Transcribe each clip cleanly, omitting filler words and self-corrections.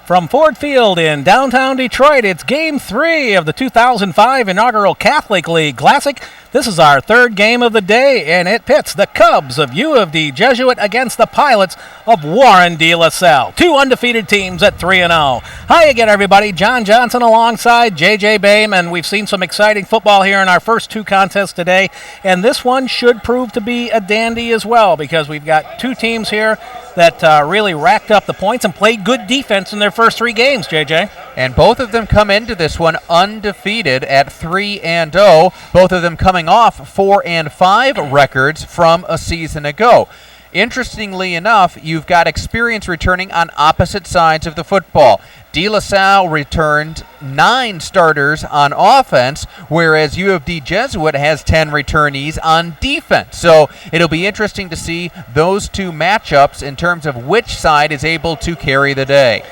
From Ford Field in downtown Detroit, it's Game 3 of the 2005 inaugural Catholic League Classic. This is our third game of the day, and it pits the Cubs of U of D Jesuit against the Pilots of Warren de La Salle. Two undefeated teams at 3-0. Hi again, everybody. John Johnson alongside J.J. Boehm, and we've seen some exciting football here in our first two contests today, and this one should prove to be a dandy as well, because we've got two teams here that really racked up the points and played good defense in their first three games, JJ. And both of them come into this one undefeated at 3-0, both of them coming off 4-5 records from a season ago. Interestingly enough, you've got experience returning on opposite sides of the football. De La Salle returned 9 starters on offense, whereas U of D Jesuit has 10 returnees on defense. So it'll be interesting to see those two matchups in terms of which side is able to carry the day.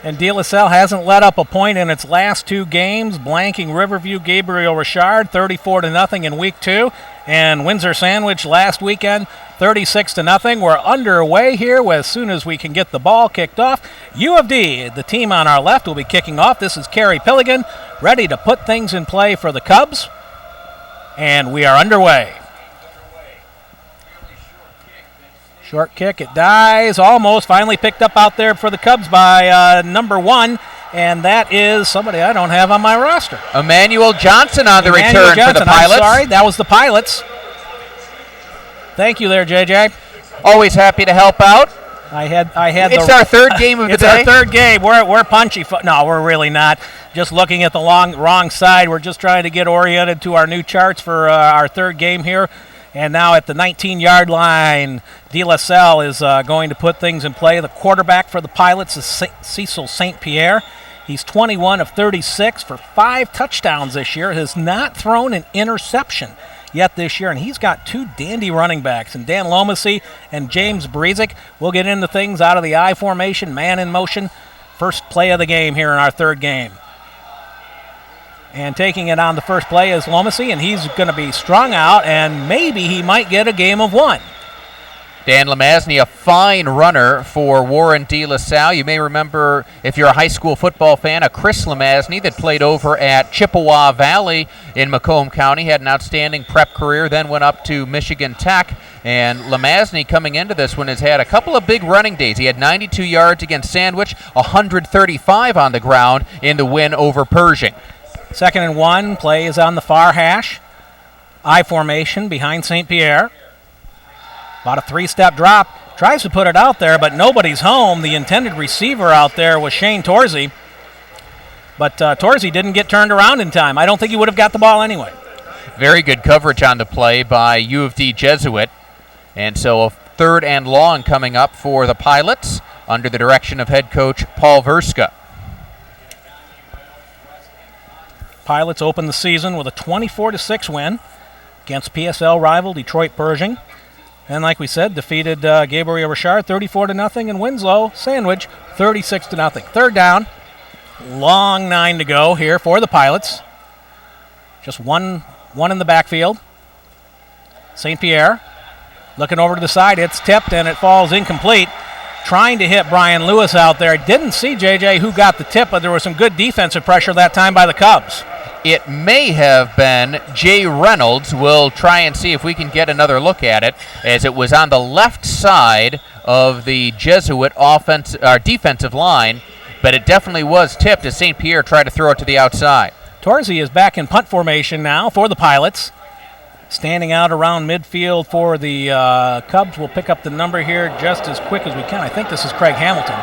And De La Salle hasn't let up a point in its last two games, blanking Riverview Gabriel Richard 34-0 in week 2, and Windsor Sandwich last weekend 36-0. We're underway here as soon as we can get the ball kicked off. U of D, the team on our left, will be kicking off. This is Kerry Pilligan, ready to put things in play for the Cubs, and we are underway. Short kick, it dies, almost finally picked up out there for the Cubs by number 1, and that is somebody I don't have on my roster. Emmanuel Johnson on the return for the Pilots. I'm sorry, that was the Pilots. Thank you there, JJ. Always happy to help out. I had. It's our third game of the day. It's our third game. We're punchy. No, we're really not. Just looking at the wrong side. We're just trying to get oriented to our new charts for our third game here. And now at the 19-yard line, De La Salle is going to put things in play. The quarterback for the Pilots is Cecil St. Pierre. He's 21 of 36 for 5 touchdowns this year. Has not thrown an interception yet this year, and he's got 2 dandy running backs, and Dan Lomacy and James Breezick. We'll get into things out of the I formation, man in motion. First play of the game here in our third game. And taking it on the first play is Lomacy, and he's going to be strung out, and maybe he might get a game of 1. Dan Lemazny, a fine runner for Warren de La Salle. You may remember, if you're a high school football fan, a Chris Lemazny that played over at Chippewa Valley in Macomb County, had an outstanding prep career, then went up to Michigan Tech. And Lemazny coming into this one has had a couple of big running days. He had 92 yards against Sandwich, 135 on the ground in the win over Pershing. 2nd and 1, play is on the far hash. I formation behind St. Pierre. About a 3-step drop. Tries to put it out there, but nobody's home. The intended receiver out there was Shane Torsey. But Torsey didn't get turned around in time. I don't think he would have got the ball anyway. Very good coverage on the play by U of D Jesuit. And so a 3rd and long coming up for the Pilots under the direction of head coach Paul Verska. Pilots opened the season with a 24-6 win against PSL rival Detroit Pershing. And like we said, defeated Gabriel Richard 34-0 and Winslow Sandwich 36-0. 3rd down, long 9 to go here for the Pilots. Just one in the backfield. St. Pierre looking over to the side. It's tipped and it falls incomplete. Trying to hit Brian Lewis out there. Didn't see JJ who got the tip, but there was some good defensive pressure that time by the Cubs. It may have been Jay Reynolds. We'll try and see if we can get another look at it, as it was on the left side of the Jesuit defensive line, but it definitely was tipped as St. Pierre tried to throw it to the outside. Torsey is back in punt formation now for the Pilots. Standing out around midfield for the Cubs. We'll pick up the number here just as quick as we can. I think this is Craig Hamilton.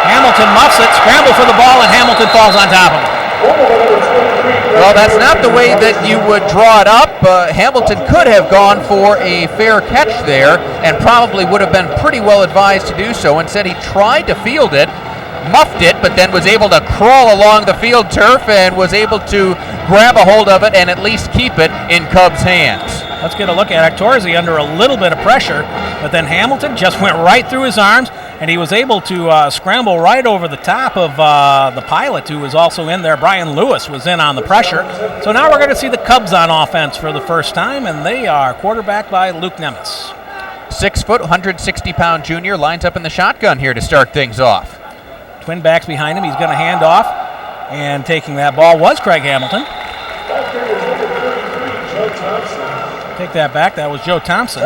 Hamilton muffs it, scramble for the ball, and Hamilton falls on top of it. Well, that's not the way that you would draw it up. Hamilton could have gone for a fair catch there and probably would have been pretty well advised to do so. Instead, he tried to field it, muffed it, but then was able to crawl along the field turf and was able to grab a hold of it and at least keep it in Cubs' hands. Let's get a look at it. Torsey under a little bit of pressure, but then Hamilton just went right through his arms, and he was able to scramble right over the top of the Pilot, who was also in there. Brian Lewis was in on the pressure. So now we're going to see the Cubs on offense for the first time, and they are quarterbacked by Luke Nemes. 6 foot, 160-pound junior lines up in the shotgun here to start things off. Twin backs behind him. He's going to hand off. And taking that ball was Craig Hamilton. Take that back. That was Joe Thompson.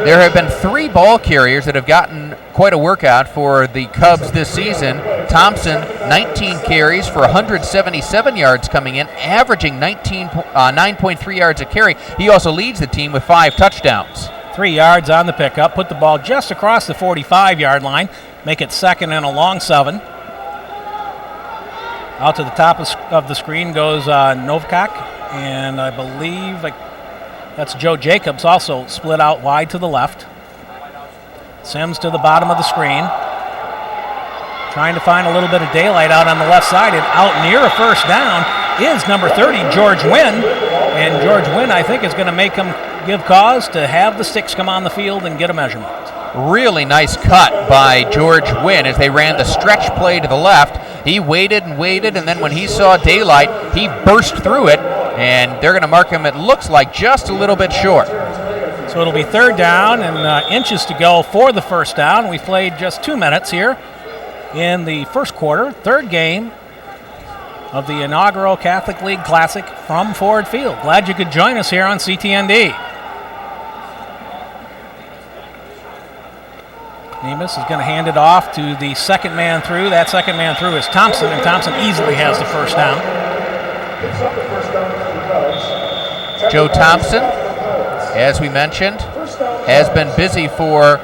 There have been 3 ball carriers that have gotten quite a workout for the Cubs this season. Thompson, 19 carries for 177 yards coming in, averaging 9.3 yards a carry. He also leads the team with 5 touchdowns. 3 yards on the pickup. Put the ball just across the 45-yard line. Make it second and a long 7. Out to the top of the screen goes Novak, and I believe that's Joe Jacobs, also split out wide to the left. Sims to the bottom of the screen. Trying to find a little bit of daylight out on the left side, and out near a first down is number 30, George Wynn. And George Wynn, I think, is going to make him give cause to have the sticks come on the field and get a measurement. Really nice cut by George Wynn as they ran the stretch play to the left. He waited, and then when he saw daylight, he burst through it, and they're going to mark him, it looks like, just a little bit short. So it'll be third down and inches to go for the first down. We've played just 2 minutes here in the first quarter, third game of the inaugural Catholic League Classic from Ford Field. Glad you could join us here on CTND. Nemus is going to hand it off to the second man through. That second man through is Thompson, and Thompson easily has the first down. Joe Thompson, as we mentioned, has been busy for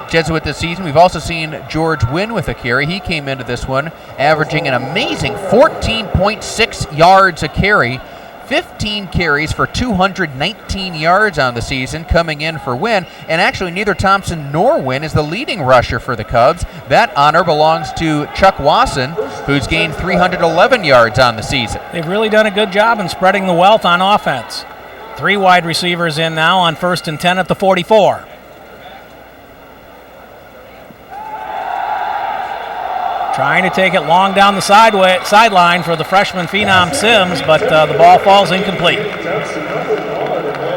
Jesuit this season. We've also seen George Wynn with a carry. He came into this one averaging an amazing 14.6 yards a carry. 15 carries for 219 yards on the season coming in for Wynn, and actually neither Thompson nor Wynn is the leading rusher for the Cubs. That honor belongs to Chuck Wasson, who's gained 311 yards on the season. They've really done a good job in spreading the wealth on offense. 3 wide receivers in now on 1st and 10 at the 44. Trying to take it long down the sideline for the freshman phenom Sims, but the ball falls incomplete.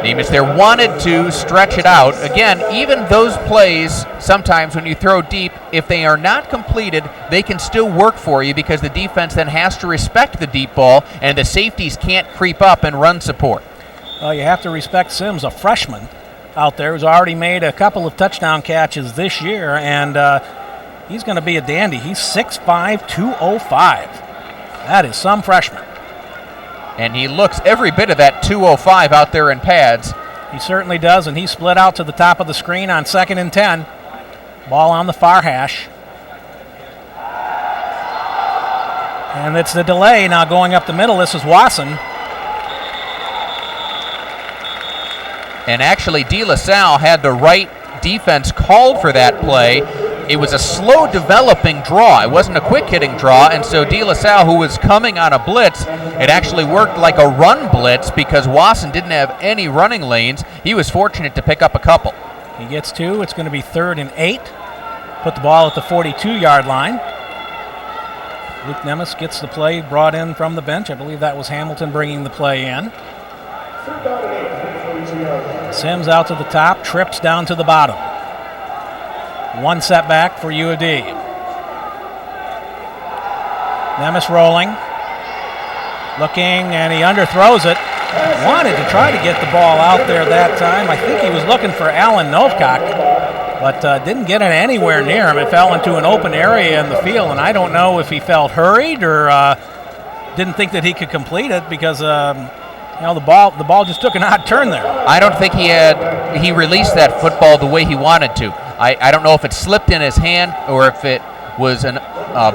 Nemus there wanted to stretch it out. Again, even those plays, sometimes when you throw deep, if they are not completed, they can still work for you because the defense then has to respect the deep ball and the safeties can't creep up and run support. Well, you have to respect Sims, a freshman out there who's already made a couple of touchdown catches this year, and he's going to be a dandy. He's 6'5", 205. That is some freshman. And he looks every bit of that 205 out there in pads. He certainly does, and he split out to the top of the screen on 2nd and 10. Ball on the far hash. And it's the delay now going up the middle. This is Wasson. And actually, De La Salle had the right defense called for that play. It was a slow developing draw. It wasn't a quick hitting draw, and so De La Salle, who was coming on a blitz, it actually worked like a run blitz because Wasson didn't have any running lanes. He was fortunate to pick up a couple. He gets 2. It's going to be 3rd and 8. Put the ball at the 42-yard line. Luke Nemes gets the play brought in from the bench. I believe that was Hamilton bringing the play in. Sims out to the top, trips down to the bottom. 1 setback for U of D. Nemes rolling. Looking, and he underthrows it. Wanted to try to get the ball out there that time. I think he was looking for Alan Novak, but didn't get it anywhere near him. It fell into an open area in the field, and I don't know if he felt hurried or didn't think that he could complete it because the ball just took an odd turn there. I don't think he released that football the way he wanted to. I don't know if it slipped in his hand or if it was a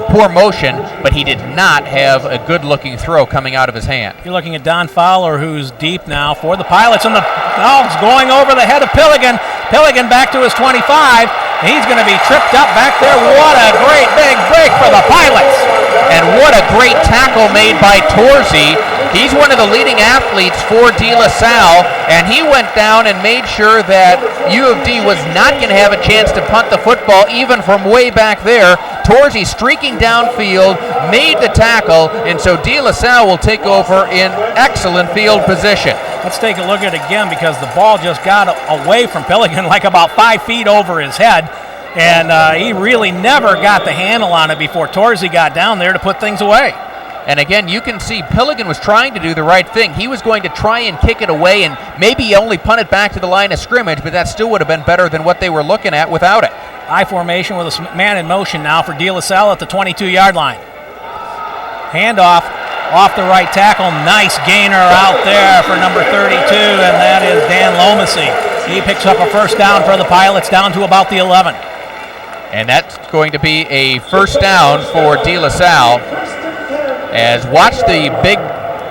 poor motion, but he did not have a good-looking throw coming out of his hand. You're looking at Don Fowler, who's deep now for the Pilots, and the ball's going over the head of Pilligan. Pilligan back to his 25. He's going to be tripped up back there. What a great big break for the Pilots. And what a great tackle made by Torzi. He's one of the leading athletes for De La Salle, and he went down and made sure that U of D was not going to have a chance to punt the football even from way back there. Torzi streaking downfield, made the tackle, and so De La Salle will take over in excellent field position. Let's take a look at it again because the ball just got away from Pilligan like about 5 feet over his head. And he really never got the handle on it before Torsey got down there to put things away. And again, you can see Pilligan was trying to do the right thing. He was going to try and kick it away, and maybe only punt it back to the line of scrimmage, but that still would have been better than what they were looking at without it. I formation with a man in motion now for De La Salle at the 22-yard line. Handoff off the right tackle. Nice gainer out there for number 32, and that is Dan Lomacy. He picks up a first down for the Pilots down to about the 11. And that's going to be a first down for De La Salle. As watch the big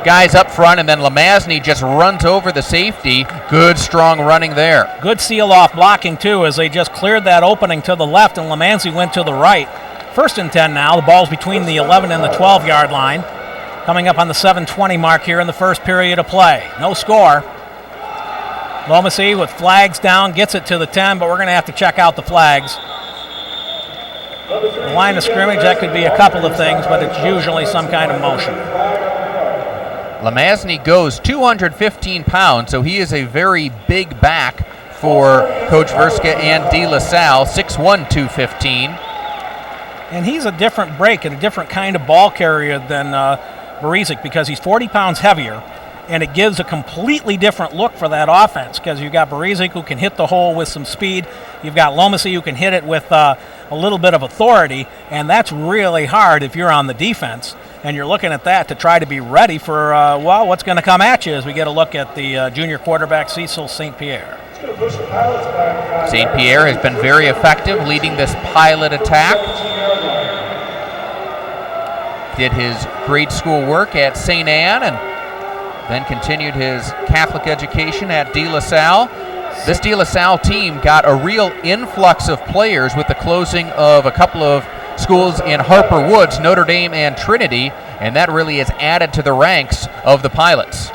guys up front, and then Lamazny just runs over the safety. Good, strong running there. Good seal-off blocking, too, as they just cleared that opening to the left, and Lamazny went to the right. First and 10 now. The ball's between the 11 and the 12-yard line. Coming up on the 7:20 mark here in the first period of play. No score. Lomacy with flags down, gets it to the 10, but we're going to have to check out the flags. The line of scrimmage, that could be a couple of things, but it's usually some kind of motion. Lamazny goes 215 pounds, so he is a very big back for Coach Verska and De La Salle, 6'1", 215. And he's a different break and a different kind of ball carrier than Barizic because he's 40 pounds heavier, and it gives a completely different look for that offense because you've got Barizic who can hit the hole with some speed. You've got Lomacy who can hit it with a little bit of authority, and that's really hard if you're on the defense. And you're looking at that to try to be ready for, what's going to come at you as we get a look at the junior quarterback, Cecil St. Pierre. St. Pierre has been very effective leading this Pilot attack. Did his grade school work at St. Anne and then continued his Catholic education at De La Salle. This De La Salle team got a real influx of players with the closing of a couple of schools in Harper Woods, Notre Dame and Trinity, and that really has added to the ranks of the Pilots.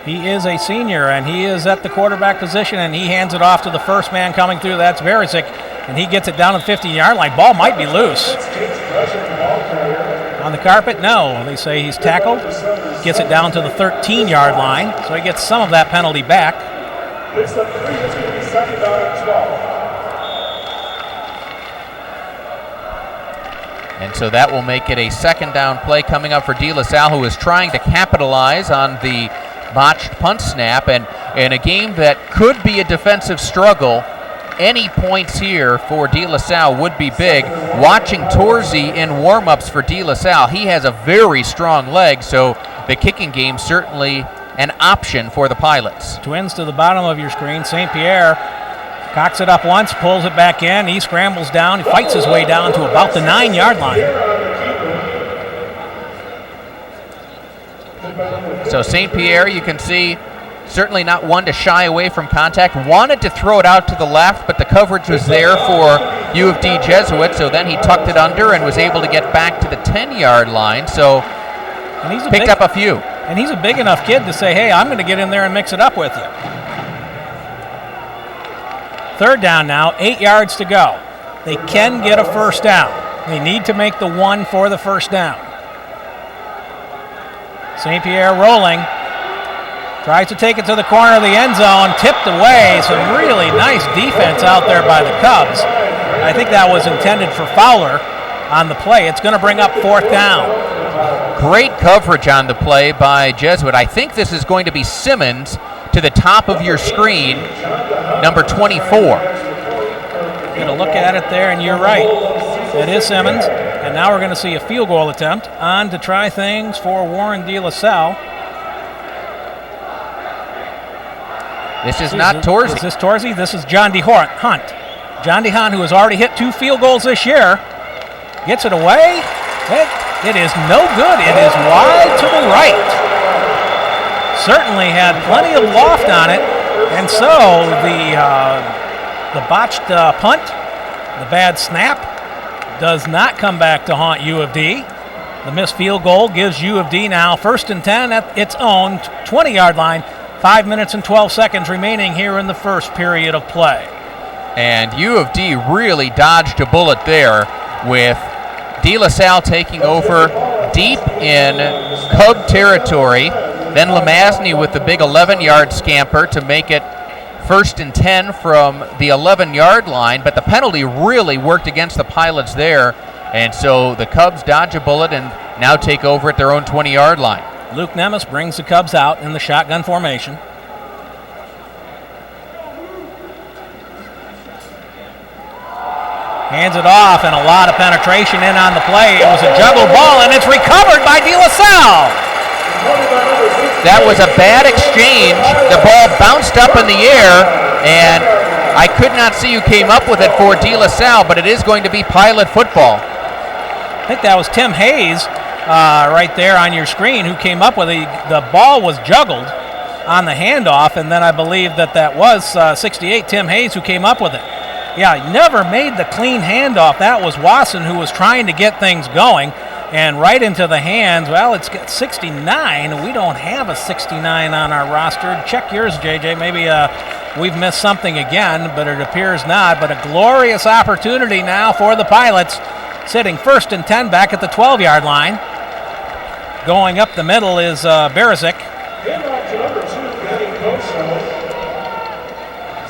He is a senior, and he is at the quarterback position, and he hands it off to the first man coming through. That's Barizic, and he gets it down to the 15-yard line. Ball might be loose. On the carpet, no. They say he's tackled. Gets it down to the 13-yard line, so he gets some of that penalty back. It's the 3. It's going to be second down and 12. And so that will make it a second down play coming up for De La Salle, who is trying to capitalize on the botched punt snap. And in a game that could be a defensive struggle, any points here for De La Salle would be big. Watching Torsey in warm-ups for De La Salle, he has a very strong leg, so the kicking game certainly an option for the Pilots. Twins to the bottom of your screen. St. Pierre cocks it up once, pulls it back in. He scrambles down. He fights his way down to about the 9-yard line. So St. Pierre, you can see, certainly not one to shy away from contact. Wanted to throw it out to the left, but the coverage was there for U of D Jesuit, so then he tucked it under and was able to get back to the 10-yard line. So picked up a few. And he's a big enough kid to say, hey, I'm going to get in there and mix it up with you. Third down now, 8 yards to go. They can get a first down. They need to make the one for the first down. St. Pierre rolling. Tries to take it to the corner of the end zone, tipped away. Some really nice defense out there by the Cubs. I think that was intended for Fowler on the play. It's going to bring up fourth down. Great coverage on the play by Jesuit. I think this is going to be Simmons to the top of your screen, number 24. Get a look at it there, and you're right. It is Simmons. And now we're going to see a field goal attempt on to try things for Warren De La Salle. This is not Torsey. Is this Torsey? This is John D. Hunt. John D. Hunt, who has already hit 2 field goals this year, gets it away. It is no good. It is wide to the right. Certainly had plenty of loft on it, and so the botched punt, the bad snap, does not come back to haunt U of D. The missed field goal gives U of D now first and 10 at its own 20-yard line. 5 minutes and 12 seconds remaining here in the first period of play. And U of D really dodged a bullet there with De La Salle taking over deep in Cub territory. Then Lamazny with the big 11-yard scamper to make it 1st and 10 from the 11-yard line, but the penalty really worked against the Pilots there, and so the Cubs dodge a bullet and now take over at their own 20-yard line. Luke Nemes brings the Cubs out in the shotgun formation. Hands it off, and a lot of penetration in on the play. It was a juggle ball, and it's recovered by De La Salle. That was a bad exchange. The ball bounced up in the air, and I could not see who came up with it for De La Salle, but it is going to be Pilot football. I think that was Tim Hayes right there on your screen who came up with it. The ball was juggled on the handoff, and then I believe that was 68, Tim Hayes, who came up with it. Yeah, he never made the clean handoff. That was Wasson who was trying to get things going, and right into the hands. Well, it's got 69. We don't have a 69 on our roster. Check yours, JJ. Maybe we've missed something again, but it appears not. But a glorious opportunity now for the Pilots, sitting 1st and 10 back at the 12-yard line. Going up the middle is Barazik. Handoff to number 2, Danny Kosho.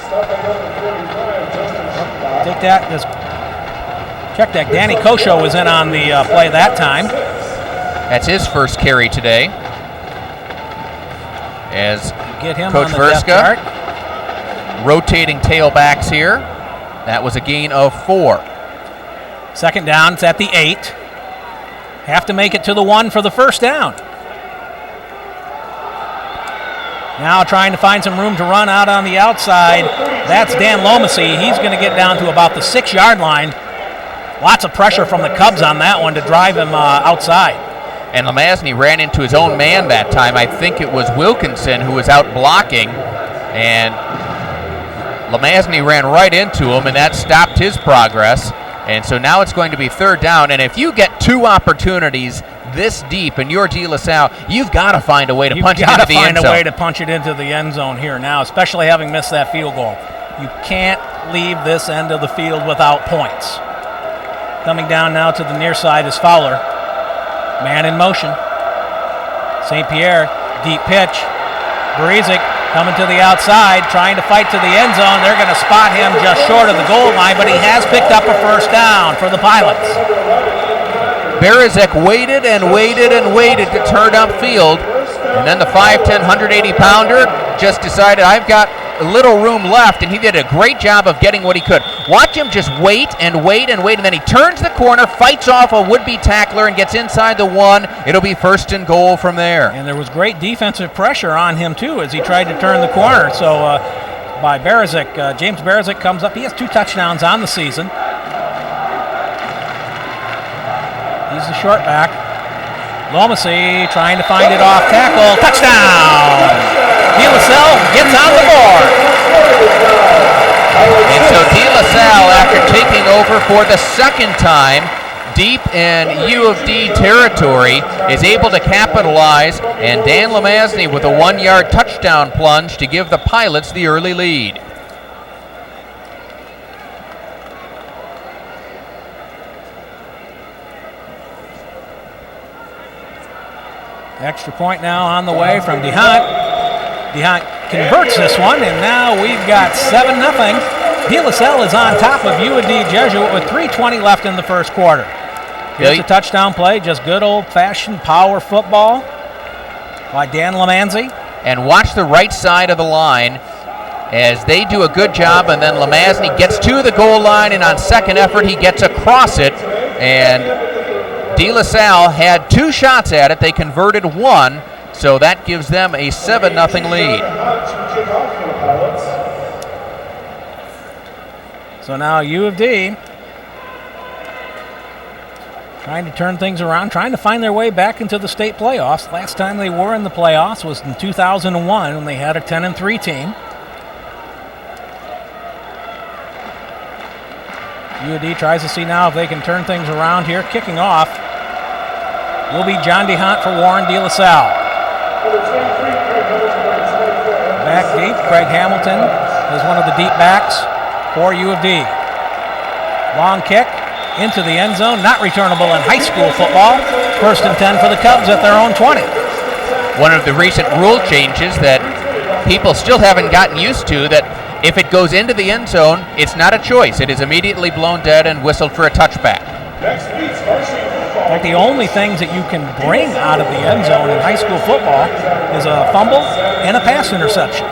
Stopping number 45, Justin Schickbach. Take that. Just check that. Danny Kosho was in on the play that time. That's his first carry today. As Get him Coach on the depth Verska chart. rotating tailbacks here. That was a gain of 4. 2nd down. It's at the 8. Have to make it to the 1 for the 1st down. Now trying to find some room to run out on the outside. That's Dan Lomacy. He's going to get down to about the 6-yard line. Lots of pressure from the Cubs on that one to drive him outside. And Lemazny ran into his own man that time. I think it was Wilkinson who was out blocking, and Lemazny ran right into him, and that stopped his progress. And so now it's going to be 3rd down, and if you get 2 opportunities this deep and you're De La Salle, you've got to find a way to punch it into the end zone. You've got to find a way to punch it into the end zone here now, especially having missed that field goal. You can't leave this end of the field without points. Coming down now to the near side is Fowler. Man in motion. St. Pierre, deep pitch. Barizik coming to the outside, trying to fight to the end zone. They're going to spot him just short of the goal line, but he has picked up a 1st down for the Pilots. Barazik waited and waited and waited to turn upfield, and then the 5'10", 180-pounder just decided, I've got a little room left, and he did a great job of getting what he could. Watch him just wait and wait and wait, and then he turns the corner, fights off a would-be tackler, and gets inside the 1. It'll be 1st and goal from there. And there was great defensive pressure on him, too, as he tried to turn the corner. So by Barazik, James Barazik comes up. He has 2 touchdowns on the season. He's the short back. Lomacy trying to find it off tackle. Touchdown! De La Salle gets on the board. And so De La Salle, after taking over for the 2nd time, deep in U of D territory, is able to capitalize, and Dan Lemazny with a 1-yard touchdown plunge to give the Pilots the early lead. Extra point now on the way from DeHunt. DeHunt converts this one, and now we've got 7-0. De La Salle is on top of U of D Jesuit with 3:20 left in the 1st quarter. Here's a touchdown play, just good old-fashioned power football by Dan Lemazny. And watch the right side of the line as they do a good job, and then Lemazny gets to the goal line, and on 2nd effort he gets across it, and De La Salle had 2 shots at it. They converted 1, so that gives them a 7-0 lead. So now U of D trying to turn things around, trying to find their way back into the state playoffs. Last time they were in the playoffs was in 2001 when they had a 10-3 team. U of D tries to see now if they can turn things around here. Kicking off will be John DeHunt for Warren De La Salle. Back deep, Craig Hamilton is one of the deep backs for U of D. Long kick into the end zone, not returnable in high school football. 1st and 10 for the Cubs at their own 20. One of the recent rule changes that people still haven't gotten used to, that If it goes into the end zone, it's not a choice. It is immediately blown dead and whistled for a touchback. Next week's varsity football. In fact, the only things that you can bring out of the end zone in high school football is a fumble and a pass interception.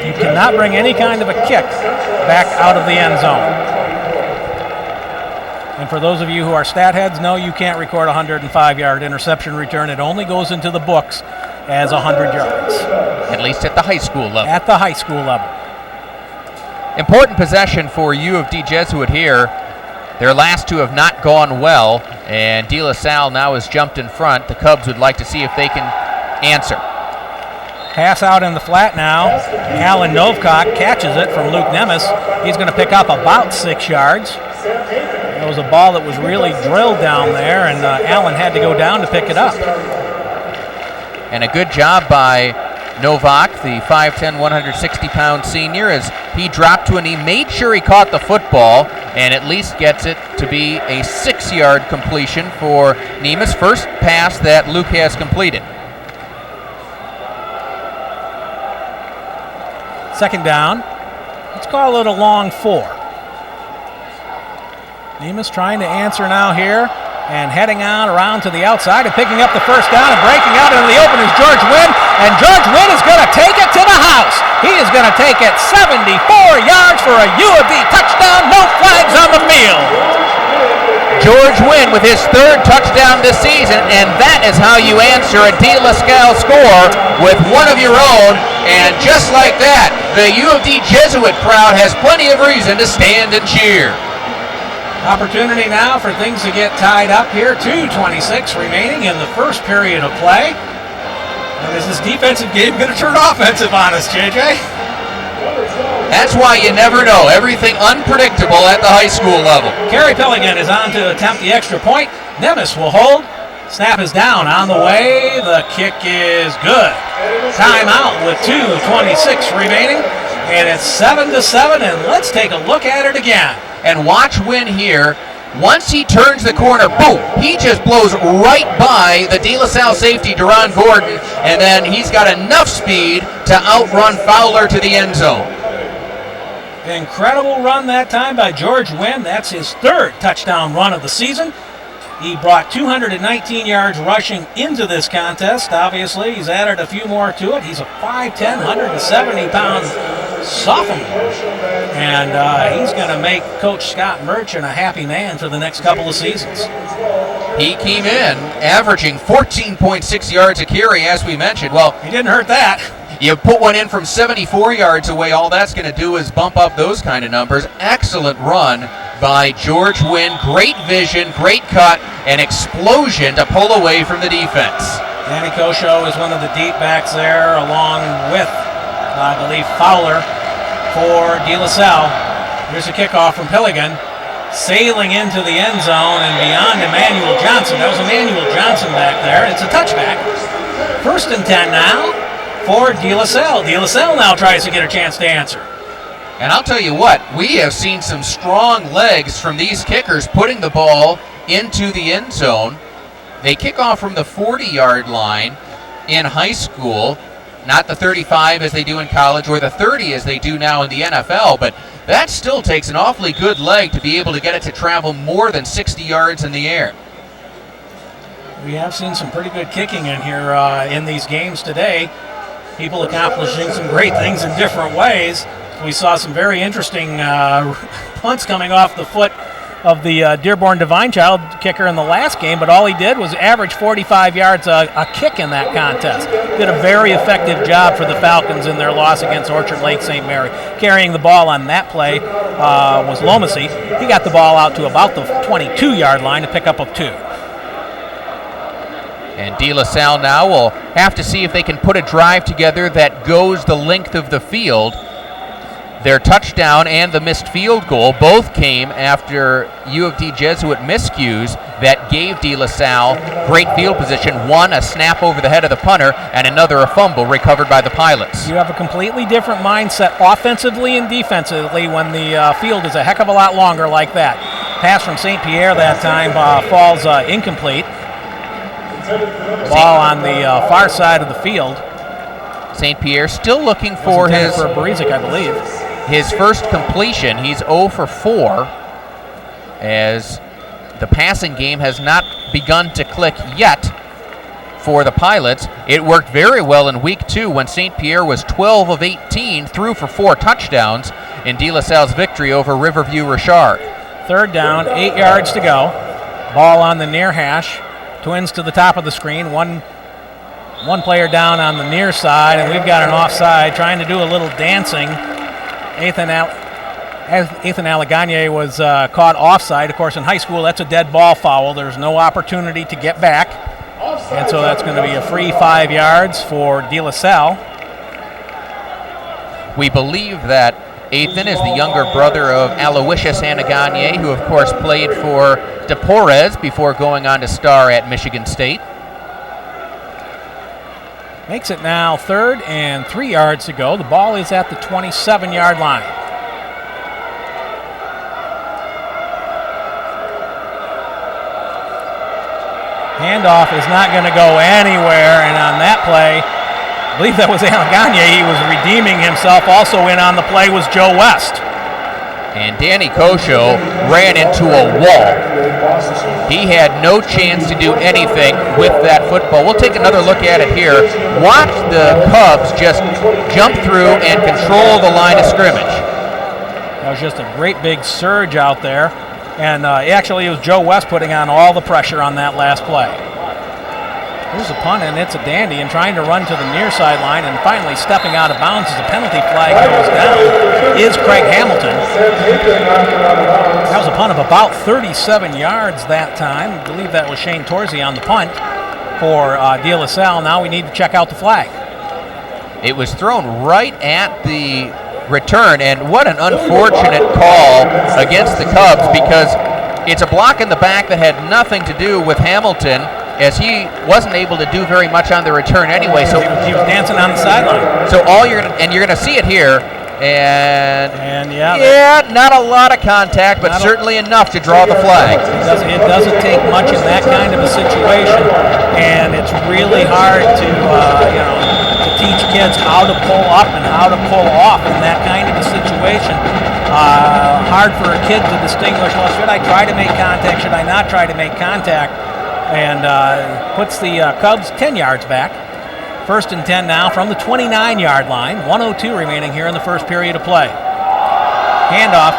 You cannot bring any kind of a kick back out of the end zone. And for those of you who are stat heads, no, you can't record a 105-yard interception return. It only goes into the books as 100 yards. At least at the high school level. At the high school level. Important possession for U of D Jesuit here. Their last two have not gone well, and De La Salle now has jumped in front. The Cubs would like to see if they can answer. Pass out in the flat now. Alan Novcock catches it from Luke Nemes. He's going to pick up about 6 yards. It was a ball that was really drilled down there, and Allen had to go down to pick it up. And a good job by Novak, the 5'10", 160-pound senior, as he dropped to a knee, made sure he caught the football, and at least gets it to be a 6-yard completion for Nemes' first pass that Luke has completed. Second down. Let's call it a long 4. Nemes trying to answer now here, and heading on around to the outside and picking up the first down and breaking out into the open is George Wynn, and George Wynn is going to take it to the house. He is going to take it 74 yards for a U of D touchdown, no flags on the field. George Wynn with his 3rd touchdown this season, and that is how you answer a De La Salle score with one of your own. And just like that, the U of D Jesuit crowd has plenty of reason to stand and cheer. Opportunity now for things to get tied up here. 2:26 remaining in the first period of play. And is this defensive game going to turn offensive on us, JJ? That's why you never know. Everything unpredictable at the high school level. Kerry Pilligan is on to attempt the extra point. Nemes will hold. Snap is down on the way. The kick is good. Timeout with 2:26 remaining. And it's 7-7, and let's take a look at it again. And watch Wynn here. Once he turns the corner, boom, he just blows right by the De La Salle safety, Deron Gordon, and then he's got enough speed to outrun Fowler to the end zone. Incredible run that time by George Wynn. That's his 3rd touchdown run of the season. He brought 219 yards rushing into this contest. Obviously, he's added a few more to it. He's a 5'10", 170-pound sophomore. And he's going to make Coach Scott Merchant a happy man for the next couple of seasons. He came in averaging 14.6 yards a carry, as we mentioned. Well, he didn't hurt that. You put one in from 74 yards away, all that's going to do is bump up those kind of numbers. Excellent run by George Wynn. Great vision, great cut, and explosion to pull away from the defense. Danny Kosho is one of the deep backs there, along with, I believe, Fowler for De La Salle. Here's a kickoff from Pilligan, sailing into the end zone and beyond Emmanuel Johnson. That was Emmanuel Johnson back there. It's a touchback. 1st and 10 now for De La Salle. De La Salle now tries to get a chance to answer. And I'll tell you what, we have seen some strong legs from these kickers putting the ball into the end zone. They kick off from the 40-yard line in high school, not the 35 as they do in college or the 30 as they do now in the NFL, but that still takes an awfully good leg to be able to get it to travel more than 60 yards in the air. We have seen some pretty good kicking in here in these games today. People accomplishing some great things in different ways. We saw some very interesting punts coming off the foot of the Dearborn Divine Child kicker in the last game, but all he did was average 45 yards a kick in that contest. Did a very effective job for the Falcons in their loss against Orchard Lake St. Mary. Carrying the ball on that play was Lomacy. He got the ball out to about the 22-yard line to pick up a 2. And De La Salle now will have to see if they can put a drive together that goes the length of the field. Their touchdown and the missed field goal both came after U of D Jesuit miscues that gave De La Salle great field position. One, a snap over the head of the punter, and another, a fumble recovered by the Pilots. You have a completely different mindset offensively and defensively when the field is a heck of a lot longer like that. Pass from St. Pierre that time falls incomplete. Ball on the far side of the field. St. Pierre still looking for his... for Barizic, I believe. his first completion. He's 0 for 4 as the passing game has not begun to click yet for the Pilots. It worked very well in week 2 when St. Pierre was 12 of 18, threw for 4 touchdowns in De La Salle's victory over Riverview Richard. Third down, 8 yards to go. Ball on the near hash. Twins to the top of the screen. One player down on the near side, and we've got an offside trying to do a little dancing. Ethan Allegagne was caught offside. Of course, in high school, that's a dead ball foul. There's no opportunity to get back. And so that's going to be a free 5 yards for De La Salle. We believe that Ethan is the younger brother of Aloysius Anagagne, who of course played for De Porres before going on to star at Michigan State. Makes it now 3rd and 3 yards to go. The ball is at the 27-yard line. Handoff is not going to go anywhere, and on that play, I believe that was Allegagne. He was redeeming himself. Also in on the play was Joe West. And Danny Kosho ran into a wall. He had no chance to do anything with that football. We'll take another look at it here. Watch the Cubs just jump through and control the line of scrimmage. That was just a great big surge out there. And actually, it was Joe West putting on all the pressure on that last play. Here's a punt, and it's a dandy, and trying to run to the near sideline, and finally stepping out of bounds as the penalty flag goes down is Craig Hamilton. That was a punt of about 37 yards that time. I believe that was Shane Torsey on the punt for De La Salle. Now we need to check out the flag. It was thrown right at the return, and what an unfortunate call against the Cubs, because it's a block in the back that had nothing to do with Hamilton, as he wasn't able to do very much on the return anyway. So he was dancing on the sideline. So you're gonna see it here, and yeah, not a lot of contact, but certainly enough to draw the flag. It doesn't take much in that kind of a situation, and it's really hard to teach kids how to pull up and how to pull off in that kind of a situation. Hard for a kid to distinguish, well, should I try to make contact, should I not try to make contact, and puts the Cubs 10 yards back. 1st and 10 now from the 29-yard line. 1:02 remaining here in the first period of play. Handoff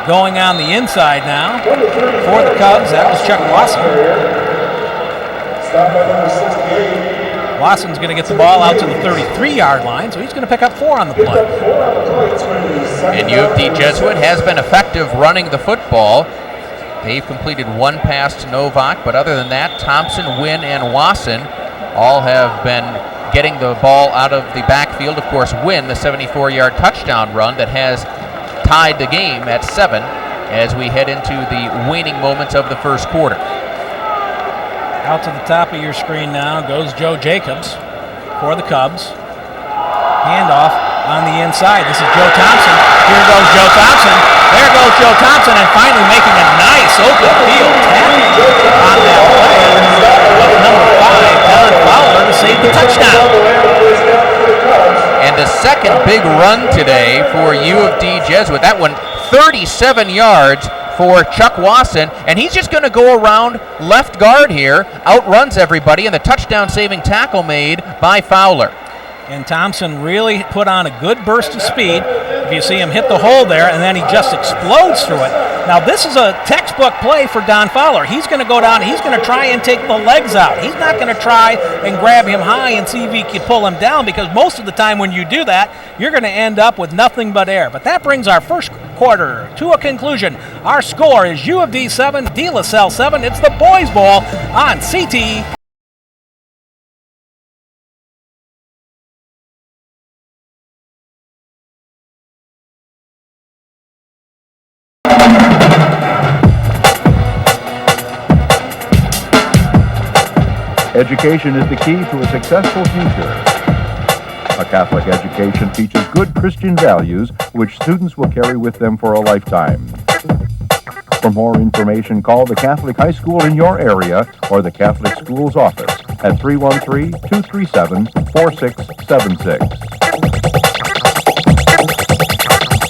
going on the inside now for the Cubs. That was Chuck Wasson. Wasson's going to get the ball out to the 33-yard line, so he's going to pick up 4 on the play. And U of D Jesuit has been effective running the football. They've completed 1 pass to Novak, but other than that, Thompson, Wynn, and Wasson all have been getting the ball out of the backfield. Of course, Wynn, the 74-yard touchdown run that has tied the game at 7 as we head into the waning moments of the first quarter. Out to the top of your screen now goes Joe Jacobs for the Cubs. Handoff on the inside. This is Joe Thompson. Here goes Joe Thompson. There goes Joe Thompson, and finally making a nice open field tackle on that play of number 5, Don Fowler, to save the touchdown. And the second big run today for U of D Jesuit. That one 37 yards for Chuck Wasson, and he's just going to go around left guard here, outruns everybody, and the touchdown-saving tackle made by Fowler. And Thompson really put on a good burst of speed. If you see him hit the hole there, and then he just explodes through it. Now, this is a textbook play for Don Fowler. He's going to go down, he's going to try and take the legs out. He's not going to try and grab him high and see if he can pull him down, because most of the time when you do that, you're going to end up with nothing but air. But that brings our first quarter to a conclusion. Our score is U of D 7, De La Salle 7. It's the Boys Bowl on CT. Education is the key to a successful future. A Catholic education teaches good Christian values which students will carry with them for a lifetime. For more information, call the Catholic High School in your area or the Catholic Schools office at 313-237-4676.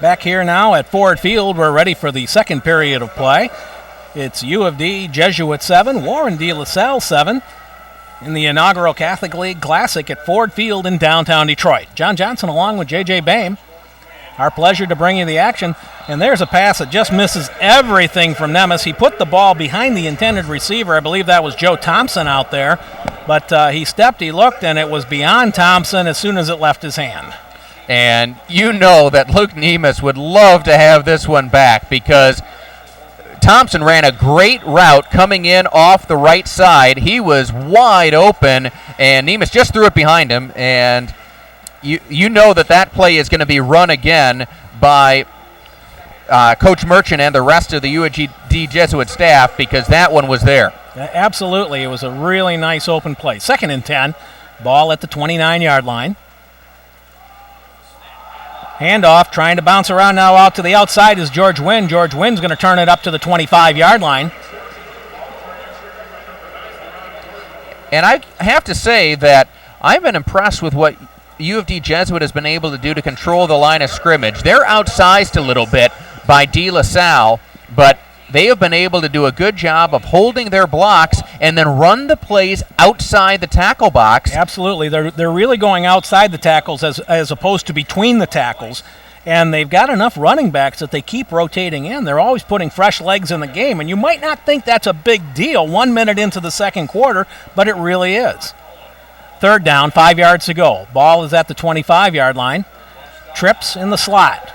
Back here now at Ford Field, we're ready for the second period of play. It's U of D Jesuit 7, Warren de La Salle 7 in the inaugural Catholic League Classic at Ford Field in downtown Detroit. John Johnson along with J.J. Boehm. Our pleasure to bring you the action. And there's a pass that just misses everything from Nemes. He put the ball behind the intended receiver. I believe that was Joe Thompson out there. But he stepped, he looked, and it was beyond Thompson as soon as it left his hand. And you know that Luke Nemes would love to have this one back because Thompson ran a great route coming in off the right side. He was wide open, and Nemes just threw it behind him. And you know that play is going to be run again by Coach Merchant and the rest of the UAD Jesuit staff because that one was there. Absolutely. It was a really nice open play. 2nd and 10, ball at the 29-yard line. Handoff, trying to bounce around now out to the outside is George Wynn. George Wynn's going to turn it up to the 25-yard line. And I have to say that I've been impressed with what U of D Jesuit has been able to do to control the line of scrimmage. They're outsized a little bit by De La Salle, but they have been able to do a good job of holding their blocks and then run the plays outside the tackle box. Absolutely. They're really going outside the tackles as opposed to between the tackles. And they've got enough running backs that they keep rotating in. They're always putting fresh legs in the game. And you might not think that's a big deal 1 minute into the second quarter, but it really is. 3rd down, 5 yards to go. Ball is at the 25-yard line. Trips in the slot.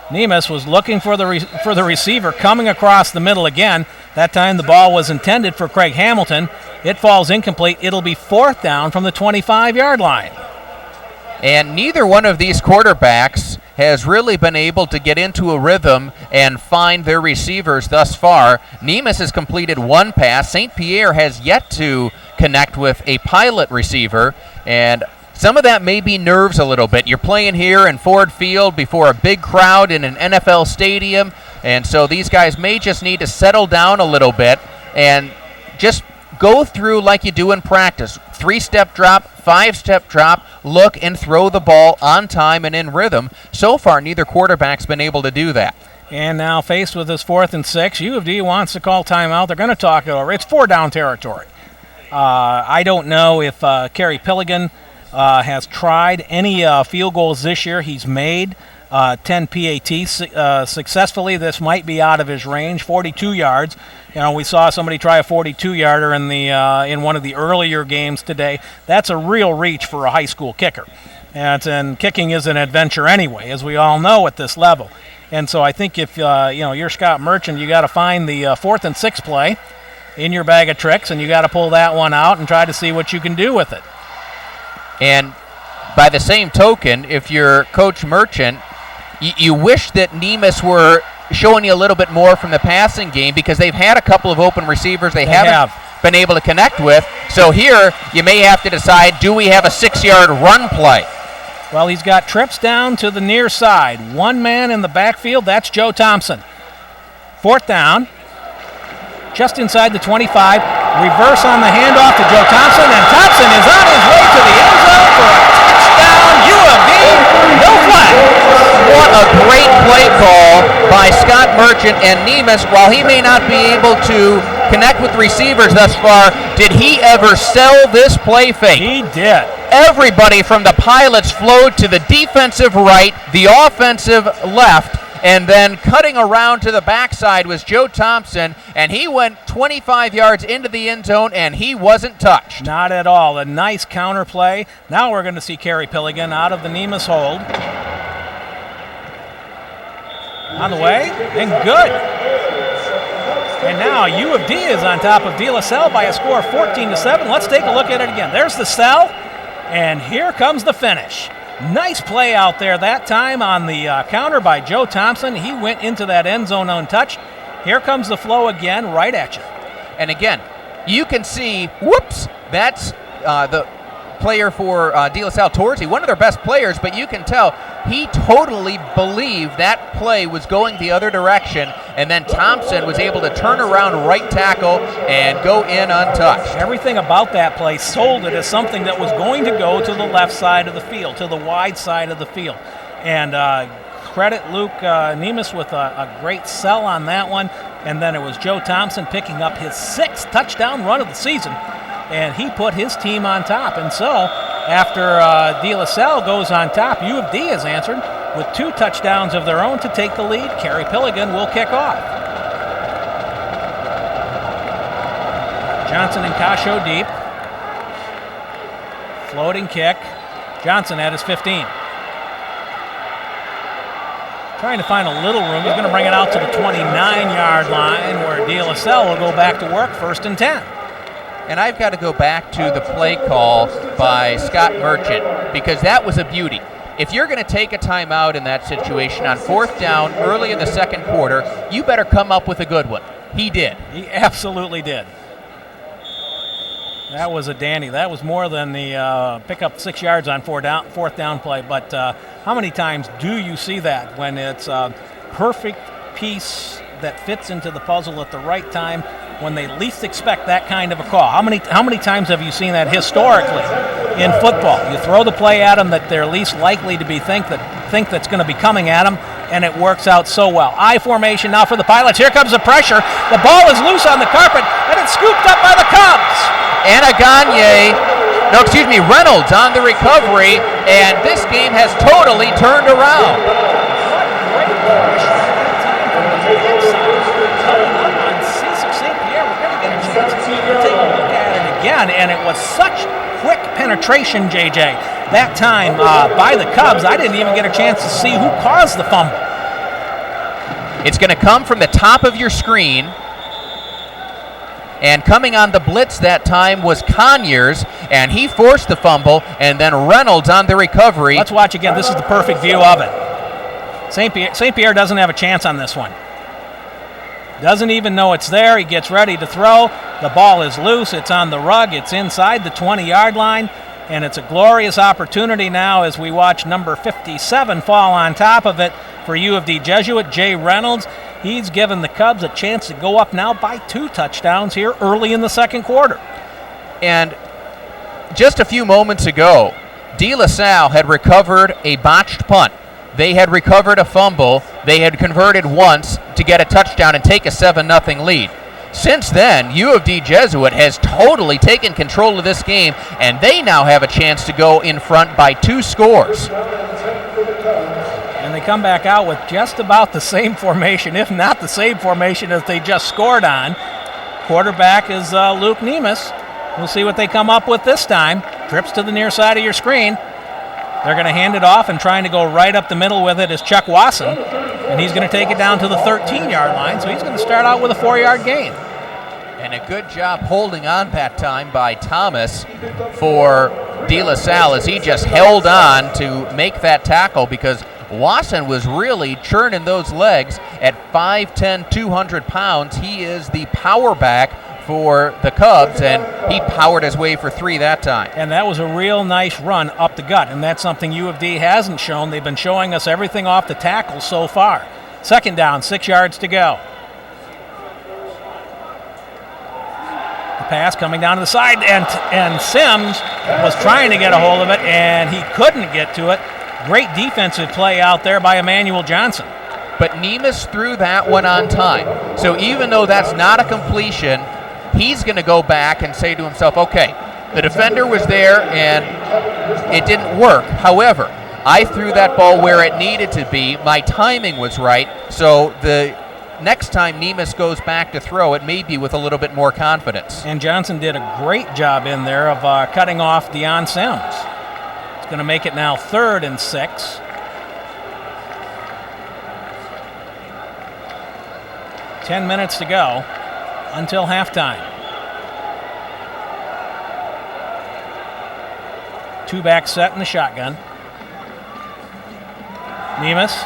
Nemes was looking for the receiver coming across the middle again. That time the ball was intended for Craig Hamilton. It falls incomplete. It'll be 4th down from the 25-yard line. And neither one of these quarterbacks has really been able to get into a rhythm and find their receivers thus far. Nemes has completed one pass. St. Pierre has yet to connect with a pilot receiver, and some of that may be nerves a little bit. You're playing here in Ford Field before a big crowd in an NFL stadium, and so these guys may just need to settle down a little bit and just go through like you do in practice. 3-step drop, 5-step drop, look and throw the ball on time and in rhythm. So far, neither quarterback's been able to do that. And now faced with this 4th and 6, U of D wants to call timeout. They're going to talk it over. It's 4-down territory. I don't know if Kerry Pilligan has tried any field goals this year. He's made 10 PATs successfully. This might be out of his range. 42 yards. You know, we saw somebody try a 42-yarder in one of the earlier games today. That's a real reach for a high school kicker. And kicking is an adventure anyway, as we all know at this level. And so I think if you're Scott Merchant, you got to find the 4th and 6 play in your bag of tricks, and you got to pull that one out and try to see what you can do with it. And by the same token, if you're Coach Merchant, you wish that Nemes were showing you a little bit more from the passing game because they've had a couple of open receivers they haven't been able to connect with. So here you may have to decide, do we have a 6-yard run play? Well, he's got trips down to the near side. One man in the backfield, that's Joe Thompson. 4th down, just inside the 25. Reverse on the handoff to Joe Thompson, and Thompson is on his way to the end zone for a touchdown. U of D, no flag. What a great play call by Scott Merchant, and Nemes, while he may not be able to connect with receivers thus far, did he ever sell this play fake? He did. Everybody from the pilots flowed to the defensive right, the offensive left, and then cutting around to the backside was Joe Thompson, and he went 25 yards into the end zone, and he wasn't touched. Not at all. A nice counter play. Now we're going to see Kerry Pilligan out of the Nemes hold. On the way, and good. And now U of D is on top of De La Salle by a score of 14-7. Let's take a look at it again. There's the Salle, and here comes the finish. Nice play out there that time on the counter by Joe Thompson. He went into that end zone untouched. Here comes the flow again, right at you. And again, you can see, whoops, that's the player for De La Salle Torres, one of their best players, but you can tell he totally believed that play was going the other direction, and then Thompson was able to turn around right tackle and go in untouched. Everything about that play sold it as something that was going to go to the left side of the field, to the wide side of the field. And credit Luke Nemus with a great sell on that one. And then it was Joe Thompson picking up his 6th touchdown run of the season. And he put his team on top. And so after De La Salle goes on top, U of D has answered with 2 touchdowns of their own to take the lead. Kerry Pilligan will kick off. Johnson and Kasho deep. Floating kick. Johnson at his 15. Trying to find a little room. He's going to bring it out to the 29-yard line where De La Salle will go back to work, 1st and 10. And I've got to go back to the play call by Scott Merchant because that was a beauty. If you're going to take a timeout in that situation on 4th down early in the 2nd quarter, you better come up with a good one. He did. He absolutely did. That was a dandy. That was more than the pick up 6 yards on 4th down play. But how many times do you see that when it's a perfect piece that fits into the puzzle at the right time when they least expect that kind of a call? How many times have you seen that historically in football? You throw the play at them that they're least likely to be think that's going to be coming at them, and it works out so well. I formation now for the Pilots. Here comes the pressure. The ball is loose on the carpet, and it's scooped up by the Cubs. Reynolds on the recovery, and this game has totally turned around. Again, and it was such quick penetration, JJ, that time by the Cubs, I didn't even get a chance to see who caused the fumble. It's going to come from the top of your screen, and coming on the blitz that time was Conyers, and he forced the fumble, and then Reynolds on the recovery. Let's watch again. This is the perfect view of it. St. Pierre doesn't have a chance on this one. Doesn't even know it's there. He gets ready to throw. The ball is loose. It's on the rug. It's inside the 20-yard line. And it's a glorious opportunity now as we watch number 57 fall on top of it for U of D Jesuit, Jay Reynolds. He's given the Cubs a chance to go up now by 2 touchdowns here early in the 2nd quarter. And just a few moments ago, De La Salle had recovered a botched punt. They had recovered a fumble. They had converted once to get a touchdown and take a 7-0 lead. Since then, U of D Jesuit has totally taken control of this game, and they now have a chance to go in front by 2 scores. And they come back out with just about the same formation, if not the same formation as they just scored on. Quarterback is Luke Nemus. We'll see what they come up with this time. Trips to the near side of your screen. They're going to hand it off, and trying to go right up the middle with it is Chuck Wasson. And he's going to take it down to the 13-yard line, so he's going to start out with a 4-yard gain. And a good job holding on that time by Thomas for De La Salle as he just held on to make that tackle because Wasson was really churning those legs at 5'10", 200 pounds. He is the power back for the Cubs, and he powered his way for 3 that time. And that was a real nice run up the gut, and that's something U of D hasn't shown. They've been showing us everything off the tackle so far. 2nd down, 6 yards to go. The pass coming down to the side, and Sims was trying to get a hold of it, and he couldn't get to it. Great defensive play out there by Emmanuel Johnson. But Nemus threw that one on time. So even though that's not a completion, he's going to go back and say to himself, okay, the defender was there and it didn't work. However, I threw that ball where it needed to be. My timing was right. So the next time Nemus goes back to throw, it may be with a little bit more confidence. And Johnson did a great job in there of cutting off Deion Sims. It's going to make it now 3rd and 6. 10 minutes to go until halftime. 2-back set in the shotgun. Nemus,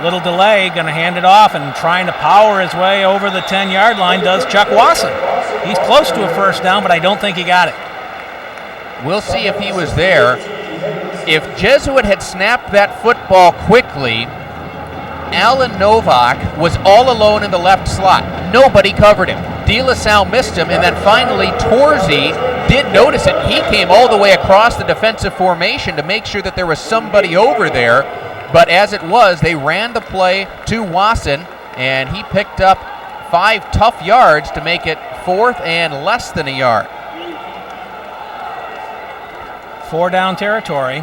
little delay, going to hand it off and trying to power his way over the 10-yard line does Chuck Wasson. He's close to a 1st down, but I don't think he got it. We'll see if he was there. If Jesuit had snapped that football quickly, Alan Novak was all alone in the left slot. Nobody covered him. De La Salle missed him, and then finally Torzi did notice it. He came all the way across the defensive formation to make sure that there was somebody over there. But as it was, they ran the play to Wasson, and he picked up 5 tough yards to make it 4th and less than a yard. 4 down territory.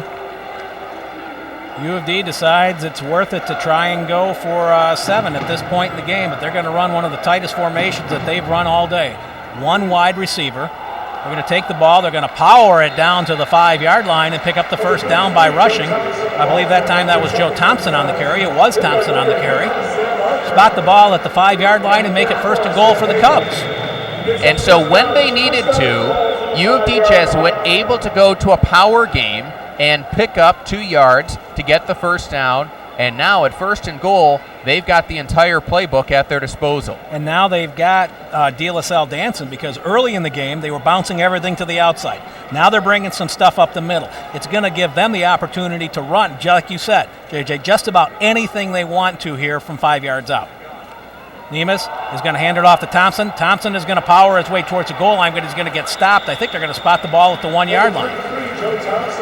U of D decides it's worth it to try and go for 7 at this point in the game, but they're going to run one of the tightest formations that they've run all day. 1 wide receiver. They're going to take the ball. They're going to power it down to the 5-yard line and pick up the first down by rushing. I believe that time that was Joe Thompson on the carry. It was Thompson on the carry. Spot the ball at the 5-yard line and make it 1st and goal for the Cubs. And so when they needed to, U of D Jesuit able to go to a power game and pick up 2 yards to get the first down. And now at 1st and goal, they've got the entire playbook at their disposal. And now they've got De La Salle dancing, because early in the game they were bouncing everything to the outside. Now they're bringing some stuff up the middle. It's going to give them the opportunity to run, like you said, JJ, just about anything they want to here from 5 yards out. Nemes is going to hand it off to Thompson. Thompson is going to power his way towards the goal line, but he's going to get stopped. I think they're going to spot the ball at the 1-yard line.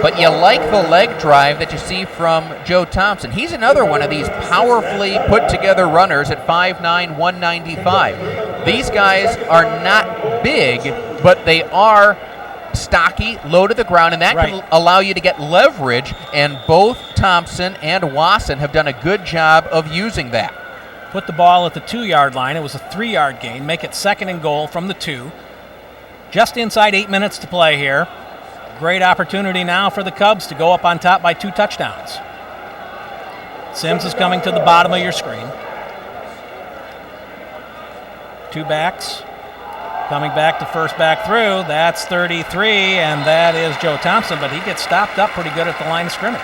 But you like the leg drive that you see from Joe Thompson. He's another one of these powerfully put together runners at 5'9", 195. These guys are not big, but they are stocky, low to the ground, and that can allow you to get leverage, and both Thompson and Wasson have done a good job of using that. Put the ball at the 2-yard line. It was a 3-yard gain. Make it 2nd and goal from the 2. Just inside 8 minutes to play here. Great opportunity now for the Cubs to go up on top by 2 touchdowns. Sims is coming to the bottom of your screen. 2 backs. Coming back to first back through. That's 33, and that is Joe Thompson, but he gets stopped up pretty good at the line of scrimmage.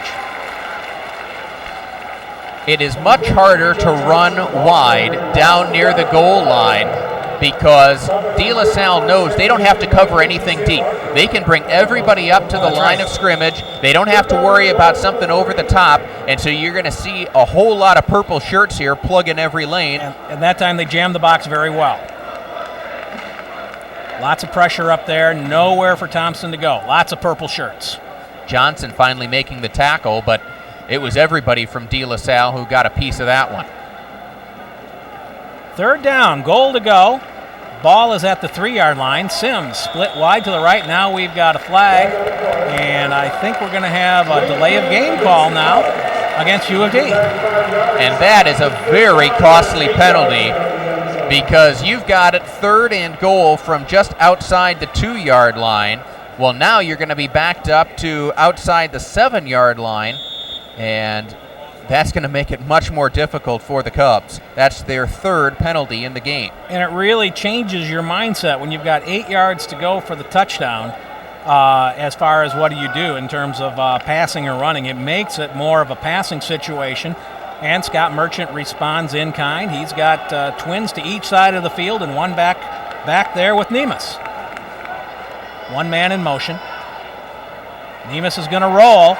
It is much harder to run wide down near the goal line because De La Salle knows they don't have to cover anything deep. They can bring everybody up to the line of scrimmage. They don't have to worry about something over the top, and so you're going to see a whole lot of purple shirts here plug in every lane. And that time they jammed the box very well. Lots of pressure up there, nowhere for Thompson to go. Lots of purple shirts. Johnson finally making the tackle, but it was everybody from De La Salle who got a piece of that one. 3rd down, goal to go. Ball is at the 3-yard line. Sims split wide to the right. Now we've got a flag, and I think we're going to have a delay of game call now against U of D. And that is a very costly penalty because you've got it 3rd and goal from just outside the 2-yard line. Well, now you're going to be backed up to outside the 7-yard line, and that's going to make it much more difficult for the Cubs. That's their 3rd penalty in the game. And it really changes your mindset when you've got 8 yards to go for the touchdown as far as what do you do in terms of passing or running. It makes it more of a passing situation, and Scott Merchant responds in kind. He's got twins to each side of the field and one back there with Nemes. One man in motion. Nemes is going to roll.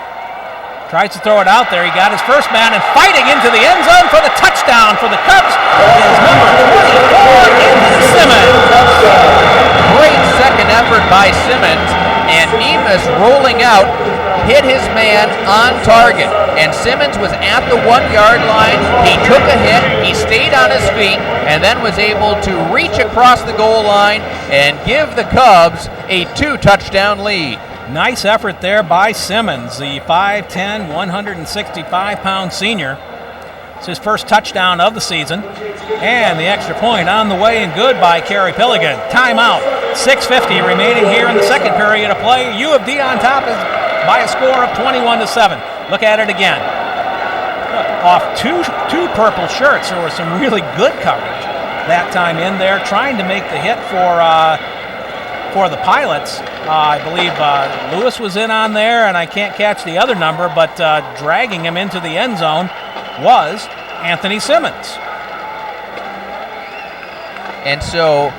Tries to throw it out there. He got his first man, and fighting into the end zone for the touchdown for the Cubs is number 24, Simmons. Great second effort by Simmons, and Nemes rolling out hit his man on target. And Simmons was at the 1-yard line. He took a hit. He stayed on his feet and then was able to reach across the goal line and give the Cubs a 2-touchdown lead. Nice effort there by Simmons, the 5'10", 165-pound senior. It's his first touchdown of the season. And the extra point on the way and good by Kerry Pilligan. Timeout. 6:50 remaining here in the second period of play. U of D on top by a score of 21-7. Look at it again. Off two purple shirts. There was some really good coverage that time in there, trying to make the hit for the Pilots. I believe Lewis was in on there, and I can't catch the other number, but dragging him into the end zone was Anthony Simmons. And so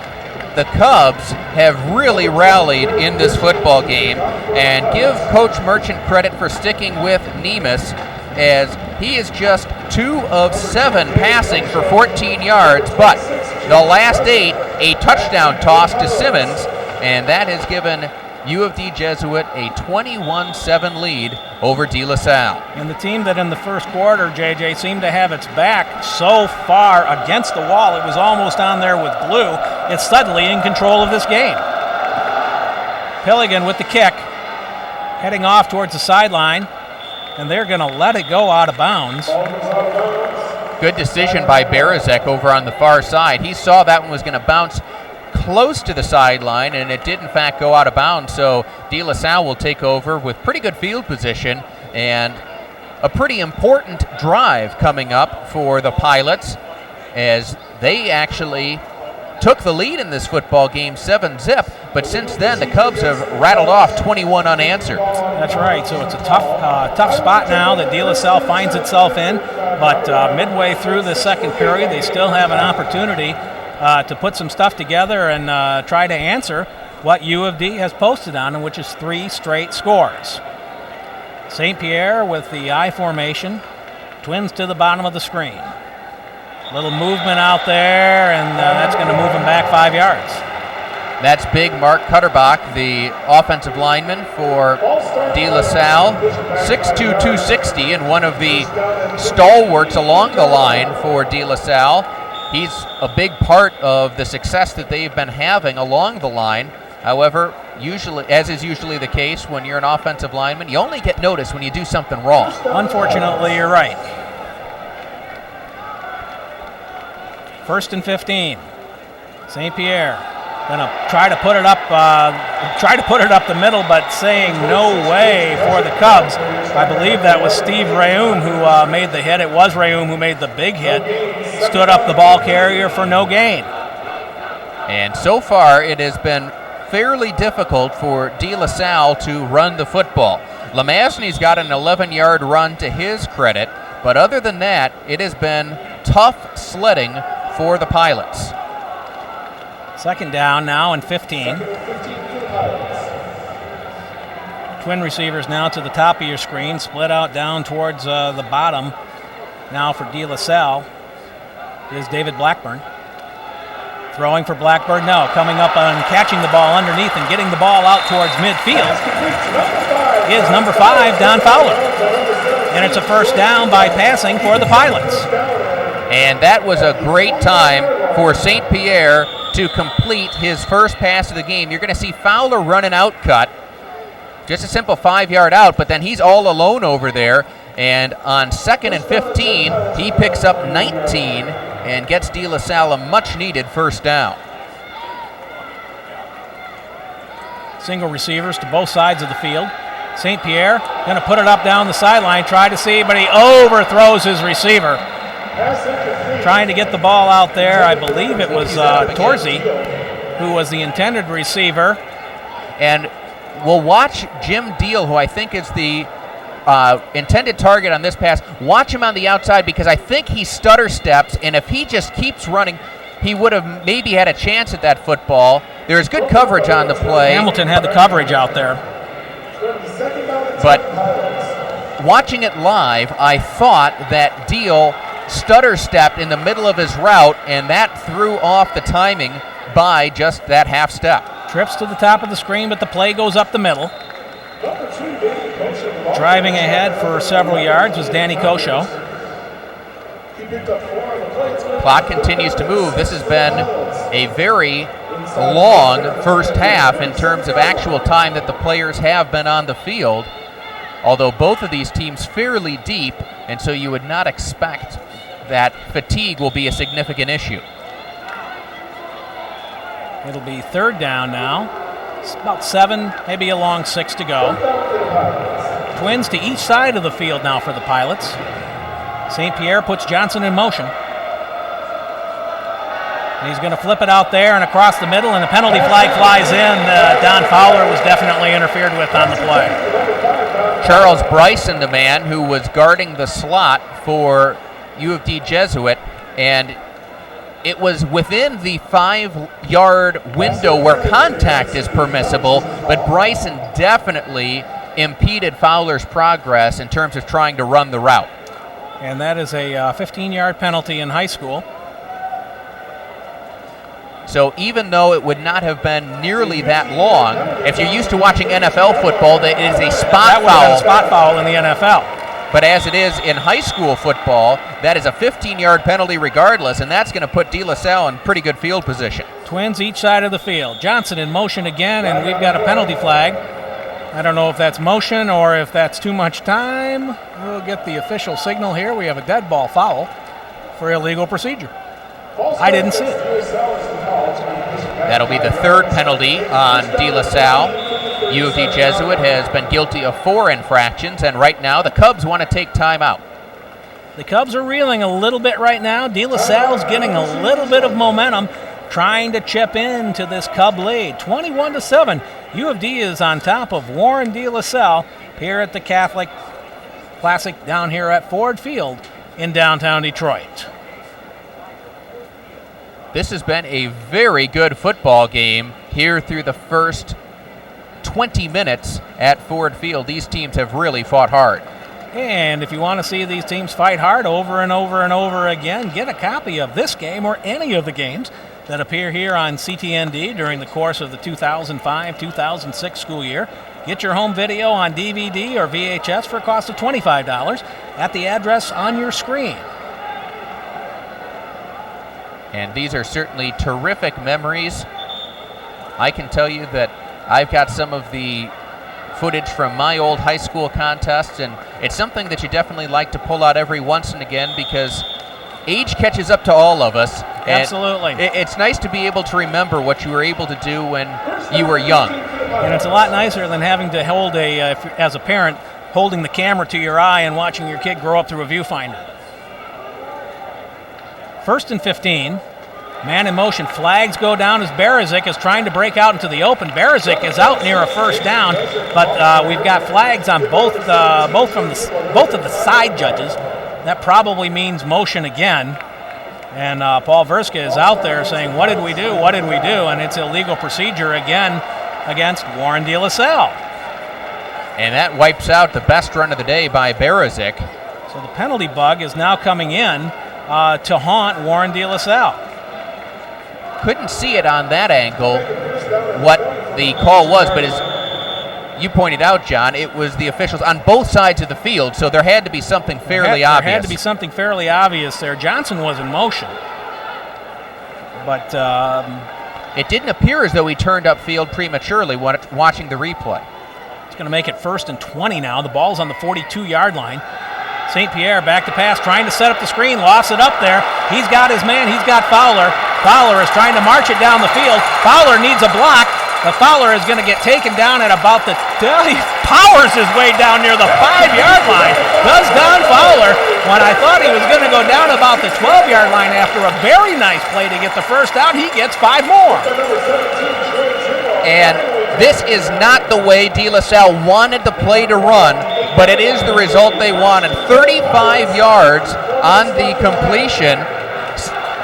the Cubs have really rallied in this football game, and give Coach Merchant credit for sticking with Nemes, as he is just 2 of 7 passing for 14 yards, but the last 8, a touchdown toss to Simmons, and that has given U of D Jesuit a 21-7 lead over De La Salle. And the team that in the first quarter, JJ, seemed to have its back so far against the wall, it was almost on there with glue, it's suddenly in control of this game. Pilligan with the kick, heading off towards the sideline, and they're going to let it go out of bounds. Good decision by Berazek over on the far side. He saw that one was going to bounce close to the sideline, and it did in fact go out of bounds, so De La Salle will take over with pretty good field position and a pretty important drive coming up for the Pilots, as they actually took the lead in this football game 7-zip, but since then the Cubs have rattled off 21 unanswered. That's right, so it's a tough spot now that De La Salle finds itself in, but midway through the second period they still have an opportunity to put some stuff together and try to answer what U of D has posted on them, which is 3 straight scores. St. Pierre with the I formation, Twins to the bottom of the screen. Little movement out there, and that's going to move him back 5 yards. That's big Mark Cutterbach, the offensive lineman for De La Salle, 6'2", 260, and one of the stalwarts along the line for De La Salle. He's a big part of the success that they've been having along the line. However, usually, as is usually the case when you're an offensive lineman, you only get noticed when you do something wrong. Unfortunately, you're right. 1st and 15. St. Pierre gonna try to put it up the middle, but saying no way for the Cubs. I believe that was Steve Rayum who made the hit. It was Rayum who made the big hit. Stood up the ball carrier for no gain. And so far, it has been fairly difficult for De La Salle to run the football. Lemasny's got an 11-yard run to his credit, but other than that, it has been tough sledding for the Pilots. 2nd down now and 15. Twin receivers now to the top of your screen, split out down towards the bottom. Now for De La Salle is David Blackburn. Throwing for Blackburn, no. Coming up and catching the ball underneath and getting the ball out towards midfield is number 5, Don Fowler. And it's a 1st down by passing for the Pilots. And that was a great time for St. Pierre to complete his first pass of the game. You're going to see Fowler run an out cut, just a simple 5-yard out, but then he's all alone over there. And on 2nd and 15, he picks up 19 and gets De La Salle a much-needed 1st down. Single receivers to both sides of the field. St. Pierre going to put it up down the sideline, try to see, but he overthrows his receiver. Trying to get the ball out there. I believe it was Torzi who was the intended receiver. And we'll watch Jim Deal, who I think is the intended target on this pass. Watch him on the outside because I think he stutter steps, and if he just keeps running, he would have maybe had a chance at that football. There's good coverage on the play. Hamilton had the coverage out there. But watching it live, I thought that Deal stutter stepped in the middle of his route, and that threw off the timing by just that half step. Trips to the top of the screen, but the play goes up the middle. Driving ahead for several yards was Danny Kosho. Clock continues to move. This has been a very long first half in terms of actual time that the players have been on the field, although both of these teams fairly deep, and so you would not expect that fatigue will be a significant issue. It'll be 3rd down now. It's about 7, maybe a long 6 to go. Twins to each side of the field now for the Pilots. St. Pierre puts Johnson in motion. And he's going to flip it out there and across the middle, and the penalty flag flies in. Don Fowler was definitely interfered with on the play. Charles Bryson, the man who was guarding the slot for U of D Jesuit, and it was within the 5-yard window where contact is permissible, but Bryson definitely impeded Fowler's progress in terms of trying to run the route. And that is a 15-yard penalty in high school. So even though it would not have been nearly that long, if you're used to watching NFL football, it is a spot That would have foul. been a spot foul in the NFL. But as it is in high school football, that is a 15-yard penalty regardless, and that's going to put De La Salle in pretty good field position. Twins each side of the field. Johnson in motion again, and we've got a penalty flag. I don't know if that's motion or if that's too much time. We'll get the official signal here. We have a dead ball foul for illegal procedure. I didn't see it. That'll be the third penalty on De La Salle. U of D Jesuit has been guilty of 4 infractions, and right now the Cubs want to take time out. The Cubs are reeling a little bit right now. De La Salle's getting a little bit of momentum, trying to chip into this Cub lead. 21-7. U of D is on top of Warren De La Salle here at the Catholic Classic down here at Ford Field in downtown Detroit. This has been a very good football game here through the first 20 minutes at Ford Field. These teams have really fought hard. And if you want to see these teams fight hard over and over and over again, get a copy of this game or any of the games that appear here on CTND during the course of the 2005-2006 school year. Get your home video on DVD or VHS for a cost of $25 at the address on your screen. And these are certainly terrific memories. I can tell you that I've got some of the footage from my old high school contests, and it's something that you definitely like to pull out every once and again because age catches up to all of us. Absolutely. It's nice to be able to remember what you were able to do when you were young. And it's a lot nicer than having to hold as a parent, holding the camera to your eye and watching your kid grow up through a viewfinder. 1st and 15. Man in motion. Flags go down as Barazik is trying to break out into the open. Barazik is out near a first down, but we've got flags on both of the side judges. That probably means motion again. And Paul Verska is out there saying, "What did we do? What did we do?" And it's illegal procedure again against Warren De La Salle. And that wipes out the best run of the day by Barazik. So the penalty bug is now coming in to haunt Warren De La Salle. Couldn't see it on that angle what the call was, but as you pointed out, John, it was the officials on both sides of the field, so there had to be something fairly obvious. There had to be something fairly obvious there. Johnson was in motion, but it didn't appear as though he turned upfield prematurely watching the replay. It's going to make it 1st and 20 now. The ball's on the 42-yard line. St. Pierre back to pass, trying to set up the screen, lost it up there. He's got his man, he's got Fowler. Fowler is trying to march it down the field. Fowler needs a block. The Fowler is going to get taken down at about he powers his way down near the 5-yard line. Does Don Fowler, when I thought he was going to go down about the 12-yard line after a very nice play to get the first down, he gets 5 more. And this is not the way De La Salle wanted the play to run, but it is the result they wanted. 35 yards on the completion.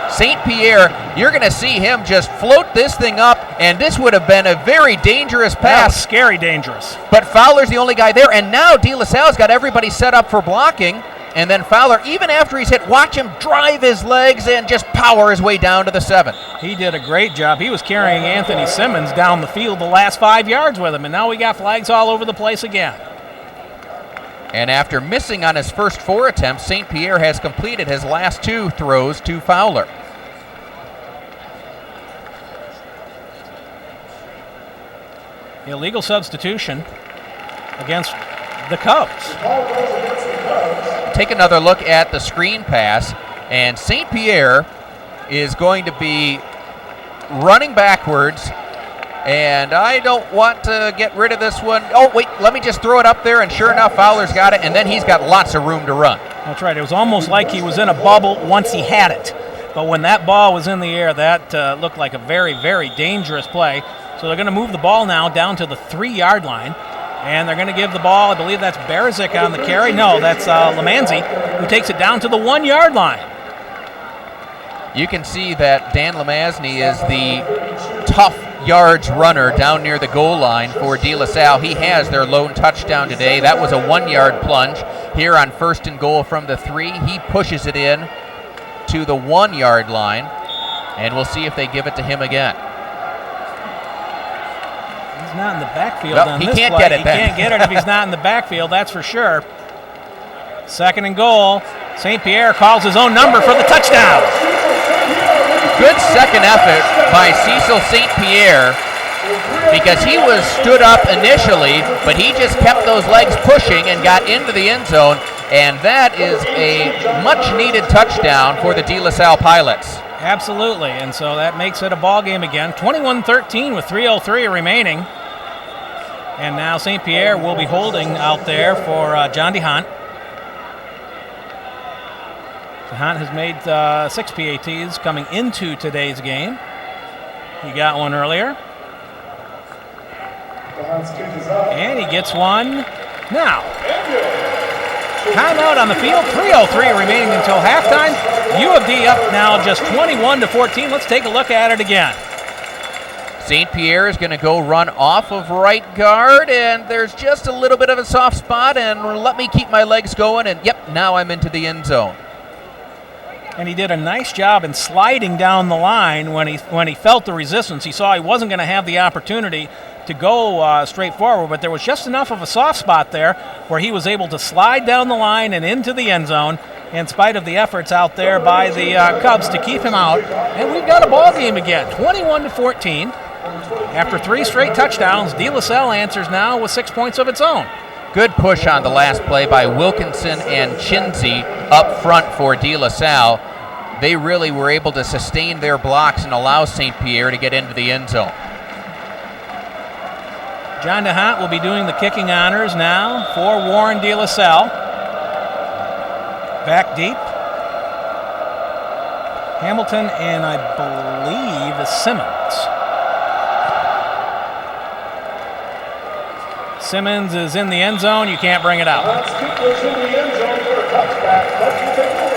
St. Pierre, you're going to see him just float this thing up, and this would have been a very dangerous pass. That was scary dangerous. But Fowler's the only guy there, and now De La Salle's got everybody set up for blocking, and then Fowler, even after he's hit, watch him drive his legs and just power his way down to the 7. He did a great job. He was carrying Anthony Simmons down the field the last 5 yards with him, and now we got flags all over the place again. And after missing on his first 4 attempts, St. Pierre has completed his last 2 throws to Fowler. Illegal substitution against the Cubs. Take another look at the screen pass, and St. Pierre is going to be running backwards, and I don't want to get rid of this one. Oh, wait, let me just throw it up there, and sure enough, Fowler's got it, and then he's got lots of room to run. That's right. It was almost like he was in a bubble once he had it. But when that ball was in the air, that looked like a very, very dangerous play. So they're going to move the ball now down to the 3-yard line. And they're going to give the ball, I believe that's Barazik on the carry. No, that's Lamanzi, who takes it down to the 1-yard line. You can see that Dan Lamazny is the tough yards runner down near the goal line for De La Salle. He has their lone touchdown today. That was a 1-yard plunge. Here on 1st and goal from the 3, he pushes it in to the 1-yard line. And we'll see if they give it to him again. He's not in the backfield Nope, on he this can't play. get it He then. can't get it if he's not in the backfield, that's for sure. 2nd and goal. St. Pierre calls his own number for the touchdown. Good second effort by Cecil St. Pierre, because he was stood up initially, but he just kept those legs pushing and got into the end zone, and that is a much-needed touchdown for the De La Salle Pilots. Absolutely, and so that makes it a ball game again. 21-13 with 3:03 remaining. And now St. Pierre will be holding out there for John DeHaan. DeHaan has made 6 PATs coming into today's game. He got one earlier. And he gets one now. Timeout on the field, 3:03 remaining until halftime. U of D up now just 21-14. Let's take a look at it again. St. Pierre is going to go run off of right guard, and there's just a little bit of a soft spot, and let me keep my legs going, and yep, now I'm into the end zone. And he did a nice job in sliding down the line when he felt the resistance. He saw he wasn't going to have the opportunity to go straight forward, but there was just enough of a soft spot there where he was able to slide down the line and into the end zone in spite of the efforts out there by the Cubs to keep him out. And we've got a ball game again, 21-14. After 3 straight touchdowns, De La Salle answers now with 6 points of its own. Good push on the last play by Wilkinson and Chinsey up front for De La Salle. They really were able to sustain their blocks and allow St. Pierre to get into the end zone. John DeHaan will be doing the kicking honors now for Warren De La Salle. Back deep. Hamilton and I believe Simmons. Simmons is in the end zone. You can't bring it out.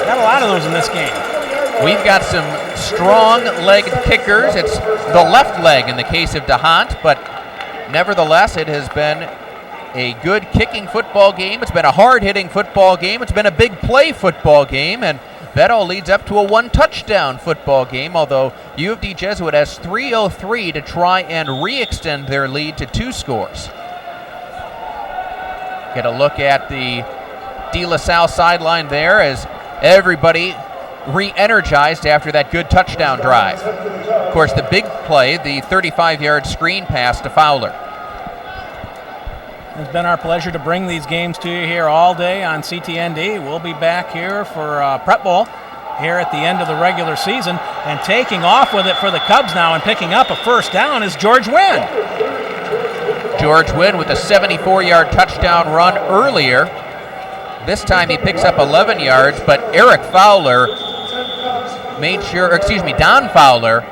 Got a lot of those in this game. We've got some strong-legged kickers. It's the left leg in the case of DeHaan, but nevertheless, it has been a good kicking football game. It's been a hard-hitting football game. It's been a big play football game, and that all leads up to a 1-touchdown football game, although U of D Jesuit has 3:03 to try and re-extend their lead to 2 scores. Get a look at the De La Salle sideline there as everybody re-energized after that good touchdown drive. Of course, the big play, the 35-yard screen pass to Fowler. It's been our pleasure to bring these games to you here all day on CTND. We'll be back here for Prep Bowl here at the end of the regular season. And taking off with it for the Cubs now and picking up a first down is George Wynn. George Wynn with a 74-yard touchdown run earlier. This time he picks up 11 yards, but Eric Fowler Don Fowler,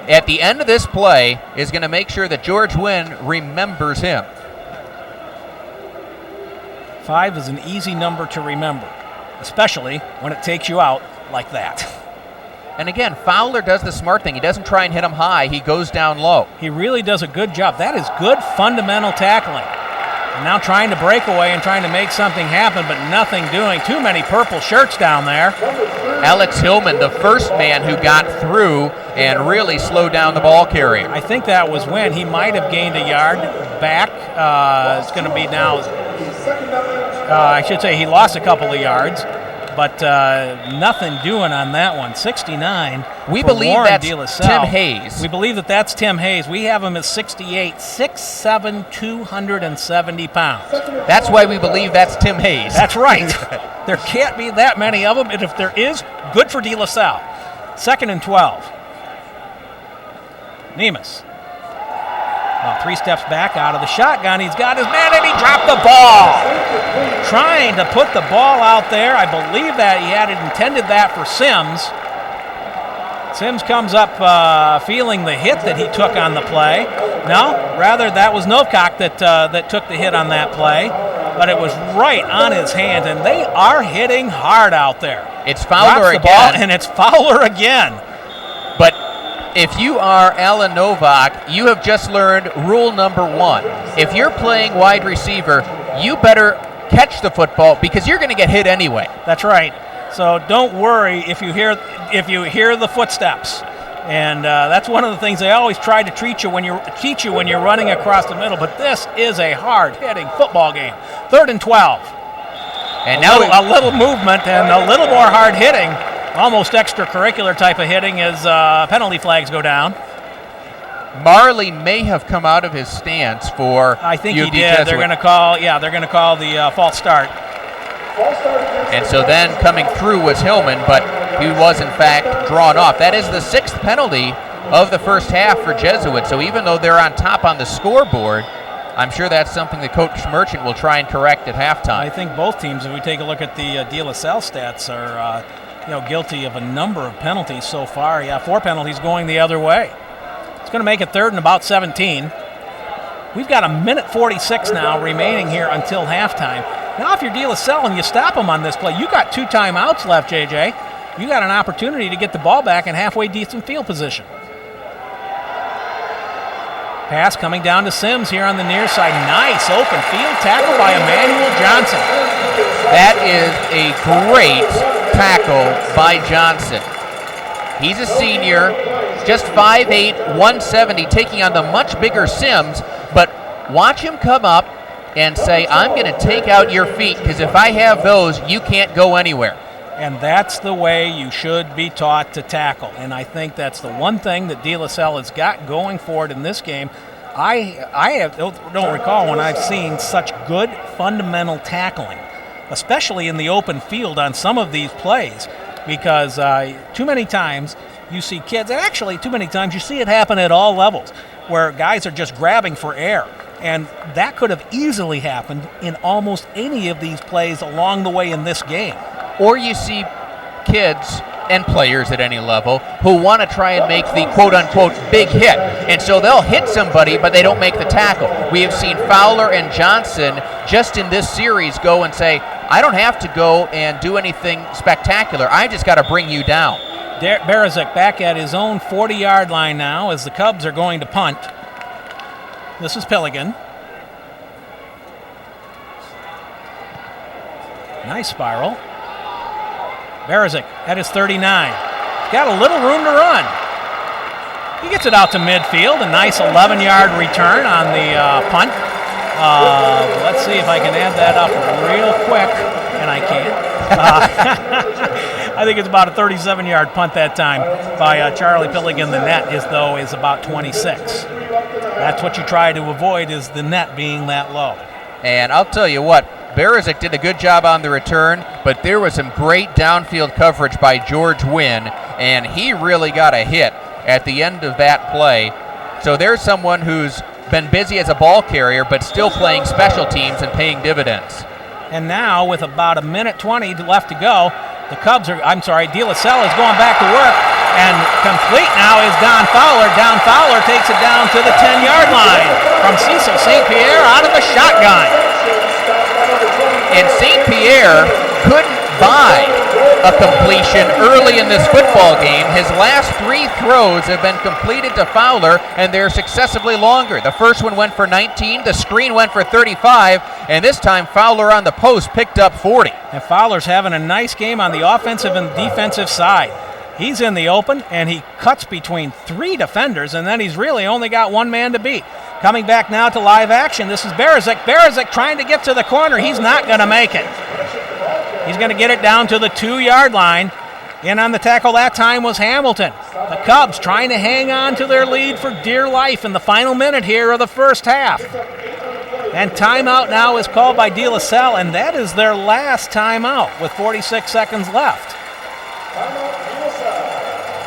at the end of this play, is going to make sure that George Wynn remembers him. 5 is an easy number to remember, especially when it takes you out like that. And again, Fowler does the smart thing. He doesn't try and hit him high. He goes down low. He really does a good job. That is good fundamental tackling. And now trying to break away and trying to make something happen, but nothing doing. Too many purple shirts down there. Alex Hillman, the first man who got through and really slowed down the ball carrier. I think that was when he might have gained a yard back. It's going to be now, I should say he lost a couple of yards, but nothing doing on that one. 69. We for believe Warren that's De La Salle. Tim Hayes. We believe that that's Tim Hayes. We have him at 68, 6'7", 270 pounds. That's why we believe that's Tim Hayes. That's right. There can't be that many of them, and if there is, good for De La Salle. 2nd and 12. Nemus. Well, 3 steps back out of the shotgun. He's got his man, and he dropped the ball. Trying to put the ball out there. I believe that he had intended that for Sims. Sims comes up feeling the hit that he took on the play. No, rather that was Novak that took the hit on that play. But it was right on his hand, and they are hitting hard out there. It's Fowler again. Ball, and it's Fowler again. But if you are Alan Novak, you have just learned rule number 1. If you're playing wide receiver, you better catch the football because you're going to get hit anyway. That's right. So don't worry if you hear the footsteps. And that's one of the things they always try to teach you when you're running across the middle. But this is a hard-hitting football game. 3rd and 12. And now a little movement and a little more hard hitting, almost extracurricular type of hitting as penalty flags go down. Marley may have come out of his stance for I think UD he did. Jesuit. They're going to call the false start. And so then coming through was Hillman, but he was in fact drawn off. That is the 6th penalty of the first half for Jesuit. So even though they're on top on the scoreboard, I'm sure that's something that Coach Merchant will try and correct at halftime. I think both teams, if we take a look at the De La Salle stats, are guilty of a number of penalties so far. 4 penalties going the other way. It's going to make it 3rd and about 17. We've got 1:46 now remaining here until halftime. Now, if you're De La Salle and you stop them on this play, you got 2 timeouts left, JJ. You got an opportunity to get the ball back in halfway decent field position. Pass coming down to Sims here on the near side. Nice open field tackle by Emmanuel Johnson. That is a great tackle by Johnson. He's a senior, just 5'8", 170, taking on the much bigger Sims, but watch him come up and say, I'm going to take out your feet, because if I have those, you can't go anywhere. And that's the way you should be taught to tackle. And I think that's the one thing that De La Salle has got going for it in this game. I don't recall when I've seen such good fundamental tackling, especially in the open field on some of these plays, because too many times you see kids, and actually too many times you see it happen at all levels, where guys are just grabbing for air. And that could have easily happened in almost any of these plays along the way in this game. Or you see kids and players at any level who want to try and make the quote-unquote big hit. And so they'll hit somebody, but they don't make the tackle. We have seen Fowler and Johnson just in this series go and say, I don't have to go and do anything spectacular. I just got to bring you down. Barazik back at his own 40-yard line now as the Cubs are going to punt. This is Pilligan. Nice spiral. Barazik at his 39. Got a little room to run. He gets it out to midfield. A nice 11-yard return on the punt. Let's see if I can add that up real quick. And I can't. I think it's about a 37-yard punt that time by Charlie Pilligan. The net is about 26. That's what you try to avoid, is the net being that low. And I'll tell you what, Barazik did a good job on the return, but there was some great downfield coverage by George Wynn, and he really got a hit at the end of that play. So there's someone who's been busy as a ball carrier, but still playing special teams and paying dividends. And now, with about 1:20 left to go, De La Salle is going back to work, and complete now is Don Fowler. Don Fowler takes it down to the 10-yard line from Cecil St. Pierre out of the shotgun. And St. Pierre couldn't buy a completion early in this football game. His last 3 throws have been completed to Fowler, and they're successively longer. The first one went for 19, the screen went for 35, and this time Fowler on the post picked up 40. And Fowler's having a nice game on the offensive and defensive side. He's in the open, and he cuts between 3 defenders, and then he's really only got 1 man to beat. Coming back now to live action, this is Barazik. Barazik trying to get to the corner. He's not going to make it. He's going to get it down to the 2-yard line. In on the tackle that time was Hamilton. The Cubs trying to hang on to their lead for dear life in the final minute here of the first half. And timeout now is called by De La Salle, and that is their last timeout with 46 seconds left.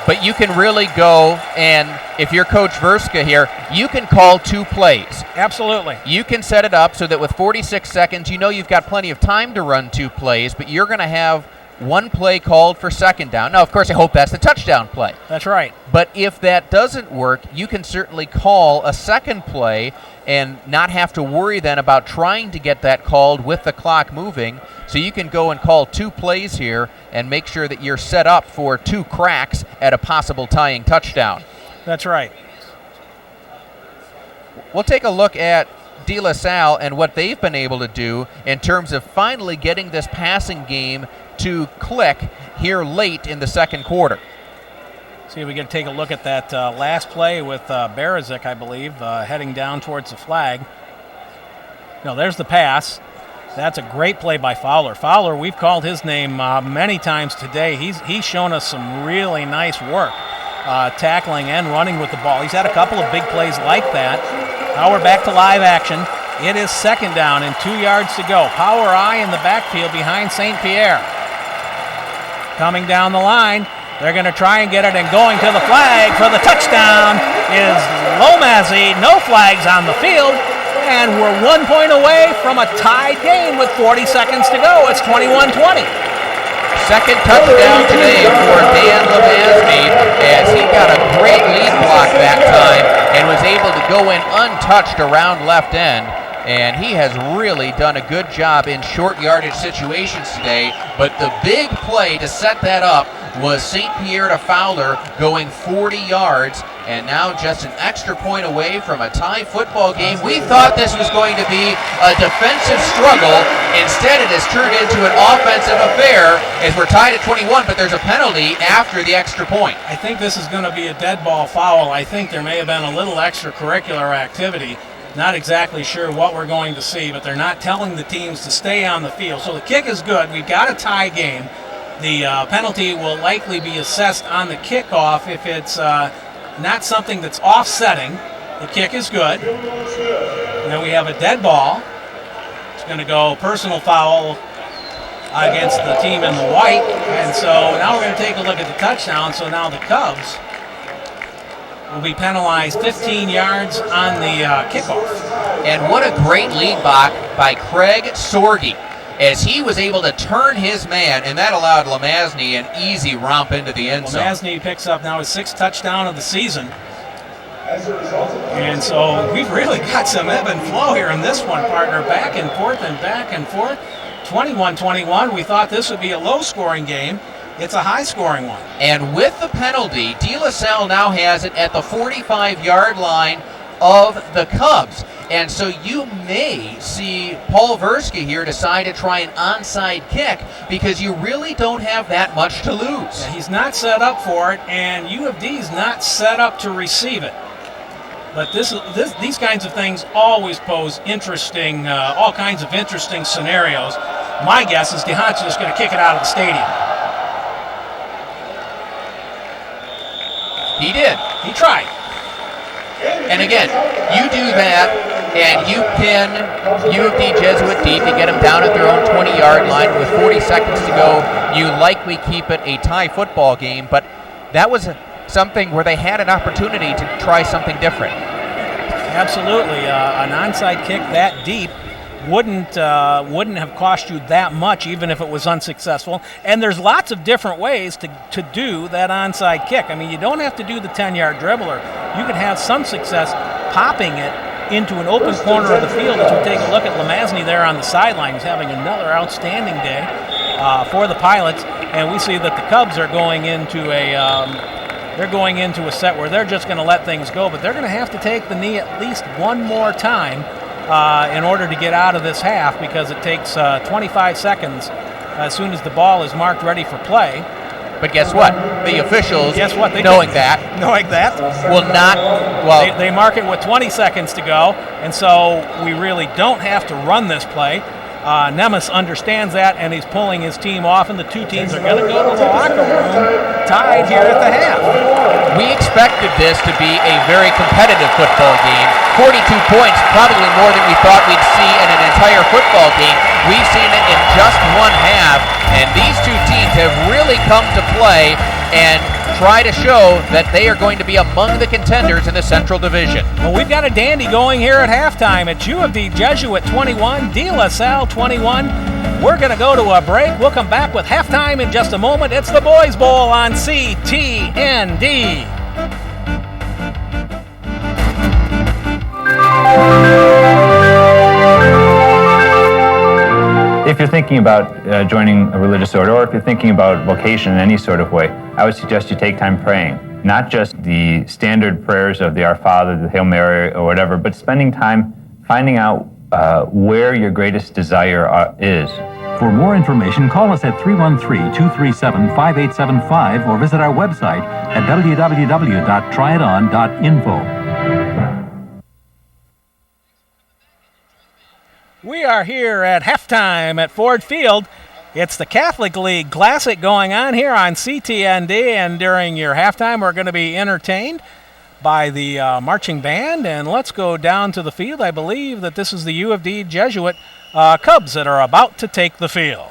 But you can really go, and if you're Coach Verska here, you can call 2 plays. Absolutely. You can set it up so that with 46 seconds, you know you've got plenty of time to run 2 plays, but you're going to have 1 play called for second down. Now, of course, I hope that's the touchdown play. That's right. But if that doesn't work, you can certainly call a second play and not have to worry then about trying to get that called with the clock moving. So you can go and call 2 plays here and make sure that you're set up for 2 cracks at a possible tying touchdown. That's right. We'll take a look at De La Salle and what they've been able to do in terms of finally getting this passing game to click here late in the second quarter. See if we can take a look at that last play with Barazik, I believe, heading down towards the flag. No, there's the pass. That's a great play by Fowler. Fowler, we've called his name many times today. He's shown us some really nice work tackling and running with the ball. He's had a couple of big plays like that. Now we're back to live action. It is second down and 2 yards to go. Power I in the backfield behind St. Pierre. Coming down the line. They're going to try and get it, and going to the flag for the touchdown is Lomazzi. No flags on the field, and we're 1 point away from a tied game with 40 seconds to go. It's 21-20. Second touchdown today for Dan Lomazzi, as he got a great lead block that time and was able to go in untouched around left end. And he has really done a good job in short yardage situations today. But the big play to set that up was St. Pierre to Fowler going 40 yards. And now just an extra point away from a tie football game. We thought this was going to be a defensive struggle. Instead, it has turned into an offensive affair as we're tied at 21, but there's a penalty after the extra point. I think this is going to be a dead ball foul. I think there may have been a little extracurricular activity. Not exactly sure what we're going to see, but they're not telling the teams to stay on the field. So the kick is good. We've got a tie game. The penalty will likely be assessed on the kickoff if it's not something that's offsetting. The kick is good. And then we have a dead ball. It's going to go personal foul against the team in the white. And so now we're going to take a look at the touchdown. So now the Cubs will be penalized 15 yards on the kickoff. And what a great lead block by Craig Sorge, as he was able to turn his man, and that allowed Lomazzi an easy romp into the end zone. Lomazzi picks up now his 6th touchdown of the season. And so we've really got some ebb and flow here in this one, partner. Back and forth and back and forth. 21-21. We thought this would be a low-scoring game. It's a high-scoring one. And with the penalty, De La Salle now has it at the 45-yard line of the Cubs. And so you may see Paul Verska here decide to try an onside kick because you really don't have that much to lose. Yeah, he's not set up for it, and U of D's not set up to receive it. But these kinds of things always pose interesting, all kinds of interesting scenarios. My guess is DeHaan's just going to kick it out of the stadium. He did. He tried. And again, you do that, and you pin U of D Jesuit deep. You get them down at their own 20-yard line with 40 seconds to go. You likely keep it a tie football game, but that was something where they had an opportunity to try something different. Absolutely. An onside kick that deep wouldn't have cost you that much, even if it was unsuccessful. And there's lots of different ways to do that onside kick. I mean, you don't have to do the 10-yard dribbler. You can have some success popping it into an open corner of the field. As we take a look at Lomazzi there on the sideline, he's having another outstanding day for the Pilots. And we see that the Cubs are going into a set where they're just going to let things go, but they're going to have to take the knee at least one more time in order to get out of this half, because it takes 25 seconds as soon as the ball is marked ready for play. But guess what? The officials, knowing that, will not. Well, they mark it with 20 seconds to go, and so we really don't have to run this play. Nemes understands that, and he's pulling his team off, and the two teams are going to go to the locker room tied here at the half. We expected this to be a very competitive football game. 42 points, probably more than we thought we'd see in an entire football game. We've seen it in just one half, and these two teams have really come to play and try to show that they are going to be among the contenders in the Central Division. Well, we've got a dandy going here at halftime. It's U of D Jesuit 21, De La Salle 21. We're going to go to a break. We'll come back with halftime in just a moment. It's the Boys Bowl on CTND. If you're thinking about joining a religious order, or if you're thinking about vocation in any sort of way, I would suggest you take time praying. Not just the standard prayers of the Our Father, the Hail Mary, or whatever, but spending time finding out where your greatest desire is. For more information, call us at 313-237-5875 or visit our website at www.tryiton.info. We are here at halftime at Ford Field. It's the Catholic League Classic going on here on CTND, and during your halftime we're going to be entertained by the marching band. And let's go down to the field. I believe that this is the U of D Jesuit Cubs that are about to take the field.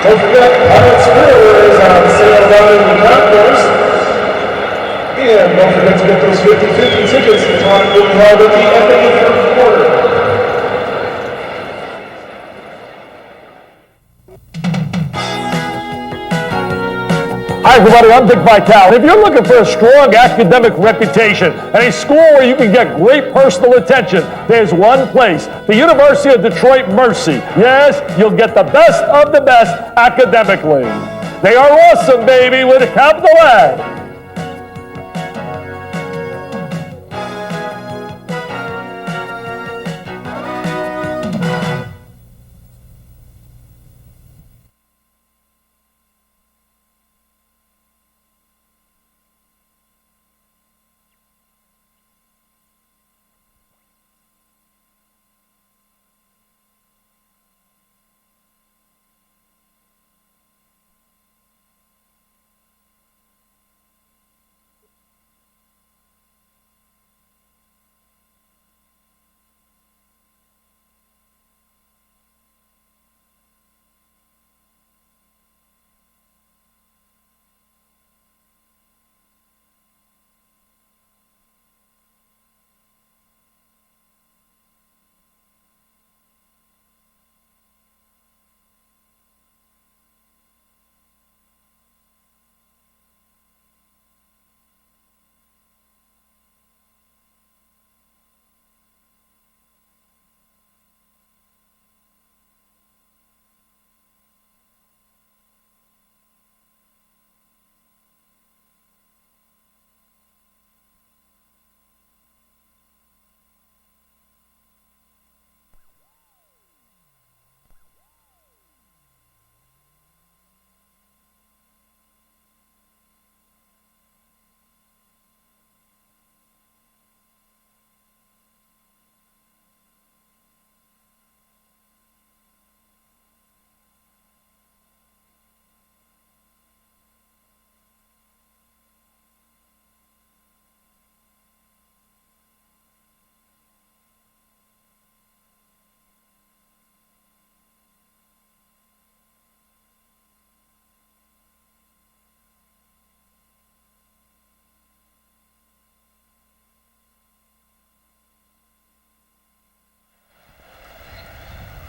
Don't forget, Pilot Square is on sale down in the concourse. And don't forget to get those 50-50 tickets. The talk will be held at the end of the third quarter. Hi everybody, I'm Dick Vitale. If you're looking for a strong academic reputation and a school where you can get great personal attention, there's one place, the University of Detroit Mercy. Yes, you'll get the best of the best academically. They are awesome, baby, with a capital A.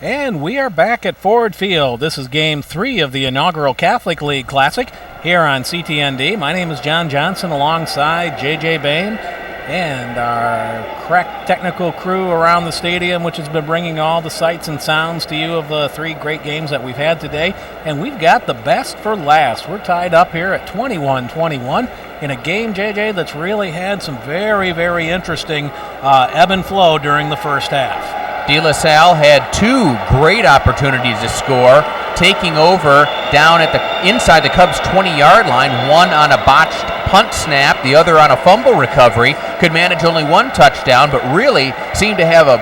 And we are back at Ford Field. This is Game 3 of the inaugural Catholic League Classic here on CTND. My name is John Johnson alongside J.J. Bain and our crack technical crew around the stadium, which has been bringing all the sights and sounds to you of the three great games that we've had today. And we've got the best for last. We're tied up here at 21-21 in a game, JJ, that's really had some very, very interesting ebb and flow during the first half. De La Salle had two great opportunities to score, taking over down at the inside the Cubs' 20-yard line, one on a botched punt snap, the other on a fumble recovery. Could manage only one touchdown, but really seemed to have a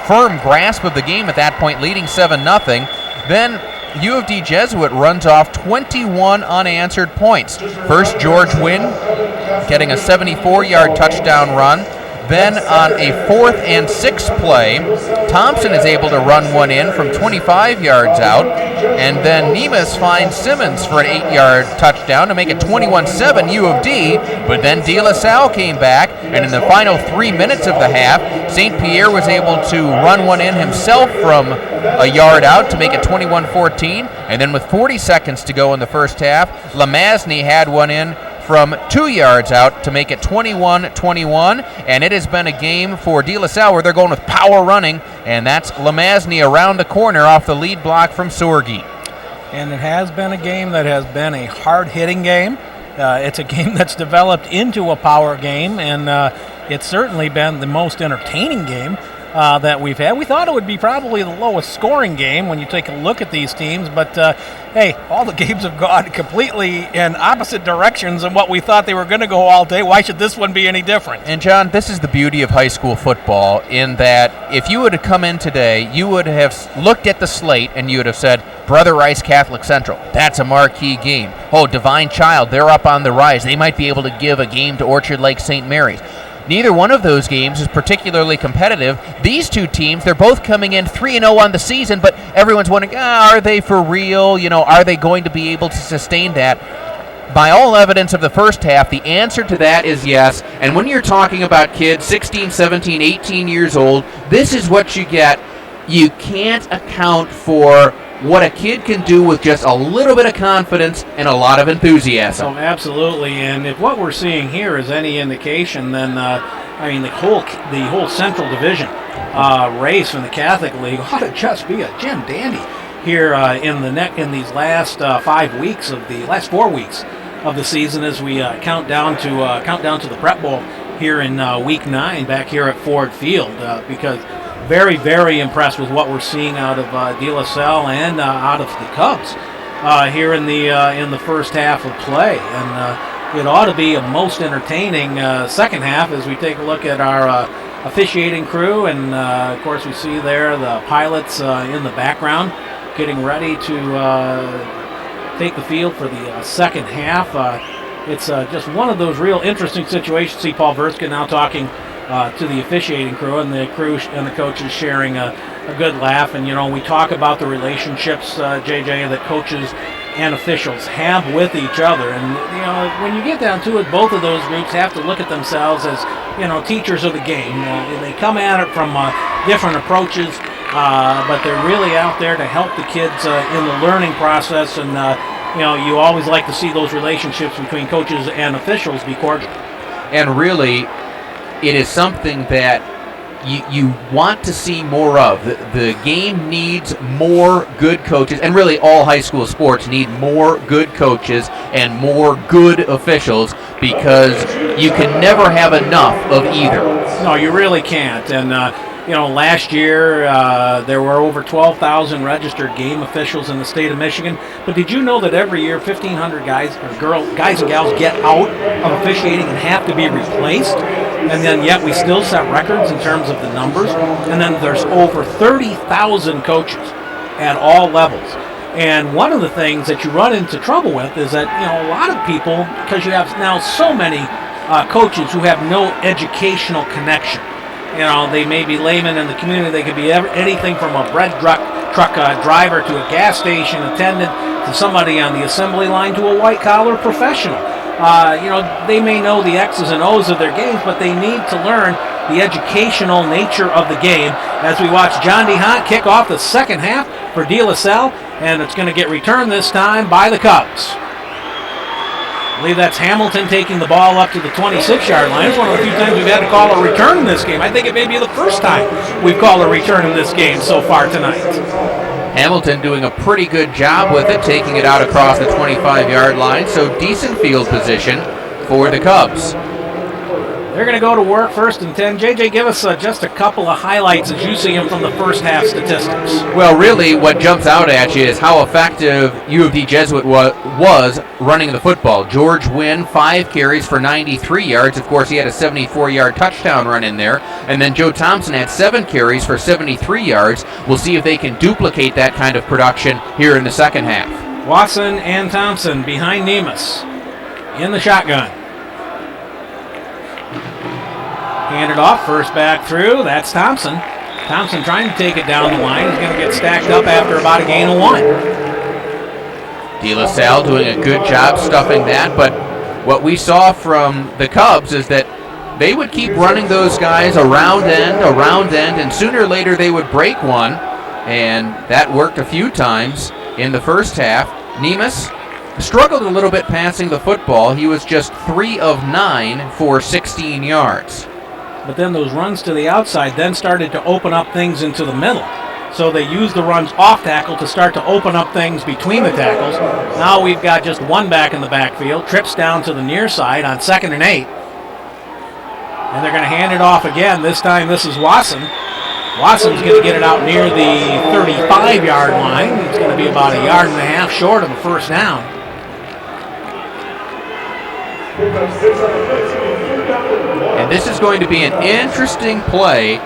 firm grasp of the game at that point, leading 7-0. Then U of D Jesuit runs off 21 unanswered points. First, George Wynn getting a 74-yard touchdown run. Then on a 4th and 6th play, Thompson is able to run one in from 25 yards out, and then Nemus finds Simmons for an 8-yard touchdown to make it 21-7 U of D, but then De La Salle came back, and in the final 3 minutes of the half, St. Pierre was able to run one in himself from a yard out to make it 21-14, and then with 40 seconds to go in the first half, Lamasny had one in from 2 yards out to make it 21-21, and it has been a game for De La Salle where they're going with power running, and that's Lamasny around the corner off the lead block from Sorgi. And it has been a game that has been a hard-hitting game. It's a game that's developed into a power game, and it's certainly been the most entertaining game that we've had. We thought it would be probably the lowest scoring game when you take a look at these teams, but hey, all the games have gone completely in opposite directions than what we thought they were going to go all day. Why should this one be any different? And John, this is the beauty of high school football in that if you would have come in today, you would have looked at the slate and you would have said, Brother Rice Catholic Central, that's a marquee game. Oh, Divine Child, they're up on the rise. They might be able to give a game to Orchard Lake St. Mary's. neither one of those games is particularly competitive. These two teams, they're both coming in 3-0 on the season, but everyone's wondering, are they for real? Are they going to be able to sustain that? By all evidence of the first half, the answer to that is yes. And when you're talking about kids 16, 17, 18 years old, this is what you get. You can't account for what a kid can do with just a little bit of confidence and a lot of enthusiasm. Oh, absolutely. And if what we're seeing here is any indication, then the whole Central Division race in the Catholic League ought to just be a Jim Dandy here in these last 4 weeks of the season as we count down to the Prep Bowl here in Week 9 back here at Ford Field, because very, very impressed with what we're seeing out of De La Salle and out of the Cubs here in the first half of play, and it ought to be a most entertaining second half as we take a look at our officiating crew, and of course we see there the pilots in the background getting ready to take the field for the second half. It's just one of those real interesting situations. See Paul Verska now talking to the officiating crew, and the coaches sharing a good laugh. And we talk about the relationships, JJ, that coaches and officials have with each other. And when you get down to it, both of those groups have to look at themselves as teachers of the game. They come at it from different approaches. But they're really out there to help the kids in the learning process, and you always like to see those relationships between coaches and officials be cordial. And really, it is something that you want to see more of. The game needs more good coaches, and really all high school sports need more good coaches and more good officials, because you can never have enough of either. No, you really can't. And last year there were over 12,000 registered game officials in the state of Michigan. But did you know that every year 1,500 guys and gals get out of officiating and have to be replaced? And then yet we still set records in terms of the numbers. And then there's over 30,000 coaches at all levels. And one of the things that you run into trouble with is that a lot of people, because you have now so many coaches who have no educational connection. They may be laymen in the community. They could be anything from a bread truck driver to a gas station attendant to somebody on the assembly line to a white-collar professional. They may know the X's and O's of their games, but they need to learn the educational nature of the game. As we watch John DeHaan kick off the second half for De La Salle, and it's going to get returned this time by the Cubs. I believe that's Hamilton taking the ball up to the 26-yard line. It's one of the few times we've had to call a return in this game. I think it may be the first time we've called a return in this game so far tonight. Hamilton doing a pretty good job with it, taking it out across the 25-yard line, so decent field position for the Cubs. They're going to go to work, 1st and 10. JJ, give us just a couple of highlights as you see them from the first half statistics. Well, really what jumps out at you is how effective U of D Jesuit was running the football. George Wynn, 5 carries for 93 yards. Of course, he had a 74-yard touchdown run in there. And then Joe Thompson had 7 carries for 73 yards. We'll see if they can duplicate that kind of production here in the second half. Watson and Thompson behind Nemus in the shotgun. Handed off, first back through, that's Thompson. Thompson trying to take it down the line. He's going to get stacked up after about a gain of 1. De La Salle doing a good job stuffing that, but what we saw from the Cubs is that they would keep running those guys around end, and sooner or later they would break one, and that worked a few times in the first half. Nemus struggled a little bit passing the football. He was just 3 of 9 for 16 yards. But then those runs to the outside then started to open up things into the middle. So they used the runs off tackle to start to open up things between the tackles. Now we've got just one back in the backfield. Trips down to the near side on 2nd and 8. And they're going to hand it off again. This time this is Watson. Watson's going to get it out near the 35-yard line. It's going to be about 1.5 yards short of a first down. And this is going to be an interesting play.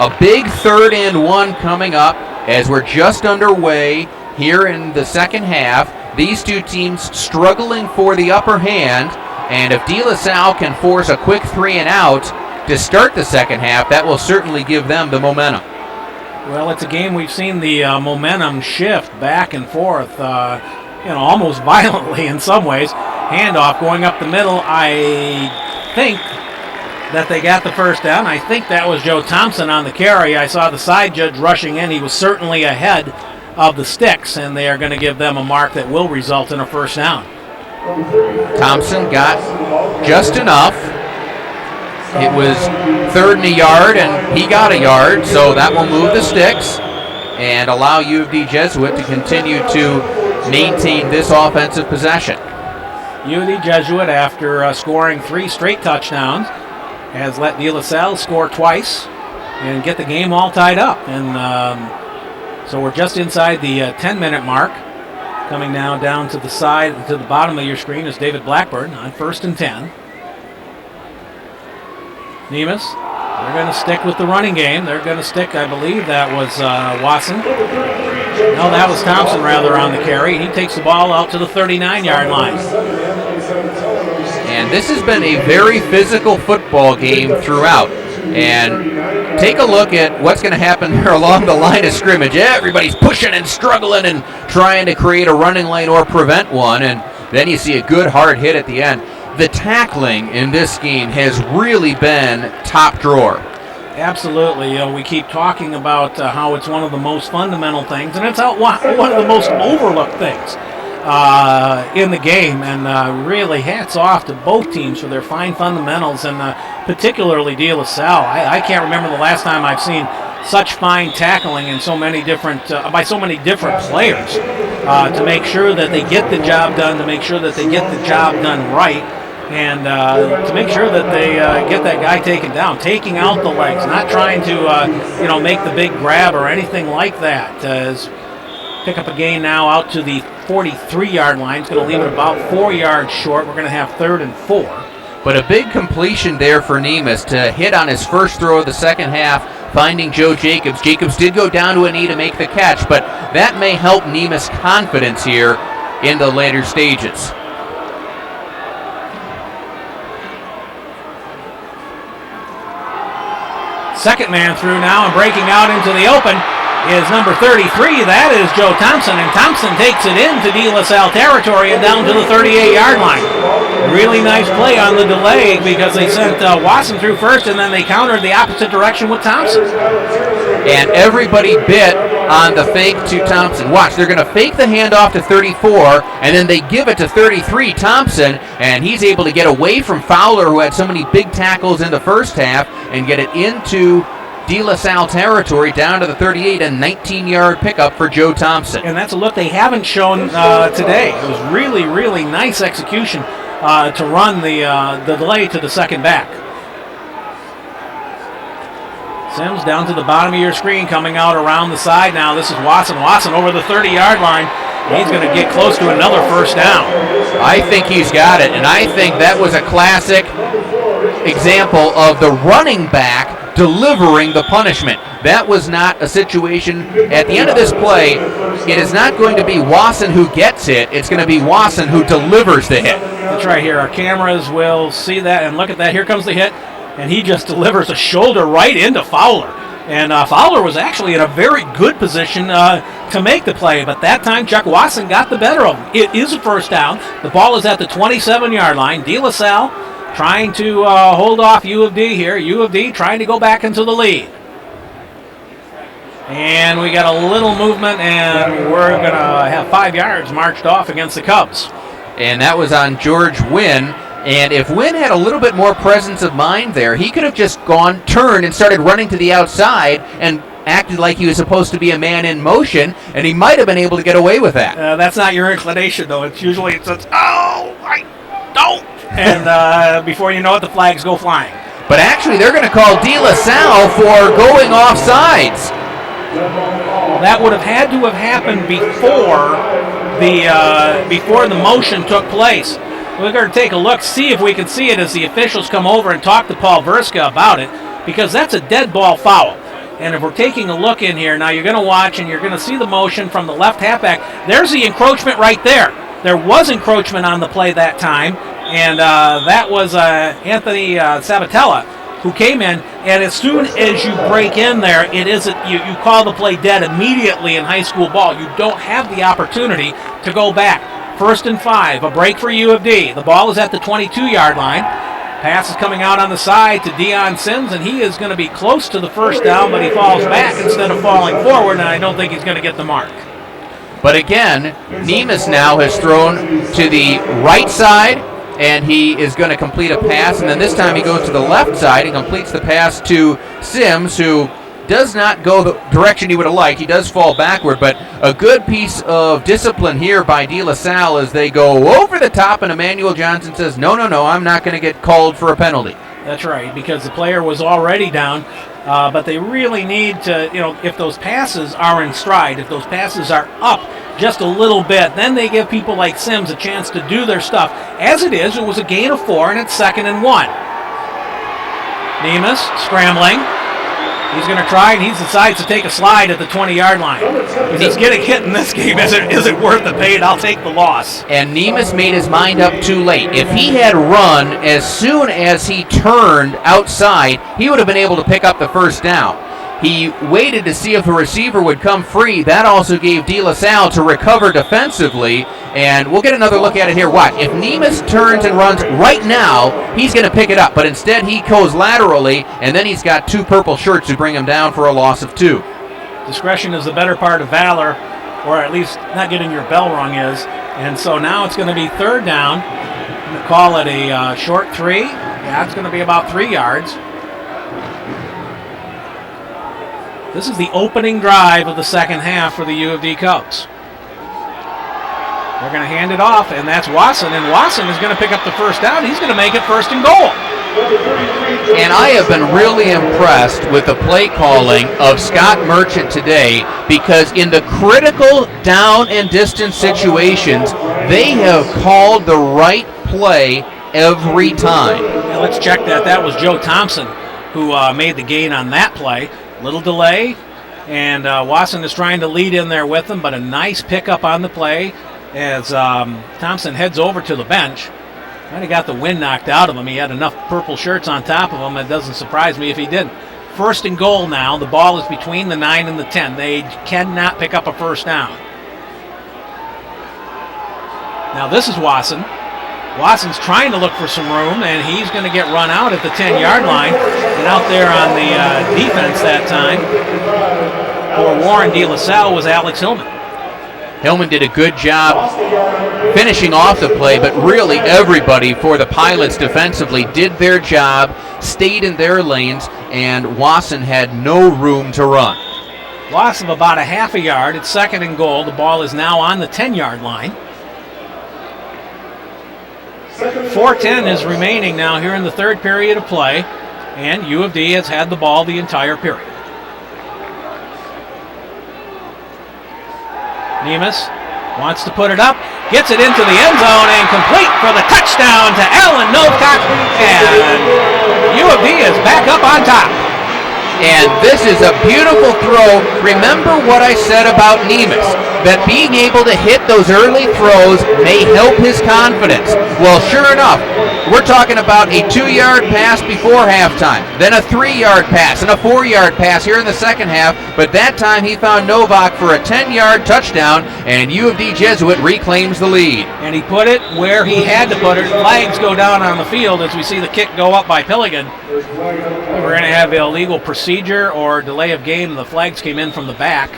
A big 3rd and 1 coming up as we're just underway here in the second half. These two teams struggling for the upper hand. And if De La Salle can force a quick 3 and out, to start the second half, that will certainly give them the momentum. Well, it's a game we've seen the momentum shift back and forth, almost violently in some ways. Handoff going up the middle. I think that they got the first down. I think that was Joe Thompson on the carry. I saw the side judge rushing in. He was certainly ahead of the sticks, and they are going to give them a mark that will result in a first down. Thompson got just enough. It was 3rd and a yard, and he got a yard, so that will move the sticks and allow U of D Jesuit to continue to maintain this offensive possession. U of D Jesuit, after scoring 3 straight touchdowns, has let De La Salle score twice and get the game all tied up. And so we're just inside the 10-minute mark. Coming now down to the side, to the bottom of your screen is David Blackburn on 1st and 10. Nemus, they're going to stick with the running game. They're going to stick, I believe that was Watson. No, that was Thompson rather on the carry. He takes the ball out to the 39-yard line. And this has been a very physical football game throughout. And take a look at what's going to happen there along the line of scrimmage. Everybody's pushing and struggling and trying to create a running lane or prevent one. And then you see a good hard hit at the end. The tackling in this game has really been top drawer. Absolutely. We keep talking about how it's one of the most fundamental things, and it's one of the most overlooked things in the game. And really hats off to both teams for their fine fundamentals, and particularly De La Salle. I can't remember the last time I've seen such fine tackling in so many different by so many different players to make sure that they get the job done, to make sure that they get the job done right. And to make sure that they get that guy taken down, taking out the legs, not trying to make the big grab or anything like that. Pick up a gain now out to the 43-yard line. It's going to leave it about 4 yards short. We're going to have 3rd and 4. But a big completion there for Nemus to hit on his first throw of the second half, finding Joe Jacobs. Jacobs did go down to a knee to make the catch, but that may help Nemus' confidence here in the later stages. Second man through now and breaking out into the open is number 33. That is Joe Thompson, and Thompson takes it into De La Salle territory and down to the 38-yard line. Really nice play on the delay because they sent Watson through first, and then they countered the opposite direction with Thompson. And everybody bit on the fake to Thompson. Watch, they're going to fake the handoff to 34, and then they give it to 33, Thompson, and he's able to get away from Fowler, who had so many big tackles in the first half, and get it into De La Salle territory down to the 38, a 19-yard pickup for Joe Thompson. And that's a look they haven't shown today. It was really, really nice execution to run the delay to the second back. Sims down to the bottom of your screen, coming out around the side now. This is Watson. Watson over the 30-yard line. He's going to get close to another first down. I think he's got it, and I think that was a classic example of the running back delivering the punishment. That was not a situation. At the end of this play, it is not going to be Watson who gets hit. It's going to be Watson who delivers the hit. That's right here. Our cameras will see that, and look at that. Here comes the hit, and he just delivers a shoulder right into Fowler. And Fowler was actually in a very good position to make the play, but that time Chuck Watson got the better of him. It is a first down. The ball is at the 27-yard line. De La Salle trying to hold off U of D here. U of D trying to go back into the lead. And we got a little movement, and we're going to have 5 yards marched off against the Cubs. And that was on George Wynn. And if Wynn had a little bit more presence of mind there, he could have just turned and started running to the outside and acted like he was supposed to be a man in motion, and he might have been able to get away with that. That's not your inclination, though. It's usually, it says, oh, I don't. And before you know it, the flags go flying. But actually, they're going to call De La Salle for going off sides. That would have had to have happened before the motion took place. We're going to take a look, see if we can see it as the officials come over and talk to Paul Verska about it, because that's a dead ball foul. And if we're taking a look in here, now you're going to watch and you're going to see the motion from the left halfback. There's the encroachment right there. There was encroachment on the play that time, and that was Anthony Sabatella. who came in, and as soon as you break in there, it isn't you call the play dead immediately in high school ball. You don't have the opportunity to go back. 1st and 5, a break for U of D. The ball is at the 22-yard line. Pass is coming out on the side to Deion Sims, and he is going to be close to the first down, but he falls back instead of falling forward, and I don't think he's going to get the mark. But again, Nemus now has thrown to the right side, and he is going to complete a pass, and then this time he goes to the left side and completes the pass to Sims, who does not go the direction he would have liked. He does fall backward, but a good piece of discipline here by De La Salle as they go over the top, and Emmanuel Johnson says, no, I'm not going to get called for a penalty. That's right, because the player was already down, but they really need to, if those passes are in stride, if those passes are up just a little bit, then they give people like Sims a chance to do their stuff. As it is, it was a gain of 4, and it's 2nd and 1. Nemus scrambling. He's going to try, and he decides to take a slide at the 20-yard line. He says, getting hit in this game, is it worth the pain? I'll take the loss. And Nemus made his mind up too late. If he had run as soon as he turned outside, he would have been able to pick up the first down. He waited to see if the receiver would come free. That also gave De La Salle to recover defensively, and we'll get another look at it here. Watch. If Nemus turns and runs right now, he's going to pick it up, but instead he goes laterally, and then he's got 2 purple shirts to bring him down for a loss of 2. Discretion is the better part of valor, or at least not getting your bell rung is, and so now it's going to be 3rd down. I'm going to call it a short 3. Yeah, it's going to be about 3 yards. This is the opening drive of the second half for the U of D Cubs. They're going to hand it off, and that's Wasson, and Wasson is going to pick up the first down. He's going to make it 1st and goal. And I have been really impressed with the play calling of Scott Merchant today, because in the critical down and distance situations, they have called the right play every time. Yeah, let's check that. That was Joe Thompson who made the gain on that play. Little delay, and Wasson is trying to lead in there with him, but a nice pickup on the play as Thompson heads over to the bench. Kind of got the wind knocked out of him. He had enough purple shirts on top of him. It doesn't surprise me if he didn't. 1st and goal now. The ball is between the 9 and the 10. They cannot pick up a first down. Now this is Wasson. Wasson's trying to look for some room, and he's going to get run out at the 10-yard line. And out there on the defense that time for Warren De La Salle was Alex Hillman. Hillman did a good job finishing off the play, but really everybody for the Pilots defensively did their job, stayed in their lanes, and Wasson had no room to run. Loss of about a half a yard. It's 2nd and goal. The ball is now on the 10-yard line. 4:10 is remaining now here in the 3rd period of play, and U of D has had the ball the entire period. Nemus wants to put it up, gets it into the end zone, and complete for the touchdown to Alan Novak, and U of D is back up on top. And this is a beautiful throw. Remember what I said about Nemus, that being able to hit those early throws may help his confidence. Well, sure enough, we're talking about a 2-yard pass before halftime, then a 3-yard pass and a 4-yard pass here in the second half, but that time he found Novak for a 10-yard touchdown, and U of D Jesuit reclaims the lead. And he put it where he had to put it. Flags go down on the field as we see the kick go up by Pilligan. We're going to have illegal procedure or delay of game. The flags came in from the back.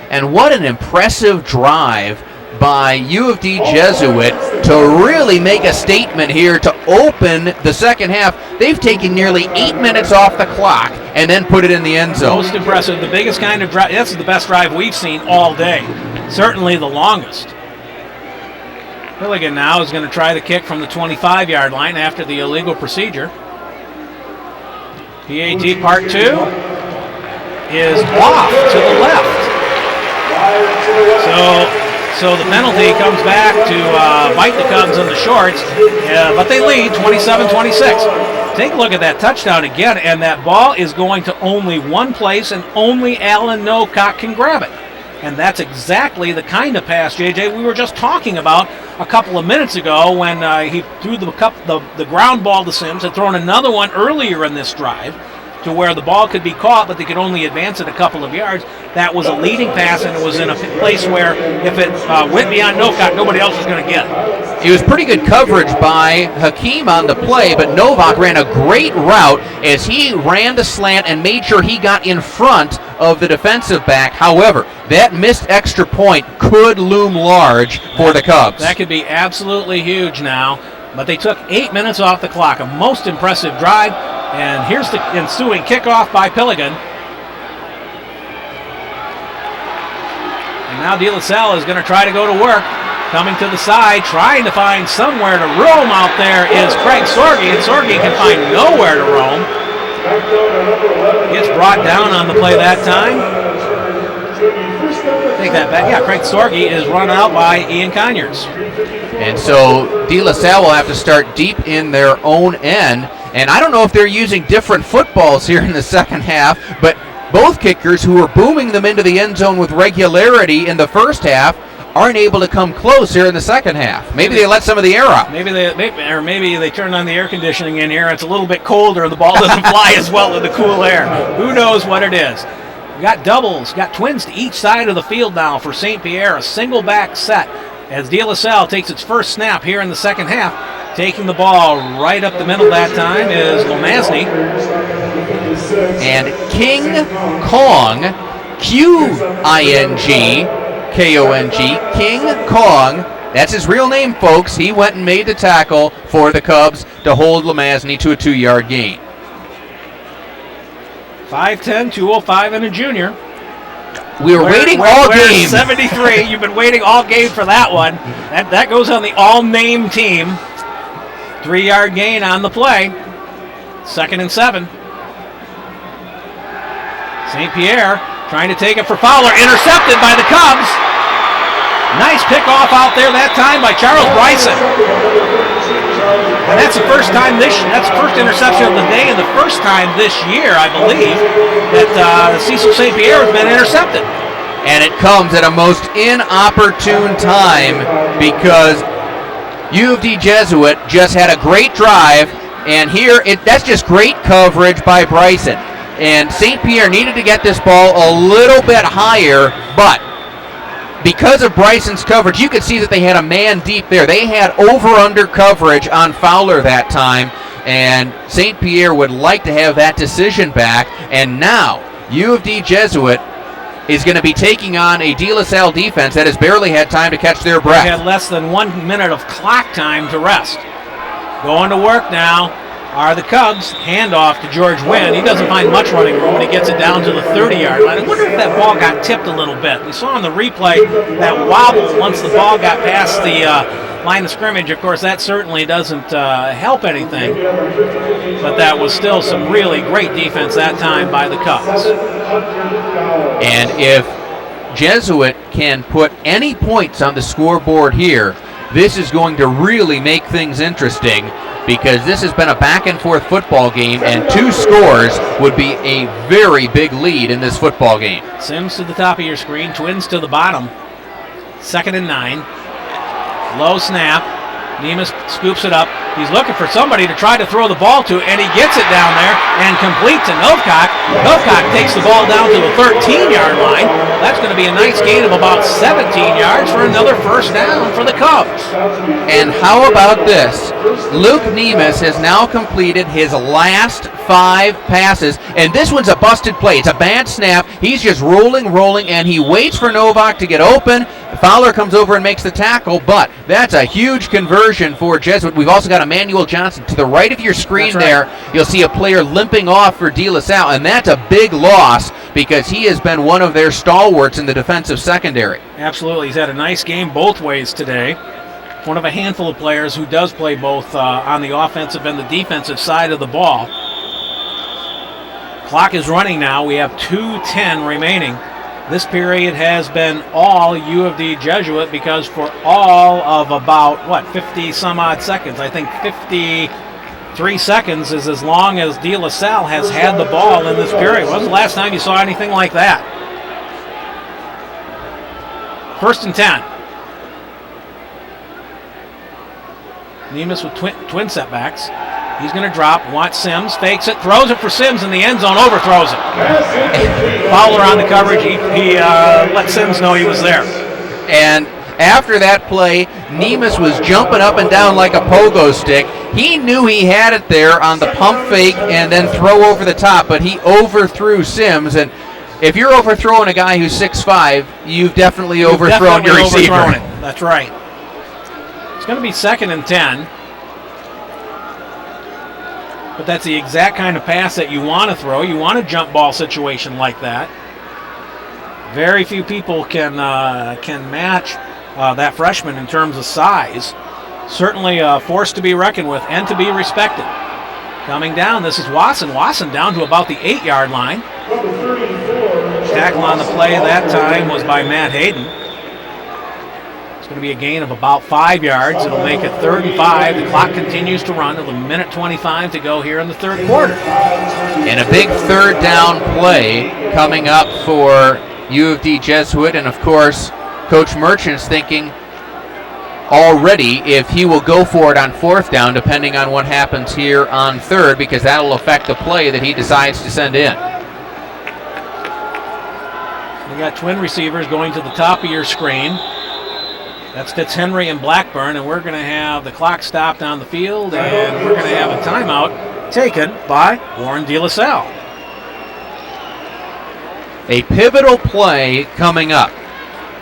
And what an impressive drive by U of D Jesuit to really make a statement here to open the second half. They've taken nearly 8 minutes off the clock and then put it in the end zone. Most impressive. The biggest kind of drive. This is the best drive we've seen all day. Certainly the longest. Pilligan now is going to try the kick from the 25-yard line after the illegal procedure. PAT part 2 is off to the left. So the penalty comes back to bite the Cubs in the shorts, but they lead 27-26. Take a look at that touchdown again, and that ball is going to only one place, and only Alan Nocock can grab it. And that's exactly the kind of pass, JJ, we were just talking about a couple of minutes ago when he threw the ground ball to Sims, had thrown another one earlier in this drive to where the ball could be caught, but they could only advance it a couple of yards. That was a leading pass, and it was in a place where if it went beyond Novak, nobody else was going to get it. It was pretty good coverage by Hakeem on the play, but Novak ran a great route as he ran the slant and made sure he got in front of the defensive back. However, that missed extra point could loom large for the Cubs. That could be absolutely huge now, but they took 8 minutes off the clock, a most impressive drive, and here's the ensuing kickoff by Pilligan. And now De La Salle is going to try to go to work. Coming to the side, trying to find somewhere to roam out there is Craig Sorge, and Sorge can find nowhere to roam. Gets brought down on the play that time. Take that back. Yeah, Craig Sorge is run out by Ian Conyers. And so De La Salle will have to start deep in their own end. And I don't know if they're using different footballs here in the second half, but both kickers who were booming them into the end zone with regularity in the first half aren't able to come close here in the second half. Maybe they let some of the air out. Maybe they turned on the air conditioning in here. It's a little bit colder and the ball doesn't fly as well in the cool air. Who knows what it is? We got doubles, got twins to each side of the field now for St. Pierre. A single back set as De La Salle takes its first snap here in the second half. Taking the ball right up the middle that time is Lomasny. And King Kong, Q-I-N-G-K-O-N-G, King Kong, that's his real name, folks. He went and made the tackle for the Cubs to hold Lomasny to a 2-yard gain. 5'10", 205, and a junior. We were waiting all game. 73. You've been waiting all game for that one. That goes on the all-name team. 3-yard gain on the play. 2nd and 7. St. Pierre trying to take it for Fowler. Intercepted by the Cubs. Nice pickoff out there that time by Charles Bryson. And that's the first time that's the first interception of the day and the first time this year, I believe, that Cecil St. Pierre has been intercepted. And it comes at a most inopportune time because U of D Jesuit just had a great drive, and here that's just great coverage by Bryson. And St. Pierre needed to get this ball a little bit higher, but because of Bryson's coverage, you could see that they had a man deep there. They had over-under coverage on Fowler that time, and St. Pierre would like to have that decision back. And now U of D Jesuit is going to be taking on a De La Salle defense that has barely had time to catch their breath. They had less than 1 minute of clock time to rest. Going to work now are the Cubs. Handoff to George Wynn. He doesn't find much running room, and he gets it down to the 30-yard line. I wonder if that ball got tipped a little bit. We saw on the replay that wobble once the ball got past the line of scrimmage. Of course, that certainly doesn't help anything, but that was still some really great defense that time by the Cubs. And if Jesuit can put any points on the scoreboard here, this is going to really make things interesting, because this has been a back-and-forth football game, and 2 scores would be a very big lead in this football game. Sims to the top of your screen, Twins to the bottom. 2nd and 9. Low snap. Nemus scoops it up. He's looking for somebody to try to throw the ball to, and he gets it down there and complete to Novak. Novak takes the ball down to the 13-yard line. That's going to be a nice gain of about 17 yards for another first down for the Cubs. And how about this? Luke Nemus has now completed his last 5 passes, and this one's a busted play. It's a bad snap. He's just rolling, and he waits for Novak to get open. Fowler comes over and makes the tackle, but that's a huge conversion for Jesuit. We've also got Emmanuel Johnson to the right of your screen there. You'll see a player limping off for De La Salle, and that's a big loss because he has been one of their stalwarts in the defensive secondary. Absolutely. He's had a nice game both ways today. One of a handful of players who does play both on the offensive and the defensive side of the ball. Clock is running now. We have 2:10 remaining. This period has been all U of D Jesuit because for all of about, 50 some odd seconds, I think 53 seconds is as long as De La Salle has had the ball in this period. When was the last time you saw anything like that? First and 10. Nemus with twin setbacks. He's going to drop, wants Sims, fakes it, throws it for Sims in the end zone, overthrows it. Fowler on the coverage, he let Sims know he was there. And after that play, Nemus was jumping up and down like a pogo stick. He knew he had it there on the pump fake and then throw over the top, but he overthrew Sims. And if you're overthrowing a guy who's 6'5", you've definitely overthrown your receiver. That's right. It's going to be second and 10. But that's the exact kind of pass that you want to throw. You want a jump ball situation like that. Very few people can match that freshman in terms of size. Certainly a force to be reckoned with and to be respected. Coming down, this is Wasson. Wasson down to about the 8-yard line. Tackle on the play that time was by Matt Hayden. It's going to be a gain of about 5 yards. It'll make it 3rd and 5. The clock continues to run with a minute 25 to go here in the third quarter. And a big third down play coming up for U of D Jesuit. And, of course, Coach Merchant's thinking already if he will go for it on 4th down, depending on what happens here on 3rd, because that'll affect the play that he decides to send in. We got twin receivers going to the top of your screen. That's Fitzhenry and Blackburn, and we're going to have the clock stopped on the field, and we're going to have a timeout taken by Warren De La Salle. A pivotal play coming up.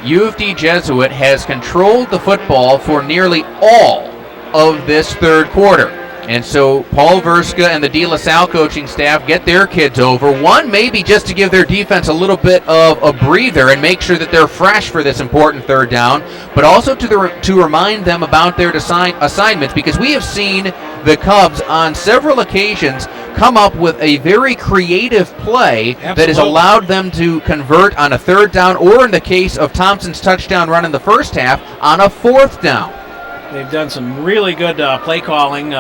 U of D Jesuit has controlled the football for nearly all of this third quarter. And so Paul Verska and the De La Salle coaching staff get their kids over. One, maybe just to give their defense a little bit of a breather and make sure that they're fresh for this important third down, but also to remind them about their assignments, because we have seen the Cubs on several occasions come up with a very creative play that has allowed them to convert on a third down, or in the case of Thompson's touchdown run in the first half, on a 4th down. They've done some really good play calling.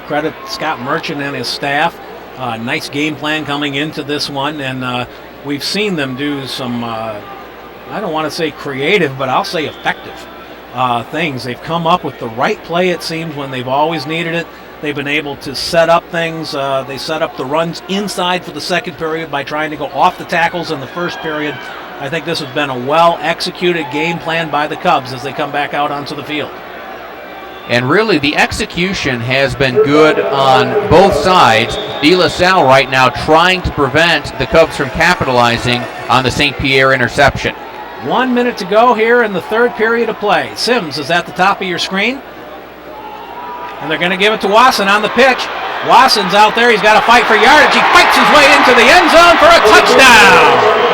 Credit Scott Merchant and his staff. Nice game plan coming into this one, and we've seen them do some, I don't want to say creative, but I'll say effective things. They've come up with the right play, it seems, when they've always needed it. They've been able to set up things. They set up the runs inside for the second period by trying to go off the tackles in the first period. I think this has been a well-executed game plan by the Cubs as they come back out onto the field. And really, the execution has been good on both sides. De La Salle right now trying to prevent the Cubs from capitalizing on the St. Pierre interception. 1 minute to go here in the third period of play. Sims is at the top of your screen. And they're going to give it to Wasson on the pitch. Wasson's out there. He's got to fight for yardage. He fights his way into the end zone for a touchdown.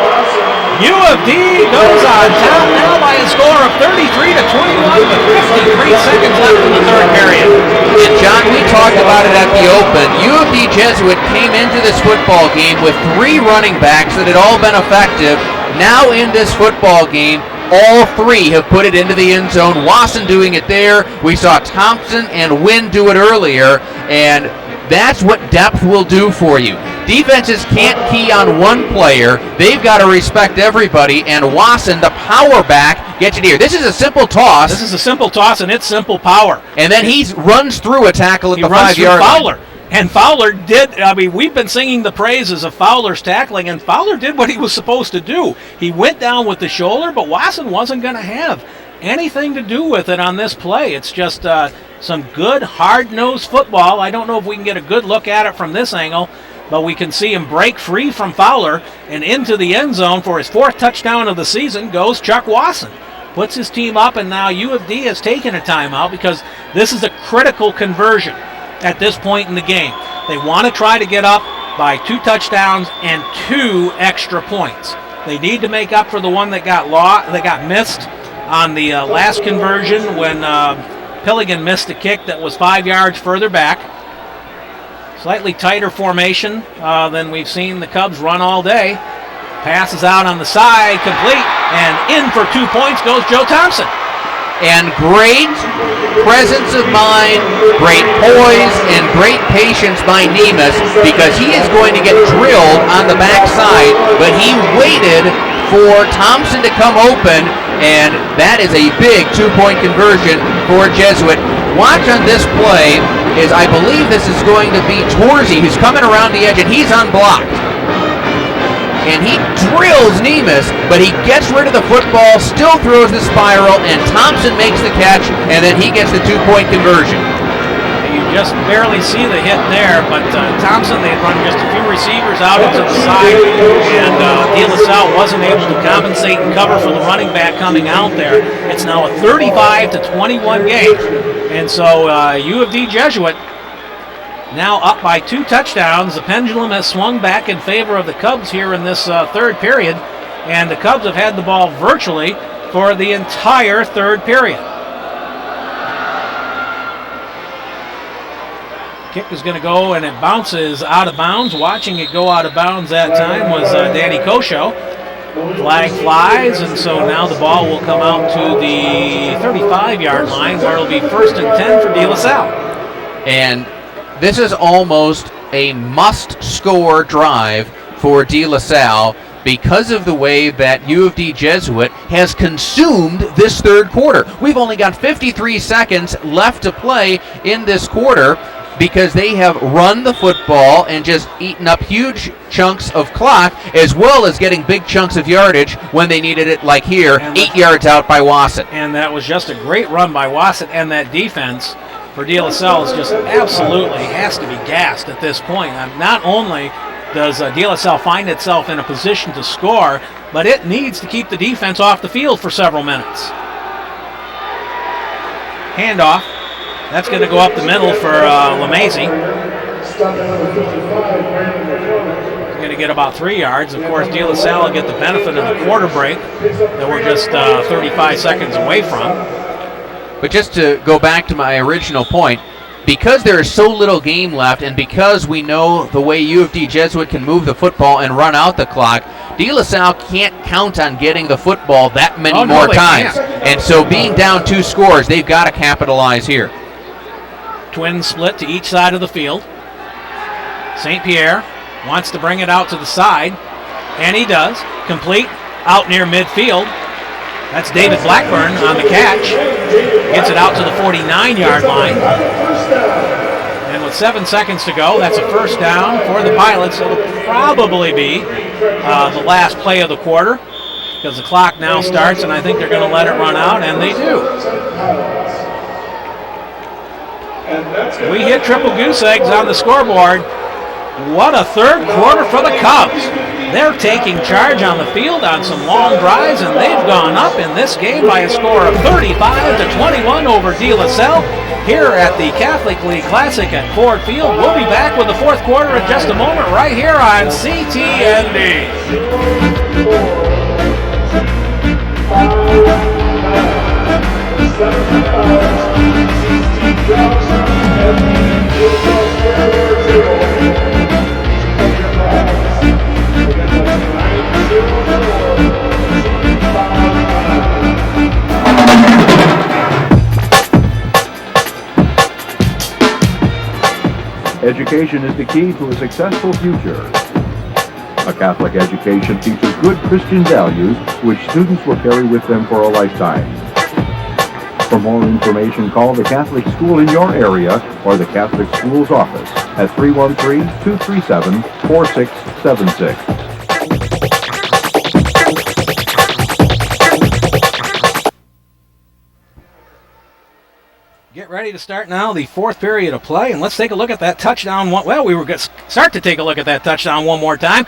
U of D goes on top now by a score of 33-21 with 53 seconds left in the third period. And John, we talked about it at the open. U of D Jesuit came into this football game with 3 running backs that had all been effective. Now in this football game, all 3 have put it into the end zone. Wasson doing it there. We saw Thompson and Wynn do it earlier, and that's what depth will do for you. Defenses can't key on one player. They've got to respect everybody, and Wasson, the power back, gets it here. This is a simple toss. This is a simple toss, and it's simple power. And then he runs through a tackle at the 5-yard line. Fowler. And Fowler did, we've been singing the praises of Fowler's tackling, and Fowler did what he was supposed to do. He went down with the shoulder, but Wasson wasn't going to have anything to do with it on this play. It's just some good, hard-nosed football. I don't know if we can get a good look at it from this angle, but we can see him break free from Fowler and into the end zone for his 4th touchdown of the season goes Chuck Wasson. Puts his team up, and now U of D has taken a timeout because this is a critical conversion at this point in the game. They want to try to get up by 2 touchdowns and 2 extra points. They need to make up for the one that got missed on the last conversion when Pilligan missed a kick that was 5 yards further back. Slightly tighter formation than we've seen the Cubs run all day. Passes out on the side, complete, and in for 2 points goes Joe Thompson. And great presence of mind, great poise, and great patience by Nemus, because he is going to get drilled on the backside, but he waited for Thompson to come open, And that is a big 2-point conversion for Jesuit. Watch on this play is I believe this is going to be Torsey who's coming around the edge, and he's unblocked. And he drills Nemus, but he gets rid of the football, still throws the spiral, and Thompson makes the catch, and then he gets the 2-point conversion. You just barely see the hit there, but Thompson, they had run just a few receivers out into the side, and De La Salle wasn't able to compensate and cover for the running back coming out there. It's now a 35-21 game, and so U of D Jesuit now up by 2 touchdowns. The pendulum has swung back in favor of the Cubs here in this third period, and the Cubs have had the ball virtually for the entire third period. Kick is going to go, and it bounces out of bounds. Watching it go out of bounds that time was Danny Kosho. Flag flies, and so now the ball will come out to the 35-yard line, where it'll be 1st and 10 for De La Salle. And this is almost a must-score drive for De La Salle because of the way that U of D Jesuit has consumed this third quarter. We've only got 53 seconds left to play in this quarter, because they have run the football and just eaten up huge chunks of clock, as well as getting big chunks of yardage when they needed it, like here, 8 yards out by Wasson. And that was just a great run by Wasson, and that defense for De La Salle is just absolutely has to be gassed at this point. Not only does De La Salle find itself in a position to score, but it needs to keep the defense off the field for several minutes. Handoff. That's going to go up the middle for LeMazy. He's going to get about 3 yards. Of course, De La Salle will get the benefit of the quarter break that we're just 35 seconds away from. But just to go back to my original point, because there is so little game left, and because we know the way U of D Jesuit can move the football and run out the clock, De La Salle can't count on getting the football that many more times. And so being down 2 scores, they've got to capitalize here. Twins split to each side of the field. St. Pierre wants to bring it out to the side, and he does. Complete out near midfield. That's David Blackburn on the catch. Gets it out to the 49-yard line. And with 7 seconds to go, that's a first down for the Pilots. It'll probably be the last play of the quarter, because the clock now starts, and I think they're going to let it run out, and they do. We hit triple goose eggs on the scoreboard. What a third quarter for the Cubs. They're taking charge on the field on some long drives, and they've gone up in this game by a score of 35-21 over De La Salle here at the Catholic League Classic at Ford Field. We'll be back with the fourth quarter in just a moment right here on CTND. Education is the key to a successful future. A Catholic education teaches good Christian values which students will carry with them for a lifetime. For more information, call the Catholic school in your area or the Catholic Schools office at 313-237-4676. Get ready to start now the fourth period of play, and let's take a look at that touchdown. Well, we were going to start to take a look at that touchdown one more time,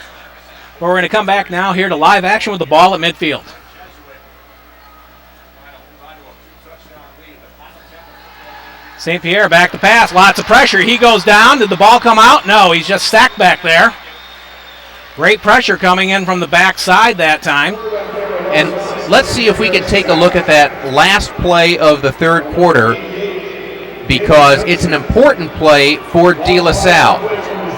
but we're going to come back now here to live action with the ball at midfield. St. Pierre back to pass, lots of pressure. He goes down. Did the ball come out? No, he's just stacked back there. Great pressure coming in from the backside that time. And let's see if we can take a look at that last play of the third quarter, because it's an important play for De La Salle.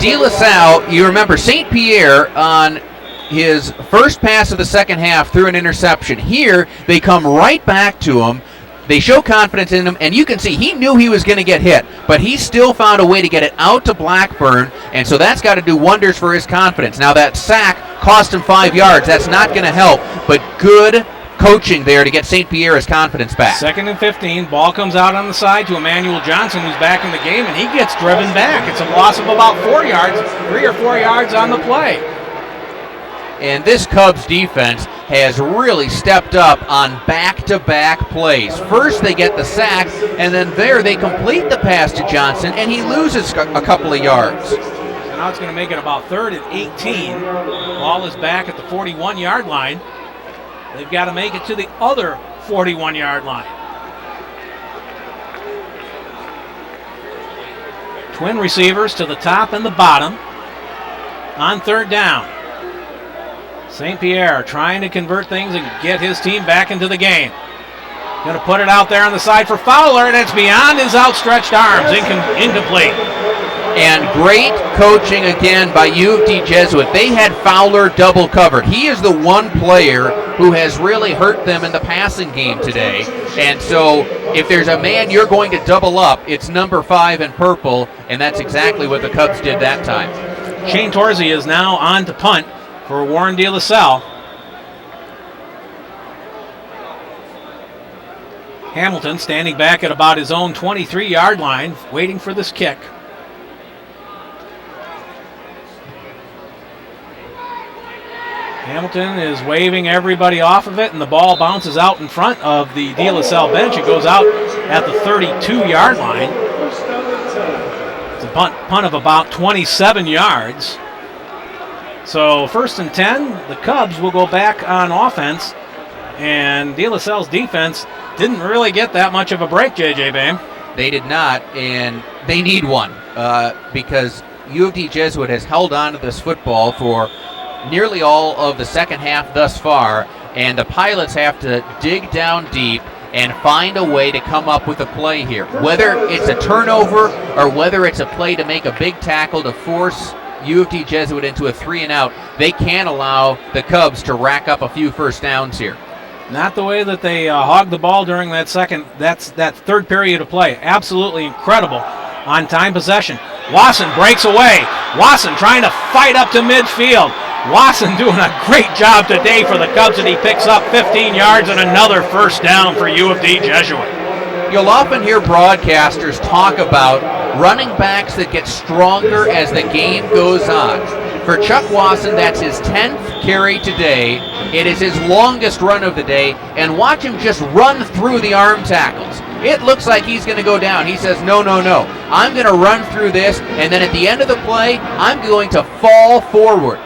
De La Salle, you remember St. Pierre on his first pass of the second half threw an interception. Here, they come right back to him. They show confidence in him, and you can see he knew he was going to get hit, but he still found a way to get it out to Blackburn, and so that's got to do wonders for his confidence. Now, that sack cost him 5 yards. That's not going to help, but good coaching there to get St. Pierre his confidence back. 2nd and 15. Ball comes out on the side to Emmanuel Johnson, who's back in the game, and he gets driven back. It's a loss of about 4 yards, 3 or 4 yards on the play. And this Cubs defense has really stepped up on back-to-back plays. First they get the sack, and then there they complete the pass to Johnson, and he loses a couple of yards. So now it's going to make it about 3rd and 18. Ball is back at the 41-yard line. They've got to make it to the other 41-yard line. Twin receivers to the top and the bottom on 3rd down. St. Pierre trying to convert things and get his team back into the game. Going to put it out there on the side for Fowler, and it's beyond his outstretched arms. Incomplete. And great coaching again by U of D Jesuit. They had Fowler double covered. He is the one player who has really hurt them in the passing game today. And so if there's a man you're going to double up, it's number 5 in purple, and that's exactly what the Cubs did that time. Shane Torsey is now on to punt for Warren De La Salle. Hamilton standing back at about his own 23-yard line, waiting for this kick. Hamilton is waving everybody off of it, and the ball bounces out in front of the De La Salle bench. It goes out at the 32-yard line. It's a punt of about 27 yards. So 1st and 10, the Cubs will go back on offense, and De La Salle's defense didn't really get that much of a break, J.J. Bain. They did not, and they need one because U of D Jesuit has held on to this football for nearly all of the second half thus far, and the Pilots have to dig down deep and find a way to come up with a play here. Whether it's a turnover or whether it's a play to make a big tackle to force U of D Jesuit into a 3-and-out, they can't allow the Cubs to rack up a few first downs here. Not the way that they hogged the ball during that 3rd period of play. Absolutely incredible on time possession. Wasson breaks away. Wasson trying to fight up to midfield. Wasson doing a great job today for the Cubs, and he picks up 15 yards and another first down for U of D Jesuit. You'll often hear broadcasters talk about running backs that get stronger as the game goes on. For Chuck Wasson, that's his 10th carry today. It is his longest run of the day, and watch him just run through the arm tackles. It looks like he's going to go down. He says, no. I'm going to run through this, and then at the end of the play, I'm going to fall forward.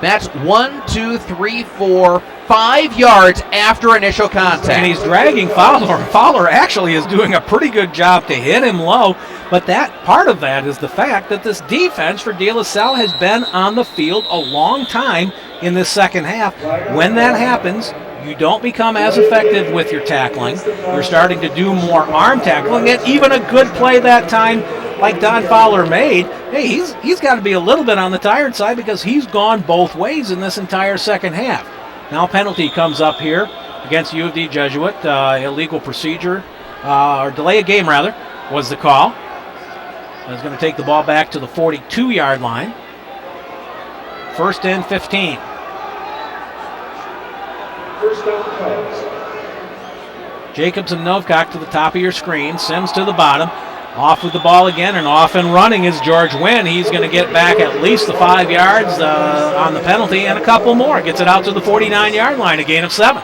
That's 1, 2, 3, 4, 5 yards after initial contact. And he's dragging Fowler. Fowler actually is doing a pretty good job to hit him low, but that part of that is the fact that this defense for De La Salle has been on the field a long time in this second half. When that happens, you don't become as effective with your tackling. You're starting to do more arm tackling, and even a good play that time like Don Fowler made, hey, he's got to be a little bit on the tired side because he's gone both ways in this entire second half. Now penalty comes up here against U of D Jesuit. Illegal procedure, or delay of game rather, was the call. He's going to take the ball back to the 42-yard line. 1st and 15. First down Cubs. Jacobs and Novak to the top of your screen. Sims to the bottom. Off with the ball again, and off and running is George Wynn. He's going to get back at least the 5 yards on the penalty and a couple more. Gets it out to the 49-yard line, a gain of 7.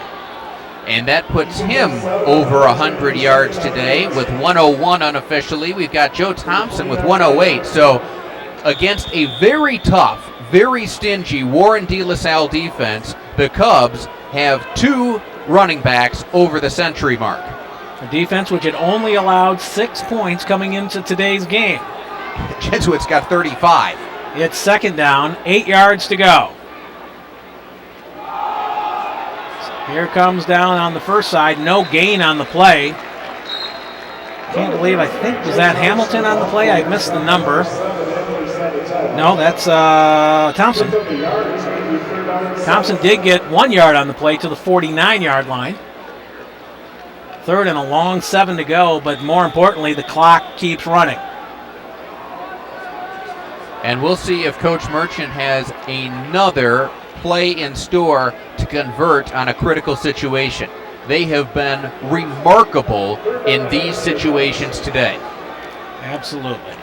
And that puts him over 100 yards today with 101 unofficially. We've got Joe Thompson with 108. So against a very tough, very stingy Warren De La Salle defense, the Cubs have 2 running backs over the century mark. A defense which had only allowed 6 points coming into today's game. Jesuit's got 35. It's 2nd down, 8 yards to go. Here comes down on the first side, no gain on the play. Can't believe, I think, was that Hamilton on the play? I missed the number. No, that's Thompson. Thompson did get 1 yard on the play to the 49-yard line. 3rd and a long 7 to go, but more importantly, the clock keeps running. And we'll see if Coach Merchant has another play in store to convert on a critical situation. They have been remarkable in these situations today. Absolutely.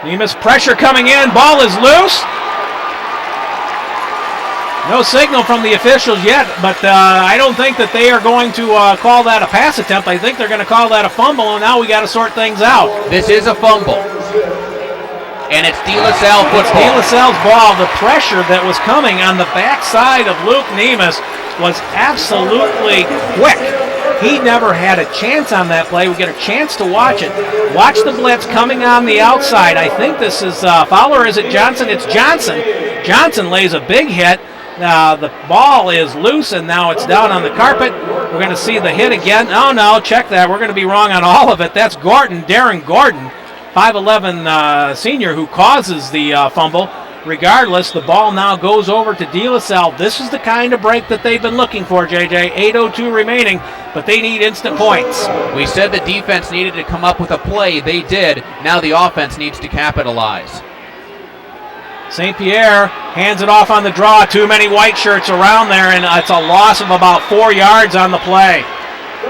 Nemus pressure coming in. Ball is loose. No signal from the officials yet, but I don't think that they are going to call that a pass attempt. I think they're going to call that a fumble, and now we got to sort things out. This is a fumble, and it's De La Salle football. It's De La Salle's ball. The pressure that was coming on the backside of Luke Nemus was absolutely quick. He never had a chance on that play. We get a chance to watch it. Watch the blitz coming on the outside. I think this is Fowler. Is it Johnson? It's Johnson. Johnson lays a big hit. The ball is loose, and now it's down on the carpet. We're going to see the hit again. Oh, no, check that. We're going to be wrong on all of it. That's Gordon, Darren Gordon, 5'11 senior, who causes the fumble. Regardless, the ball now goes over to De La Salle. This is the kind of break that they've been looking for, JJ. 8:02 remaining, but they need instant points. We said the defense needed to come up with a play. They did. Now the offense needs to capitalize. St. Pierre hands it off on the draw. Too many white shirts around there, and it's a loss of about 4 yards on the play.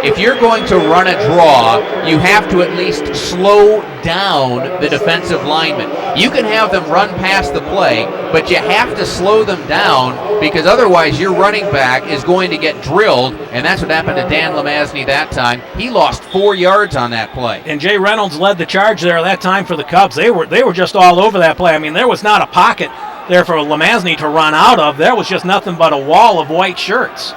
If you're going to run a draw, you have to at least slow down the defensive linemen. You can have them run past the play, but you have to slow them down because otherwise your running back is going to get drilled, and that's what happened to Dan Lemazny that time. He lost 4 yards on that play. And Jay Reynolds led the charge there that time for the Cubs. They were just all over that play. I mean, there was not a pocket there for Lemazny to run out of. There was just nothing but a wall of white shirts.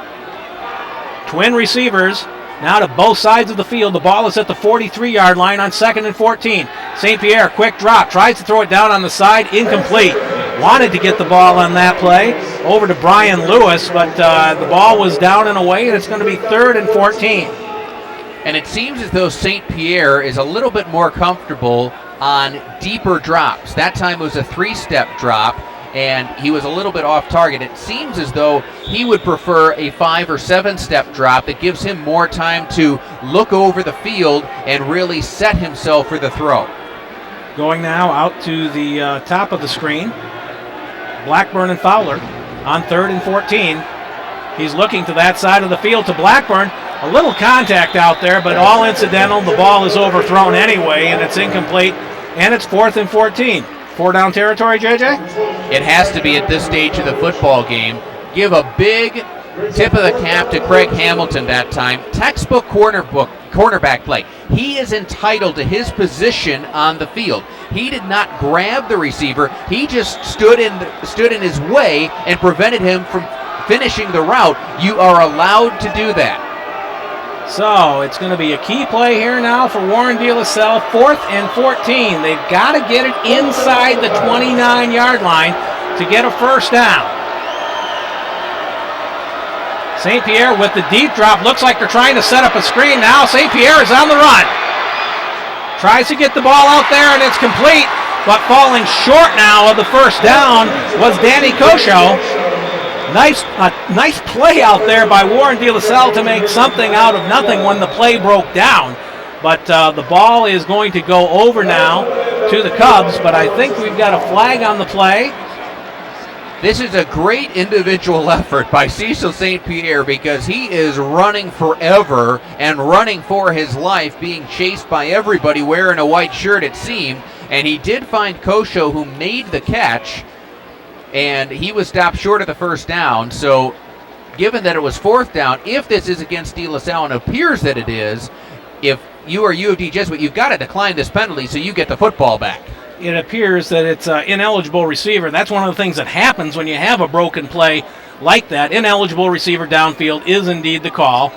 Twin receivers. Now to both sides of the field. The ball is at the 43-yard line on 2nd and 14. St. Pierre, quick drop. Tries to throw it down on the side. Incomplete. Wanted to get the ball on that play. Over to Brian Lewis, but the ball was down and away, and it's going to be 3rd and 14. And it seems as though St. Pierre is a little bit more comfortable on deeper drops. That time it was a 3-step drop, and he was a little bit off target. It seems as though he would prefer a 5 or 7-step drop that gives him more time to look over the field and really set himself for the throw. Going now out to the top of the screen. Blackburn and Fowler on 3rd and 14. He's looking to that side of the field to Blackburn. A little contact out there, but all incidental. The ball is overthrown anyway, and it's incomplete, and it's 4th and 14. 4-down territory, JJ? It has to be at this stage of the football game. Give a big tip of the cap to Craig Hamilton that time. Textbook cornerback play. He is entitled to his position on the field. He did not grab the receiver. He just stood in his way and prevented him from finishing the route. You are allowed to do that. So it's going to be a key play here now for Warren De La Salle. 4th and 14. They've got to get it inside the 29-yard line to get a first down. St. Pierre with the deep drop. Looks like they're trying to set up a screen now. St. Pierre is on the run. Tries to get the ball out there, and it's complete. But falling short now of the first down was Danny Kosho. Nice play out there by Warren De La Salle to make something out of nothing when the play broke down. But the ball is going to go over now to the Cubs, but I think we've got a flag on the play. This is a great individual effort by Cecil St. Pierre because he is running forever and running for his life, being chased by everybody wearing a white shirt, it seemed. And he did find Kosho, who made the catch, and he was stopped short of the first down. So given that it was 4th down, if this is against De La Salle, and it appears that it is, if you are U of D Jesuit, you've got to decline this penalty so you get the football back. It appears that it's an ineligible receiver. That's one of the things that happens when you have a broken play like that. Ineligible receiver downfield is indeed the call,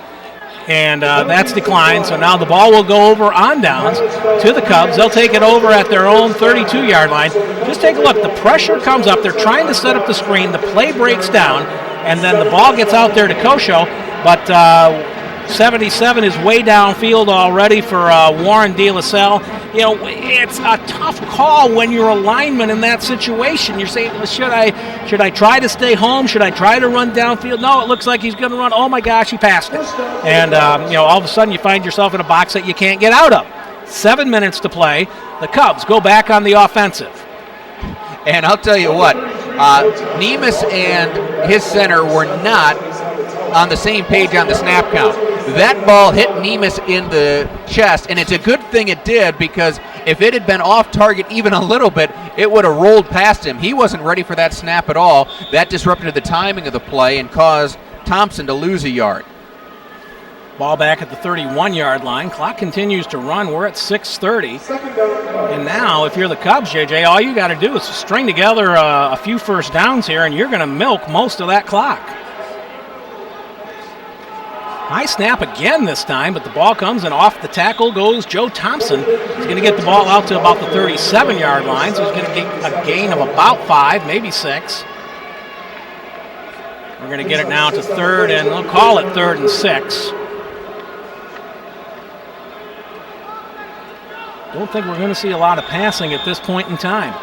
and that's declined. So now the ball will go over on downs to the Cubs. They'll take it over at their own 32-yard line. Just take a look. The pressure comes up. They're trying to set up the screen. The play breaks down, and then the ball gets out there to Kosho, but 77 is way downfield already for Warren De La Salle. You know, it's a tough call when you're a lineman in that situation. You're saying, well, should I try to stay home? Should I try to run downfield? No, it looks like he's going to run. Oh, my gosh, he passed it. And, all of a sudden you find yourself in a box that you can't get out of. 7 minutes to play. The Cubs go back on the offensive. And I'll tell you what, Nemus and his center were not on the same page on the snap count. That ball hit Nemus in the chest, and it's a good thing it did, because if it had been off target even a little bit, it would have rolled past him. He wasn't ready for that snap at all. That disrupted the timing of the play and caused Thompson to lose a yard. Ball back at the 31-yard line. Clock continues to run. We're at 6:30. And now, if you're the Cubs, JJ, all you got to do is string together a few first downs here, and you're going to milk most of that clock. High snap again this time, but the ball comes, and off the tackle goes Joe Thompson. He's going to get the ball out to about the 37-yard line, so he's going to get a gain of about 5, maybe 6. We're going to get it now to third, and we'll call it 3rd and 6. Don't think we're going to see a lot of passing at this point in time.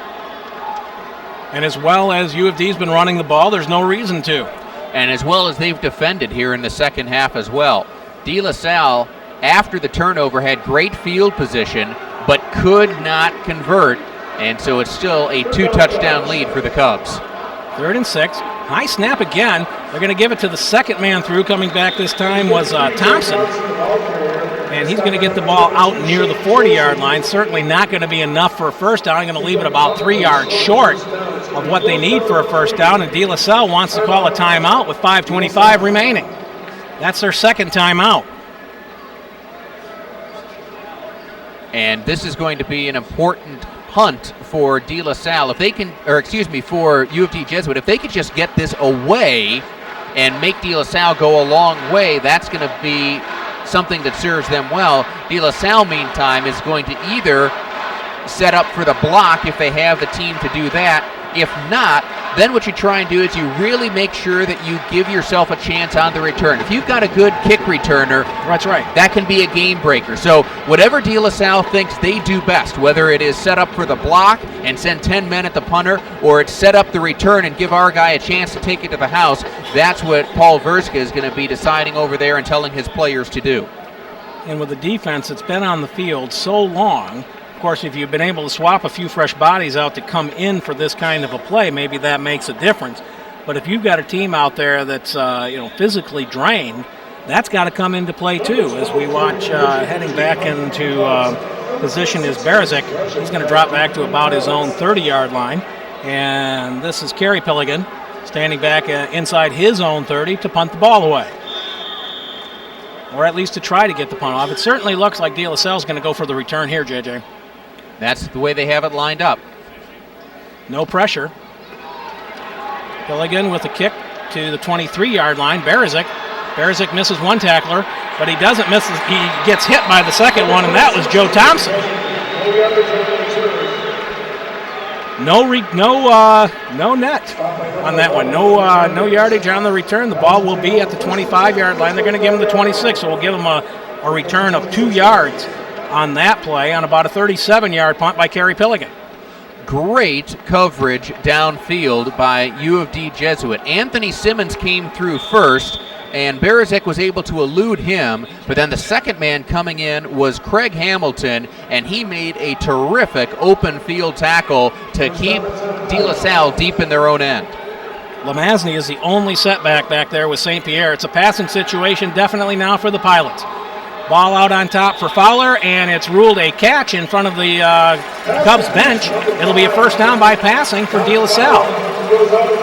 And as well as U of D's been running the ball, there's no reason to. And as well as they've defended here in the second half as well. De La Salle, after the turnover, had great field position, but could not convert, and so it's still a 2-touchdown lead for the Cubs. 3rd and 6. High snap again. They're going to give it to the second man through. Coming back this time was Thompson. And he's going to get the ball out near the 40-yard line. Certainly not going to be enough for a first down. Going to leave it about 3 yards short of what they need for a first down. And De La Salle wants to call a timeout with 5:25 remaining. That's their second timeout. And this is going to be an important punt for De La Salle. If they can, or excuse me, for U of D Jesuit, if they could just get this away and make De La Salle go a long way, that's going to be something that serves them well. De La Salle, meantime, is going to either set up for the block if they have the team to do that. If not, then what you try and do is you really make sure that you give yourself a chance on the return. If you've got a good kick returner, that's right, that can be a game breaker. So whatever De La Salle thinks they do best, whether it is set up for the block and send 10 men at the punter, or it's set up the return and give our guy a chance to take it to the house, that's what Paul Verska is going to be deciding over there and telling his players to do. And with the defense that's been on the field so long, of course, if you've been able to swap a few fresh bodies out to come in for this kind of a play, maybe that makes a difference. But if you've got a team out there that's physically drained, that's got to come into play too. As we watch heading back into position is Barazik. He's going to drop back to about his own 30-yard line. And this is Kerry Pilligan standing back inside his own 30 to punt the ball away. Or at least to try to get the punt off. It certainly looks like De La Salle's going to go for the return here, JJ. That's the way they have it lined up. No pressure. Pilligan with a kick to the 23-yard line. Barazik misses one tackler, but he doesn't miss. He gets hit by the second one, and that was Joe Thompson. No net on that one. No yardage on the return. The ball will be at the 25-yard line. They're going to give him the 26, so we'll give him a return of 2 yards on that play on about a 37-yard punt by Kerry Pilligan. Great coverage downfield by U of D Jesuit. Anthony Simmons came through first, and Barazik was able to elude him, but then the second man coming in was Craig Hamilton, and he made a terrific open field tackle to keep De La Salle deep in their own end. Lamazny is the only setback back there with St. Pierre. It's a passing situation definitely now for the Pilots. Ball out on top for Fowler, and it's ruled a catch in front of the Cubs bench. It'll be a first down by passing for De La Salle.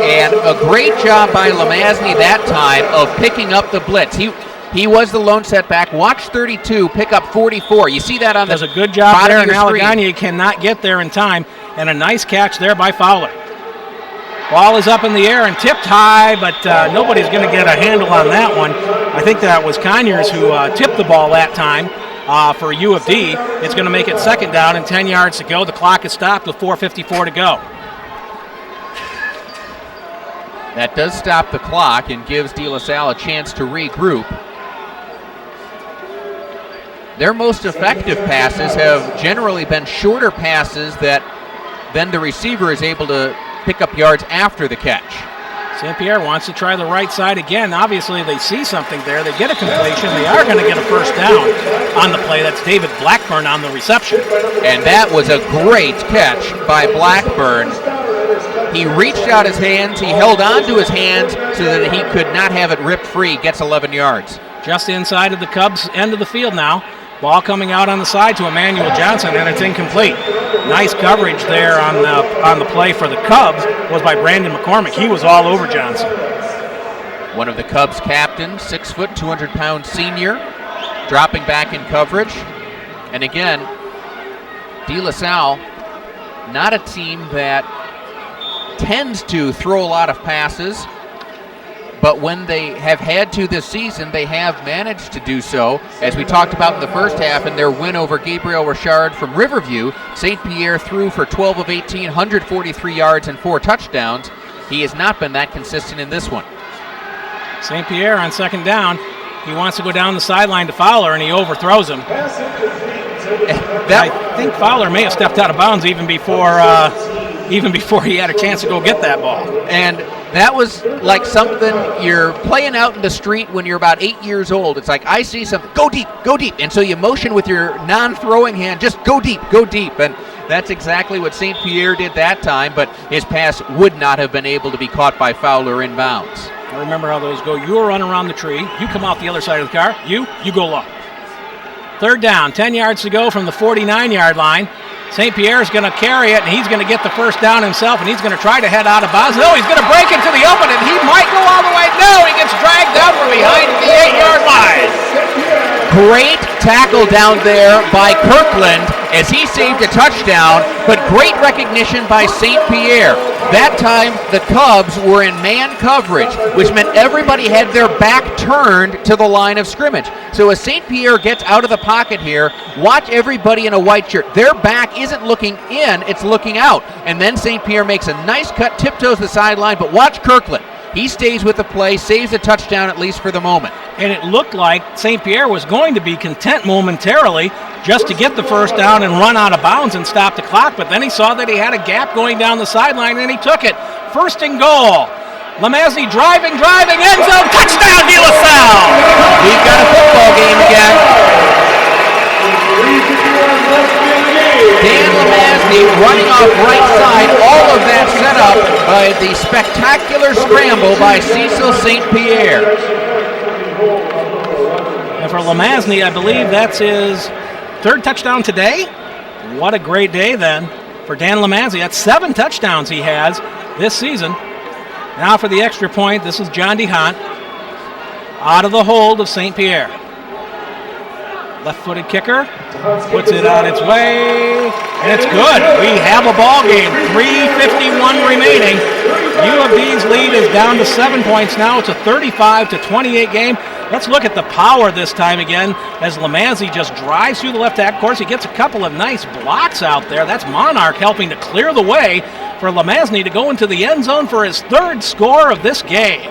And a great job by Lamazny that time of picking up the blitz. He was the lone setback. Watch 32 pick up 44. You see that on the Does a good job there, and screen. Allegheny cannot get there in time, and a nice catch there by Fowler. Ball is up in the air and tipped high, but nobody's going to get a handle on that one. I think that was Conyers who tipped the ball that time for U of D. It's going to make it second down and 10 yards to go. The clock is stopped with 4:54 to go. That does stop the clock and gives De La Salle a chance to regroup. Their most effective passes have generally been shorter passes that then the receiver is able to pick up yards after the catch. St. Pierre wants to try the right side again. Obviously, they see something there. They get a completion. They are going to get a first down on the play. That's David Blackburn on the reception. And that was a great catch by Blackburn, He reached out his hands. He held on to his hands so that he could not have it ripped free. Gets 11 yards. Just inside of the Cubs' end of the field now. Ball coming out on the side to Emmanuel Johnson, and it's incomplete. Nice coverage there on the play for the Cubs was by Brandon McCormick. He was all over Johnson. One of the Cubs' captains, 6 foot, 200-pound senior, dropping back in coverage. And again, De La Salle, not a team that tends to throw a lot of passes, but when they have had to this season, they have managed to do so. As we talked about in the first half in their win over Gabriel Richard from Riverview, St. Pierre threw for 12 of 18, 143 yards and 4 touchdowns. He has not been that consistent in this one. St. Pierre on second down. He wants to go down the sideline to Fowler, and he overthrows him. I think Fowler may have stepped out of bounds even before he had a chance to go get that ball. And that was like something you're playing out in the street when you're about 8 years old. It's like, I see something, go deep, go deep. And so you motion with your non-throwing hand, just go deep, go deep. And that's exactly what St. Pierre did that time, but his pass would not have been able to be caught by Fowler in bounds. I remember how those go. You run around the tree, you come out the other side of the car, you go low. Third down, 10 yards to go from the 49-yard line. St. Pierre's going to carry it, and he's going to get the first down himself, and he's going to try to head out of bounds. No, he's going to break into the open, and he might go all the way. No, he gets dragged out from behind the 8-yard line. Great tackle down there by Kirkland as he saved a touchdown, but great recognition by St. Pierre. That time, the Cubs were in man coverage, which meant everybody had their back turned to the line of scrimmage. So as St. Pierre gets out of the pocket here, watch everybody in a white shirt. Their back isn't looking in, it's looking out. And then St. Pierre makes a nice cut, tiptoes the sideline, but watch Kirkland. He stays with the play, saves a touchdown at least for the moment. And it looked like St. Pierre was going to be content momentarily just to get the first down and run out of bounds and stop the clock, but then he saw that he had a gap going down the sideline, and he took it. First and goal. Lemazny driving, end zone, touchdown, De La Salle! We've got a football game again. Dan Lemazny running off right side, all of that set up by the spectacular scramble by Cecil St. Pierre. And for Lemazny, I believe that's his third touchdown today. What a great day then for Dan Lemazny. That's 7 touchdowns he has this season. Now for the extra point, this is John DeHaan out of the hold of St. Pierre. Left-footed kicker, puts it on its way, and it's good. We have a ball game, 3:51 remaining. U of D's lead is down to 7 points now. It's a 35-28 game. Let's look at the power this time again as Lemazny just drives through the left tackle. Of course, he gets a couple of nice blocks out there. That's Monarch helping to clear the way for Lemazny to go into the end zone for his third score of this game.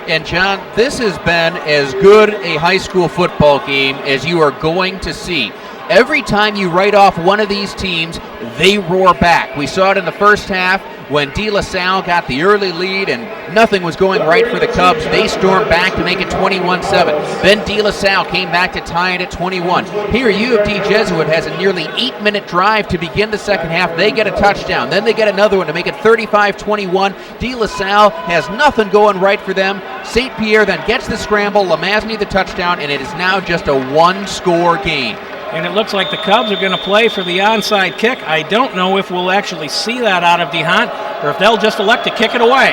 And John, this has been as good a high school football game as you are going to see. Every time you write off one of these teams, they roar back. We saw it in the first half when De La Salle got the early lead and nothing was going right for the Cubs. They stormed back to make it 21-7. Then De La Salle came back to tie it at 21. Here, U of D Jesuit has a nearly 8-minute drive to begin the second half. They get a touchdown. Then they get another one to make it 35-21. De La Salle has nothing going right for them. St. Pierre then gets the scramble, Lemazny the touchdown, and it is now just a one-score game. And it looks like the Cubs are going to play for the onside kick. I don't know if we'll actually see that out of DeHaan or if they'll just elect to kick it away.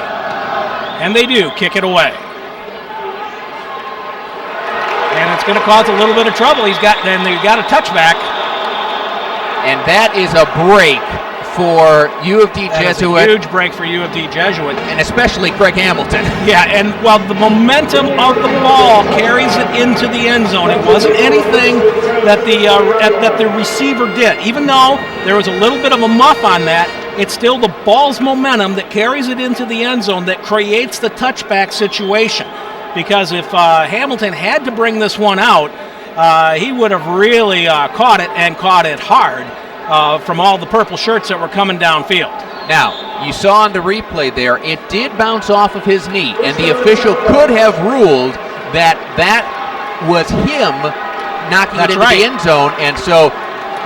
And they do kick it away. And it's going to cause a little bit of trouble. They've got a touchback. And that is a break for U of D Jesuit. A huge break for U of D Jesuit. And especially Craig Hamilton. Yeah, and while the momentum of the ball carries it into the end zone, it wasn't anything that the receiver did. Even though there was a little bit of a muff on that, it's still the ball's momentum that carries it into the end zone that creates the touchback situation. Because if Hamilton had to bring this one out, he would have really caught it and caught it hard. From all the purple shirts that were coming downfield. Now, you saw on the replay there, it did bounce off of his knee, and the official could have ruled that was him knocking it into the end zone, and so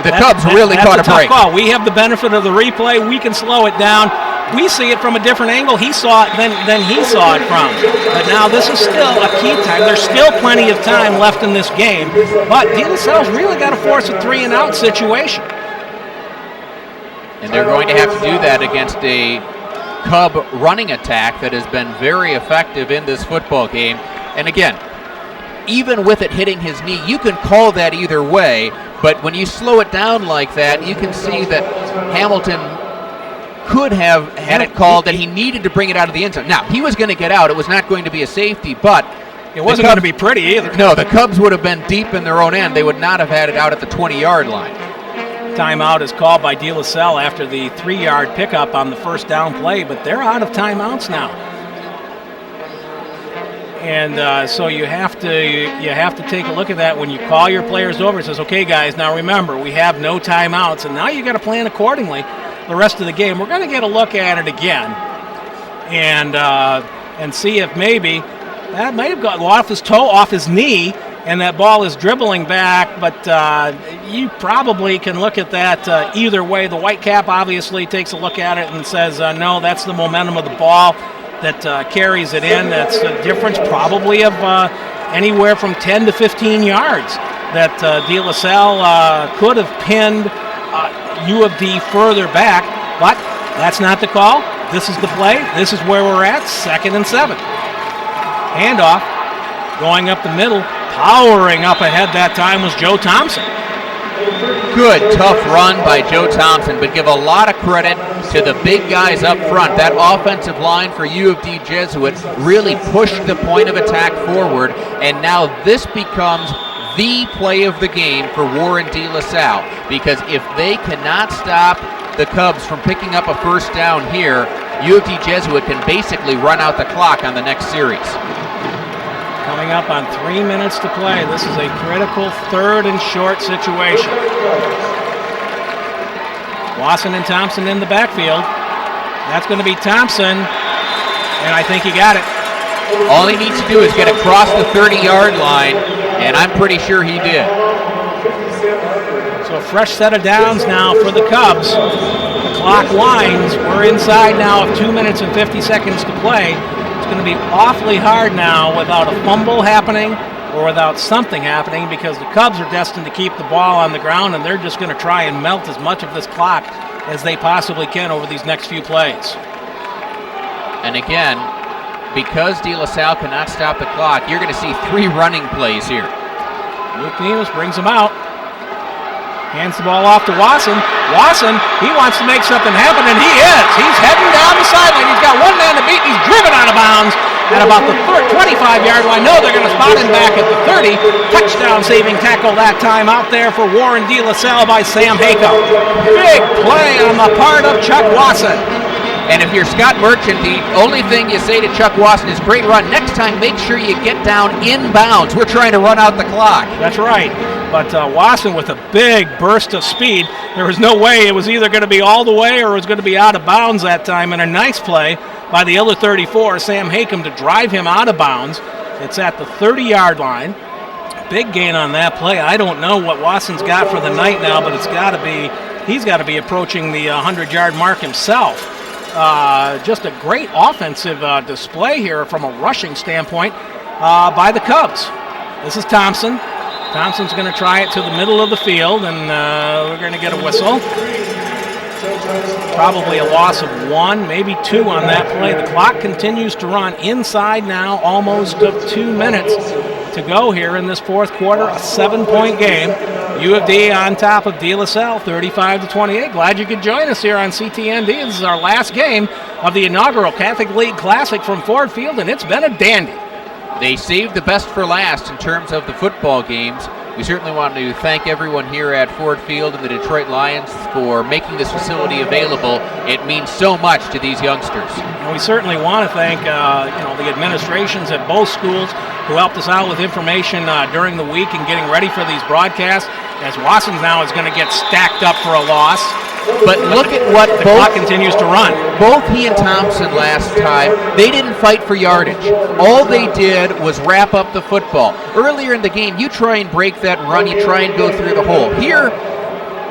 the Cubs really caught a break. Call. We have the benefit of the replay. We can slow it down. we see it from a different angle. He saw it than he saw it from. But now this is still a key time. There's still plenty of time left in this game. But De La Salle's really got to force a 3-and-out situation. And they're going to have to do that against a Cub running attack that has been very effective in this football game. And again, even with it hitting his knee, you can call that either way, but when you slow it down like that, you can see that Hamilton could have had it called and he needed to bring it out of the end zone. Now, he was going to get out. It was not going to be a safety, but it wasn't going to be pretty either. No, the Cubs would have been deep in their own end. They would not have had it out at the 20-yard line. Timeout is called by De La Salle after the 3-yard pickup on the first down play, but they're out of timeouts now. And so you have to take a look at that when you call your players over. It says, okay, guys, now remember, we have no timeouts, and now you got to plan accordingly the rest of the game. We're going to get a look at it again and see if maybe that might have gotten off his toe, off his knee, and that ball is dribbling back, but you probably can look at that either way. The white cap obviously takes a look at it and says, no, that's the momentum of the ball that carries it in. That's a difference probably of anywhere from 10 to 15 yards that De La Salle could have pinned U of D further back, but that's not the call. This is the play. This is where we're at, 2nd and 7. Handoff, going up the middle. Powering up ahead that time was Joe Thompson. Good, tough run by Joe Thompson, but give a lot of credit to the big guys up front. That offensive line for U of D Jesuit really pushed the point of attack forward, and now this becomes the play of the game for Warren De La Salle, because if they cannot stop the Cubs from picking up a first down here, U of D Jesuit can basically run out the clock on the next series. Coming up on 3 minutes to play. This is a critical 3rd and short situation. Wasson and Thompson in the backfield. That's going to be Thompson, and I think he got it. All he needs to do is get across the 30-yard line, and I'm pretty sure he did. So a fresh set of downs now for the Cubs. The clock winds. We're inside now of 2 minutes and 50 seconds to play. It's going to be awfully hard now without a fumble happening or without something happening, because the Cubs are destined to keep the ball on the ground, and they're just going to try and melt as much of this clock as they possibly can over these next few plays. And again, because De La Salle cannot stop the clock, you're going to see 3 running plays here. Luke Nemus brings him out. Hands the ball off to Wasson. Wasson, he wants to make something happen, and he is. He's heading down the sideline. He's got one man to beat. He's driven out of bounds at about the 25-yard line. No, they're going to spot him back at the 30. Touchdown saving tackle that time out there for Warren De La Salle by Sam Hayco. Big play on the part of Chuck Wasson. And if you're Scott Merchant, the only thing you say to Chuck Wasson is, great run. Next time, make sure you get down inbounds. We're trying to run out the clock. That's right. But Wasson with a big burst of speed. There was no way it was either going to be all the way or it was going to be out of bounds that time. And a nice play by the other 34, Sam Haycom, to drive him out of bounds. It's at the 30-yard line. Big gain on that play. I don't know what Wasson's got for the night now, but he's got to be approaching the 100-yard mark himself. Just a great offensive display here from a rushing standpoint by the Cubs. This is Thompson. Thompson's going to try it to the middle of the field, and we're going to get a whistle. Probably a loss of 1, maybe 2 on that play. The clock continues to run inside now, almost of 2 minutes to go here in this fourth quarter. A 7-point game. U of D on top of De La Salle, 35-28. Glad you could join us here on CTND. This is our last game of the inaugural Catholic League Classic from Ford Field, and it's been a dandy. They saved the best for last in terms of the football games. We certainly want to thank everyone here at Ford Field and the Detroit Lions for making this facility available. It means so much to these youngsters. And we certainly want to thank the administrations at both schools who helped us out with information during the week and getting ready for these broadcasts, as Wasson now is going to get stacked up for a loss. But look at what the clock continues to run. Both he and Thompson last time, they didn't fight for yardage. All they did was wrap up the football. Earlier in the game, you try and break that run, you try and go through the hole. Here,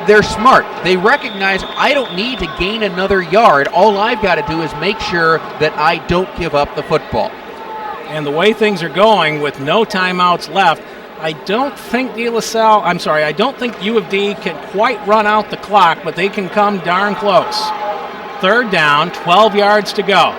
they're smart. They recognize I don't need to gain another yard. All I've got to do is make sure that I don't give up the football. And the way things are going with no timeouts left, I don't think I don't think U of D can quite run out the clock, but they can come darn close. Third down, 12 yards to go.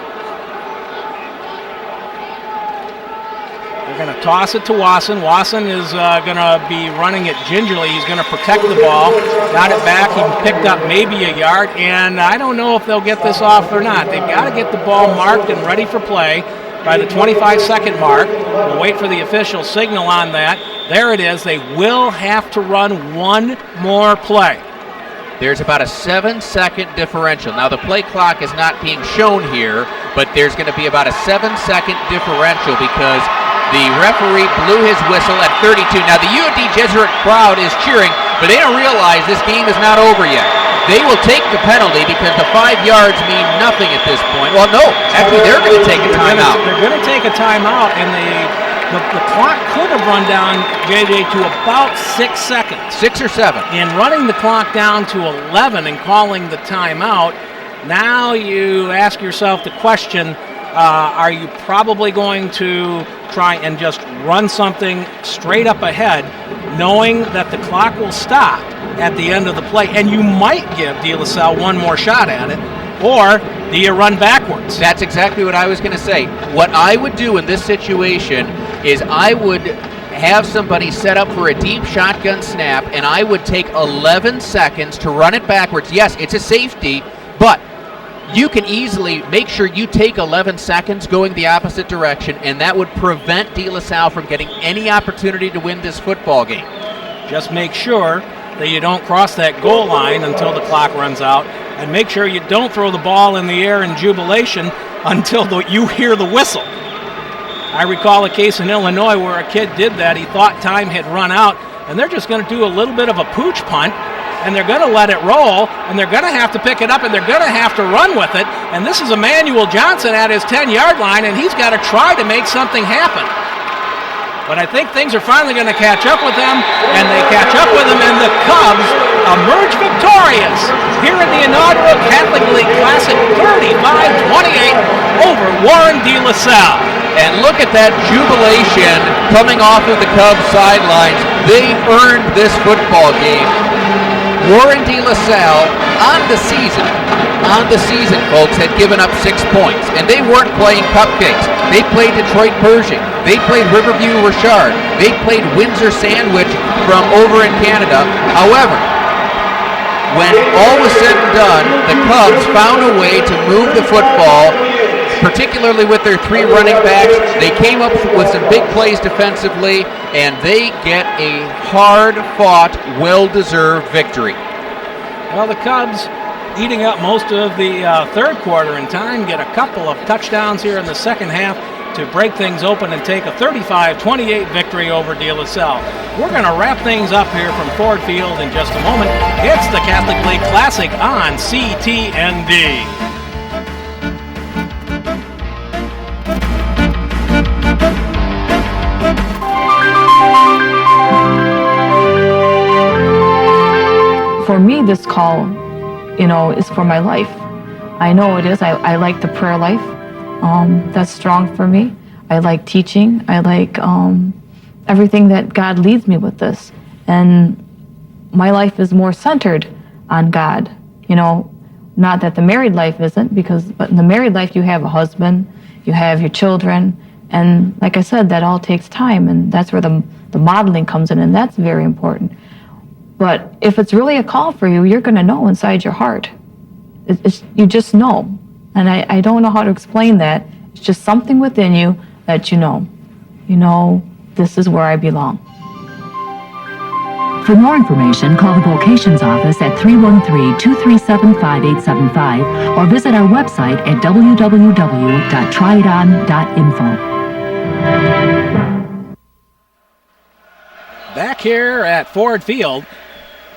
They're going to toss it to Wasson. Wasson is going to be running it gingerly. He's going to protect the ball. Got it back. He picked up maybe a yard, and I don't know if they'll get this off or not. They've got to get the ball marked and ready for play by the 25-second mark. We'll wait for the official signal on that. There it is. They will have to run one more play. There's about a 7-second differential. Now, the play clock is not being shown here, but there's going to be about a 7-second differential because the referee blew his whistle at 32. Now, the U of D Jesuit crowd is cheering, but they don't realize this game is not over yet. They will take the penalty because the 5 yards mean nothing at this point. Well, no, actually, they're going to take a timeout. They're going to take a timeout, and the clock could have run down, JJ, to about 6 seconds. 6 or 7. In running the clock down to 11 and calling the timeout, now you ask yourself the question, are you probably going to try and just run something straight up ahead, knowing that the clock will stop at the end of the play, and you might give De La Salle one more shot at it, or do you run backwards? That's exactly what I was going to say. What I would do in this situation is I would have somebody set up for a deep shotgun snap, and I would take 11 seconds to run it backwards. Yes, it's a safety, but you can easily make sure you take 11 seconds going the opposite direction, and that would prevent De La Salle from getting any opportunity to win this football game. Just make sure that you don't cross that goal line until the clock runs out, and make sure you don't throw the ball in the air in jubilation until you hear the whistle. I recall a case in Illinois where a kid did that. He thought time had run out, and they're just going to do a little bit of a pooch punt, and they're going to let it roll, and they're going to have to pick it up, and they're going to have to run with it. And this is Emmanuel Johnson at his 10-yard line, and he's got to try to make something happen. But I think things are finally going to catch up with them, and they catch up with them, and the Cubs emerge victorious here in the inaugural Catholic League Classic, 35-28 over Warren De La Salle. And look at that jubilation coming off of the Cubs sidelines. They earned this football game. Warren De La Salle on the season, folks, had given up 6 points, and they weren't playing cupcakes. They played Detroit Pershing. They played Riverview Richard. They played Windsor Sandwich from over in Canada. However, when all was said and done, the Cubs found a way to move the football, particularly with their 3 running backs. They came up with some big plays defensively, and they get a hard-fought, well-deserved victory. Well, the Cubs eating up most of the third quarter in time, get a couple of touchdowns here in the second half to break things open and take a 35-28 victory over De La Salle. We're going to wrap things up here from Ford Field in just a moment. It's the Catholic League Classic on CTND. For me, this call, is for my life. I know it is. I like the prayer life. That's strong for me. I like teaching. I like everything that God leads me with this. And my life is more centered on God. Not that the married life isn't, but in the married life you have a husband, you have your children, and like I said, that all takes time, and that's where the modeling comes in, and that's very important. But if it's really a call for you, you're going to know inside your heart. You just know. And I don't know how to explain that. It's just something within you that you know. This is where I belong. For more information, call the Vocations Office at 313-237-5875 or visit our website at www.tryiton.info. Back here at Ford Field,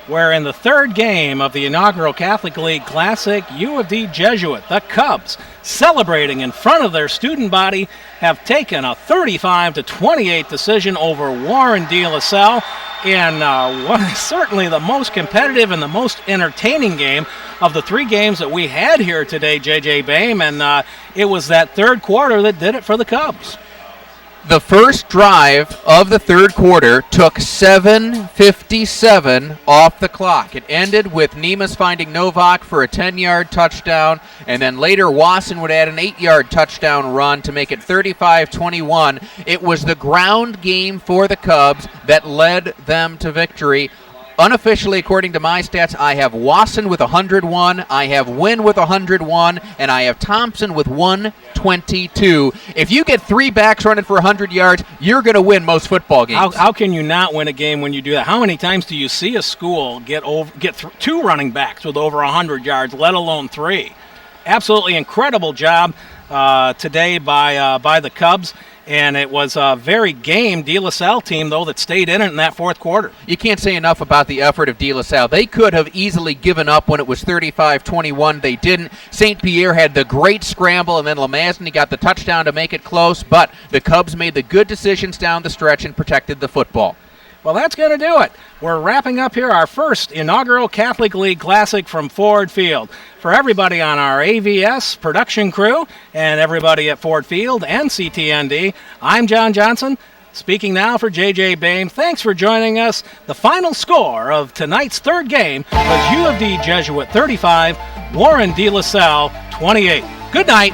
where in the third game of the inaugural Catholic League Classic, U of D Jesuit, the Cubs, celebrating in front of their student body, have taken a 35-28 decision over Warren De La Salle. in certainly the most competitive and the most entertaining game of the 3 games that we had here today, J.J. Boehm, and it was that third quarter that did it for the Cubs. The first drive of the third quarter took 7:57 off the clock. It ended with Nemes finding Novak for a 10-yard touchdown, and then later Wasson would add an 8-yard touchdown run to make it 35-21. It was the ground game for the Cubs that led them to victory. Unofficially, according to my stats, I have Wasson with 101, I have Wynn with 101, and I have Thompson with 122. If you get 3 backs running for 100 yards, you're going to win most football games. How can you not win a game when you do that? How many times do you see a school get 2 running backs with over 100 yards, let alone 3? Absolutely incredible job today by the Cubs. And it was a very game De La Salle team, though, that stayed in it in that fourth quarter. You can't say enough about the effort of De La Salle. They could have easily given up when it was 35-21. They didn't. St. Pierre had the great scramble, and then Lamazny got the touchdown to make it close. But the Cubs made the good decisions down the stretch and protected the football. Well, that's going to do it. We're wrapping up here our first inaugural Catholic League Classic from Ford Field. For everybody on our AVS production crew and everybody at Ford Field and CTND, I'm John Johnson, speaking now for J.J. Boehm. Thanks for joining us. The final score of tonight's third game was U of D Jesuit 35, Warren De La Salle 28. Good night.